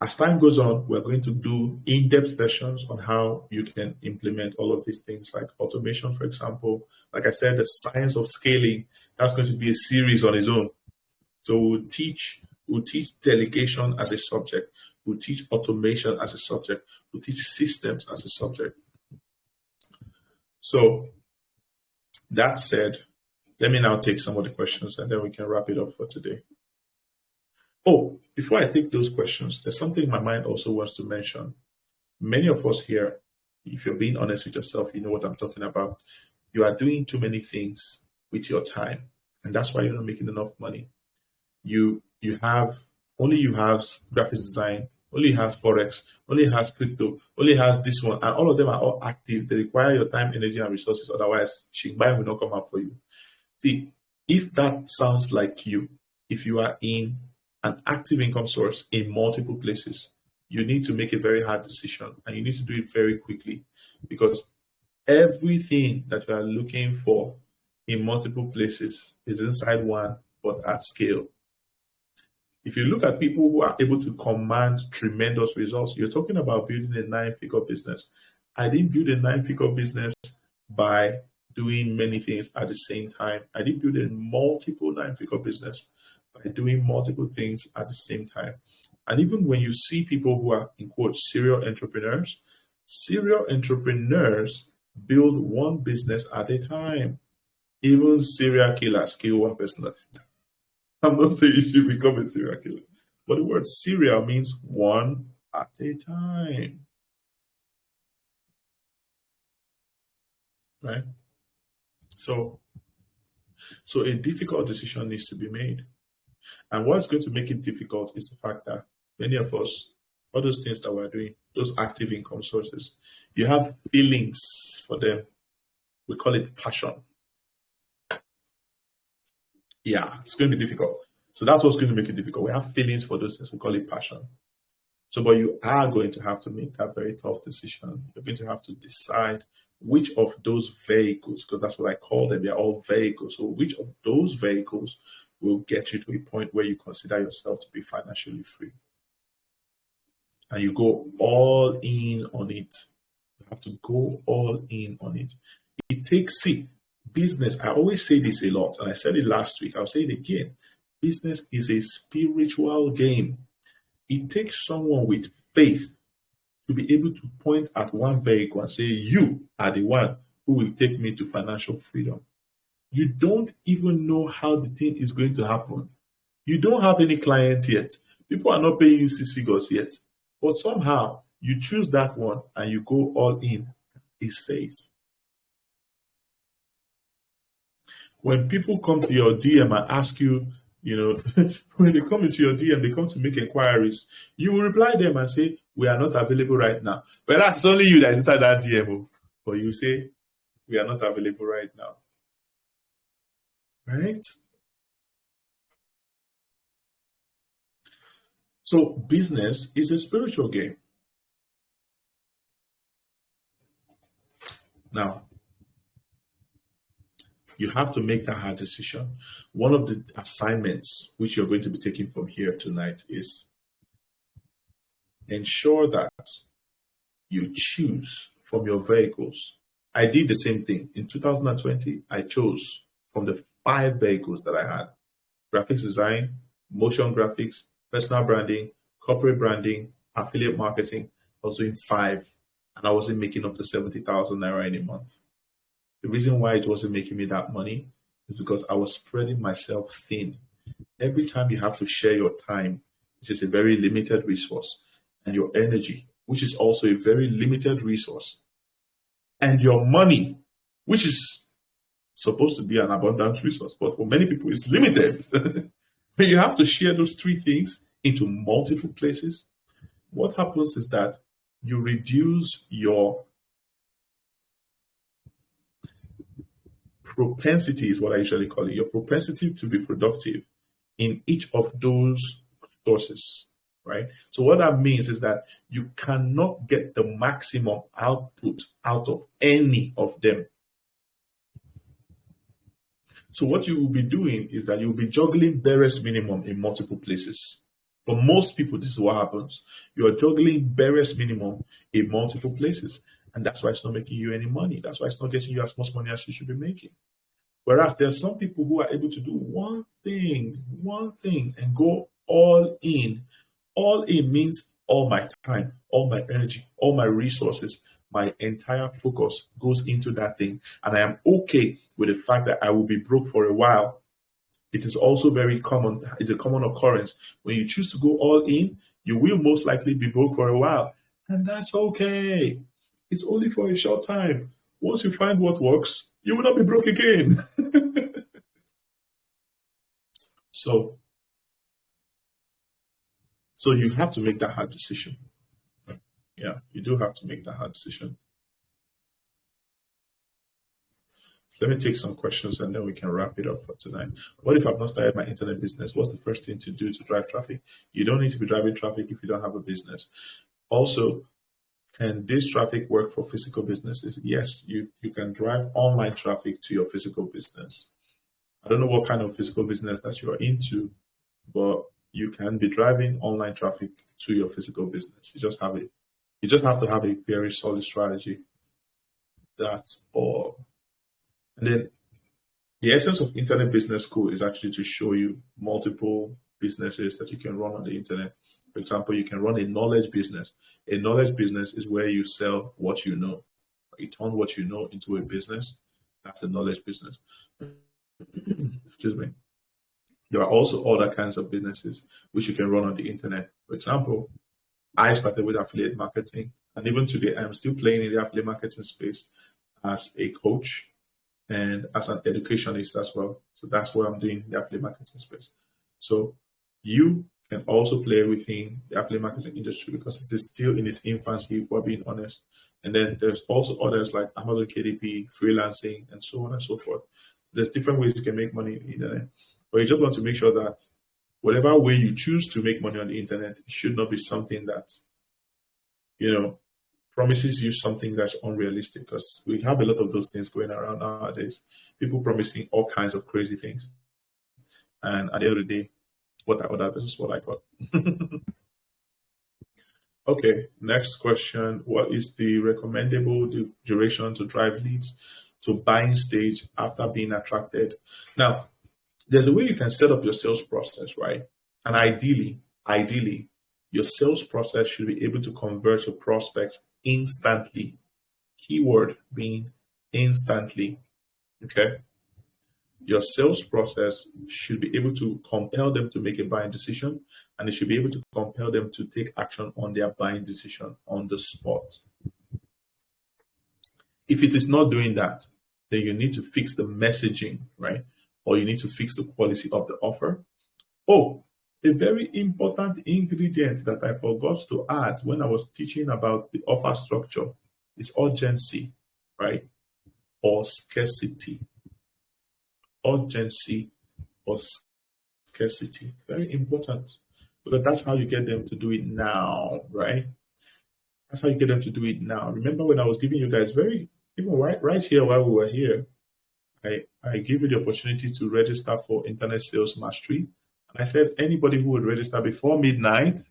Speaker 1: As time goes on, we're going to do in-depth sessions on how you can implement all of these things, like automation, for example. Like I said, the science of scaling, that's going to be a series on its own. So we'll teach delegation as a subject. We'll teach automation as a subject. We'll teach systems as a subject. So that said, let me now take some of the questions and then we can wrap it up for today. Oh, before I take those questions, there's something my mind also wants to mention. Many of us here, if you're being honest with yourself, you know what I'm talking about. You are doing too many things with your time, and that's why you're not making enough money. You have graphics design, only has forex, only has crypto, only has this one, and all of them are all active. They require your time, energy, and resources. Otherwise, Shigbai will not come out for you. See, if that sounds like you, if you are in an active income source in multiple places, you need to make a very hard decision, and you need to do it very quickly, because everything that you are looking for in multiple places is inside one, but at scale. If you look at people who are able to command tremendous results, you're talking about building a 9-figure business. I didn't build a 9-figure business by doing many things at the same time. I didn't build a multiple 9-figure business by doing multiple things at the same time. And even when you see people who are, in quotes, serial entrepreneurs build one business at a time. Even serial killers kill one person at a time. I'm not saying you should become a serial killer, but the word serial means one at a time. Right? So a difficult decision needs to be made. And what's going to make it difficult is the fact that many of us, all those things that we're doing, those active income sources, you have feelings for them. We call it passion. Yeah, it's going to be difficult. So that's what's going to make it difficult. We have feelings for those things. We call it passion. So, but you are going to have to make that very tough decision. You're going to have to decide which of those vehicles, because that's what I call them, they're all vehicles. So which of those vehicles will get you to a point where you consider yourself to be financially free? And you go all in on it. You have to go all in on it. It takes, business, I always say this a lot, and I said it last week, I'll say it again. Business is a spiritual game. It takes someone with faith to be able to point at one vehicle and say, you are the one who will take me to financial freedom. You don't even know how the thing is going to happen. You don't have any clients yet. People are not paying you 6 figures yet. But somehow you choose that one and you go all in. Is faith. When people come to your DM and ask you, when they come into your DM, they come to make inquiries, you will reply them and say, we are not available right now. But that's only you that inside that DM. But you say, we are not available right now. Right? So business is a spiritual game. Now, you have to make that hard decision. One of the assignments which you're going to be taking from here tonight is ensure that you choose from your vehicles. I did the same thing. In 2020, I chose from the 5 vehicles that I had: graphics design, motion graphics, personal branding, corporate branding, affiliate marketing. I was doing 5, and I wasn't making up to 70,000 naira in a month. The reason why it wasn't making me that money is because I was spreading myself thin. Every time you have to share your time, which is a very limited resource, and your energy, which is also a very limited resource, and your money, which is supposed to be an abundant resource, but for many people it's limited. When you have to share those 3 things into multiple places, what happens is that you reduce your propensity, is what I usually call it, your propensity to be productive in each of those sources, right? So what that means is that you cannot get the maximum output out of any of them. So what you will be doing is that you'll be juggling barest minimum in multiple places. For most people, this is what happens. You are juggling barest minimum in multiple places. And that's why it's not making you any money. That's why it's not getting you as much money as you should be making. Whereas there are some people who are able to do one thing, and go all in. All in means all my time, all my energy, all my resources, my entire focus goes into that thing. And I am okay with the fact that I will be broke for a while. It is also very common. It's a common occurrence. When you choose to go all in, you will most likely be broke for a while. And that's okay. It's only for a short time. Once you find what works, you will not be broke again. So you have to make that hard decision. Yeah, you do have to make that hard decision. So let me take some questions and then we can wrap it up for tonight. What if I've not started my internet business? What's the first thing to do to drive traffic? You don't need to be driving traffic if you don't have a business. Also, can this traffic work for physical businesses? Yes, you can drive online traffic to your physical business. I don't know what kind of physical business that you are into, but you can be driving online traffic to your physical business. You just have to have a very solid strategy. That's all. And then the essence of Internet Business School is actually to show you multiple businesses that you can run on the internet. For example, you can run a knowledge business. A knowledge business is where you sell what you know. You turn what you know into a business. That's a knowledge business. Excuse me. There are also other kinds of businesses which you can run on the internet. For example, I started with affiliate marketing, and even today I'm still playing in the affiliate marketing space as a coach and as an educationist as well. So that's what I'm doing in the affiliate marketing space. So you can also play within the affiliate marketing industry because it is still in its infancy, if we're being honest. And then there's also others like Amazon KDP, freelancing, and so on and so forth. So there's different ways you can make money on the internet. But you just want to make sure that whatever way you choose to make money on the internet, it should not be something that, promises you something that's unrealistic, because we have a lot of those things going around nowadays. People promising all kinds of crazy things. And at the end of the day, what I ordered versus what I got. Okay, next question. What is the recommendable duration to drive leads to buying stage after being attracted? Now, there's a way you can set up your sales process, right? And ideally, your sales process should be able to convert your prospects instantly. Keyword being instantly. Okay. Your sales process should be able to compel them to make a buying decision, and it should be able to compel them to take action on their buying decision on the spot. If it is not doing that, then you need to fix the messaging, right? Or you need to fix the quality of the offer. Oh, a very important ingredient that I forgot to add when I was teaching about the offer structure is urgency, right? Or scarcity. Urgency or scarcity. Very important. Because that's how you get them to do it now, right? That's how you get them to do it now. Remember when I was giving you guys right here while we were here, I gave you the opportunity to register for Internet Sales Mastery. And I said anybody who would register before midnight,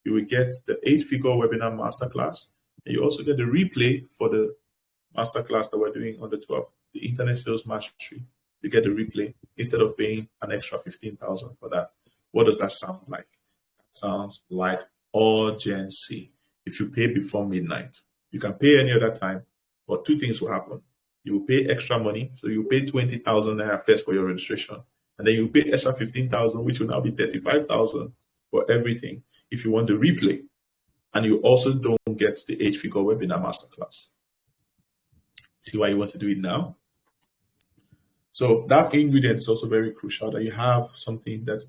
Speaker 1: you will get the 8-figure webinar masterclass. And you also get the replay for the masterclass that we're doing on the 12th, the Internet Sales Mastery. You get the replay instead of paying an extra $15,000 for that. What does that sound like? That sounds like urgency. If you pay before midnight, you can pay any other time, but two things will happen. You will pay extra money, so you pay 20,000 naira first for your registration, and then you pay extra 15,000, which will now be 35,000 for everything. If you want the replay, and you also don't get the 8-figure webinar masterclass. See why you want to do it now? So that ingredient is also very crucial, that you have something that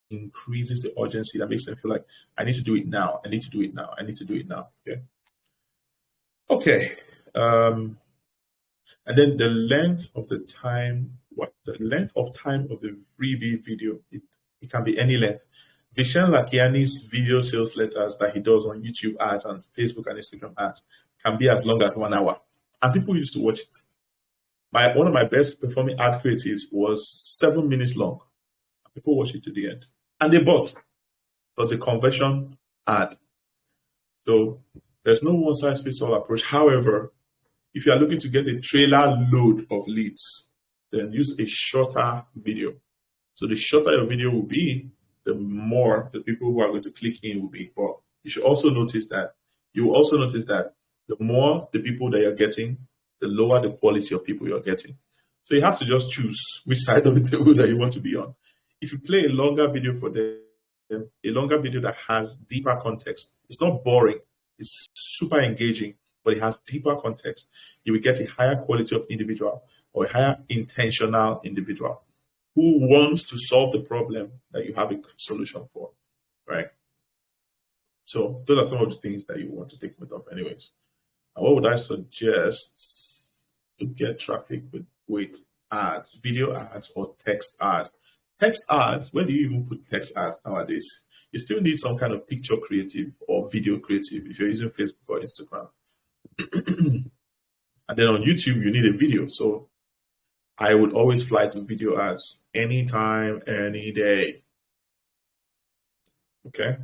Speaker 1: increases the urgency, that makes them feel like, I need to do it now. I need to do it now. I need to do it now. Okay. And then the length of the time, the length of time of the freebie video, it can be any length. Vishen Lakiani's video sales letters that he does on YouTube ads and Facebook and Instagram ads can be as long as 1 hour. And people used to watch it. One of my best performing ad creatives was 7 minutes long. People watch it to the end. And they bought. It was a conversion ad. So there's no one-size-fits-all approach. However, if you are looking to get a trailer load of leads, then use a shorter video. So the shorter your video will be, the more the people who are going to click in will be. But you should also notice that, the more the people that you're getting, the lower the quality of people you're getting. So you have to just choose which side of the table that you want to be on. If you play a longer video for them, a longer video that has deeper context, it's not boring, it's super engaging, but it has deeper context, you will get a higher quality of individual or a higher intentional individual who wants to solve the problem that you have a solution for, right? So those are some of the things that you want to take note of anyways. And what would I suggest to get traffic with ads, video ads or text ads? Text ads, where do you even put text ads nowadays? You still need some kind of picture creative or video creative if you're using Facebook or Instagram. And then on YouTube, you need a video. So I would always fly to video ads anytime, any day. Okay.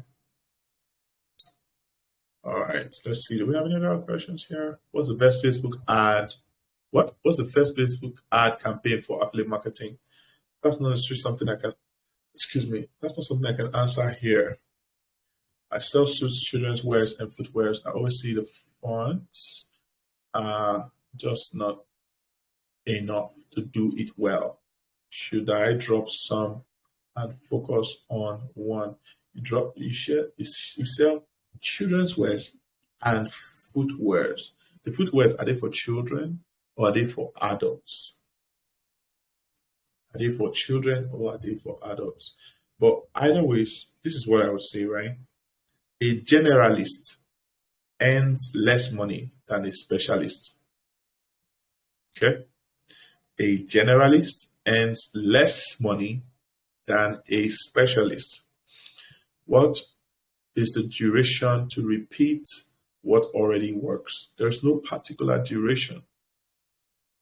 Speaker 1: All right. Let's see. Do we have any other questions here? What's the best Facebook ad? What's the first Facebook ad campaign for affiliate marketing? That's not necessarily something I can, that's not something I can answer here. I sell suits, children's wears, and footwears. I always see the fonts are just not enough to do it well. Should I drop some and focus on one? You sell children's wears and footwears. The footwears, are they for children or are they for adults? Are they for children or are they for adults? But either ways, this is what I would say, right? A generalist earns less money than a specialist. Okay? A generalist earns less money than a specialist. What is the duration to repeat what already works? There's no particular duration.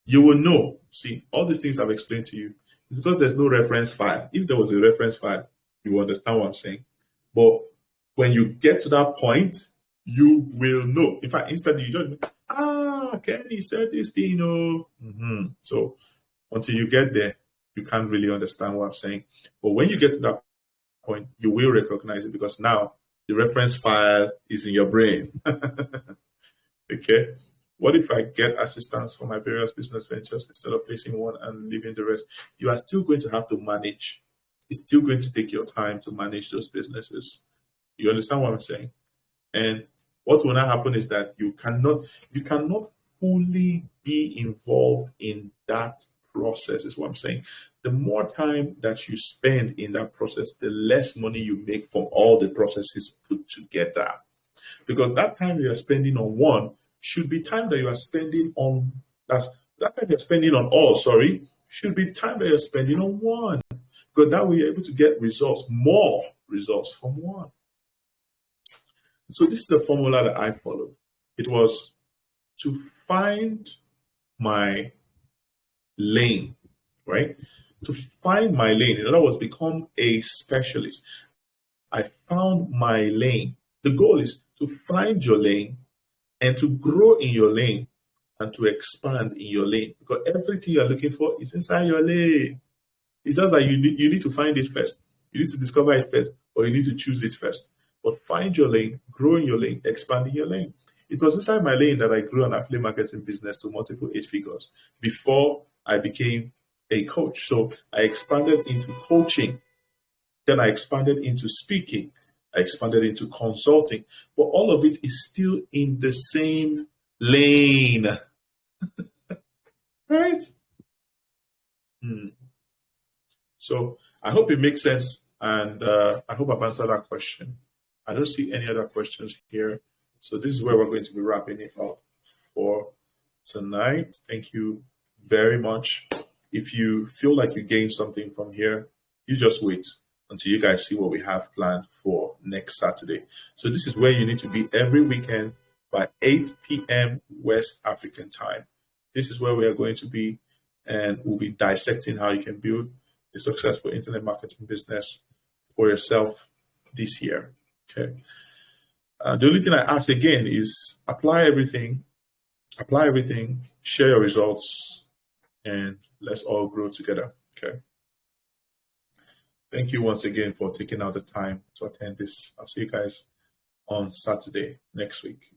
Speaker 1: You will know. See, all these things I've explained to you, it's because there's no reference file. If there was a reference file, you will understand what I'm saying. But when you get to that point, you will know. In fact, instantly you don't, Kenny said this thing, So until you get there, you can't really understand what I'm saying. But when you get to that point, you will recognize it because now the reference file is in your brain. Okay. What if I get assistance for my various business ventures instead of placing one and leaving the rest? You are still going to have to manage. It's still going to take your time to manage those businesses. You understand what I'm saying? And what will now happen is that you cannot fully be involved in that process, is what I'm saying. The more time that you spend in that process, the less money you make from all the processes put together. Because that time you are spending on one should be time that you are spending on that time you're spending on all, should be the time that you're spending on one. Because that way you're able to get more results from one. So this is the formula that I followed. It was to find my lane, right? To find my lane. In other words, become a specialist. I found my lane. The goal is to find your lane and to grow in your lane and to expand in your lane, because everything you're looking for is inside your lane. It's just that you need to find it first. You need to discover it first, or you need to choose it first. But find your lane, grow in your lane, expand in your lane. It was inside my lane that I grew an affiliate marketing business to multiple 8 figures before I became a coach. So I expanded into coaching. Then I expanded into speaking. I expanded into consulting. But all of it is still in the same lane. Right? So I hope it makes sense. And I hope I've answered that question. I don't see any other questions here. So this is where we're going to be wrapping it up for tonight. Thank you very much. If you feel like you gained something from here, you just wait until you guys see what we have planned for next Saturday. So this is where you need to be every weekend by 8 p.m. West African time. This is where we are going to be, and we'll be dissecting how you can build a successful internet marketing business for yourself this year. Okay. The only thing I ask again is apply everything, share your results, and let's all grow together. Okay. Thank you once again for taking out the time to attend this. I'll see you guys on Saturday next week.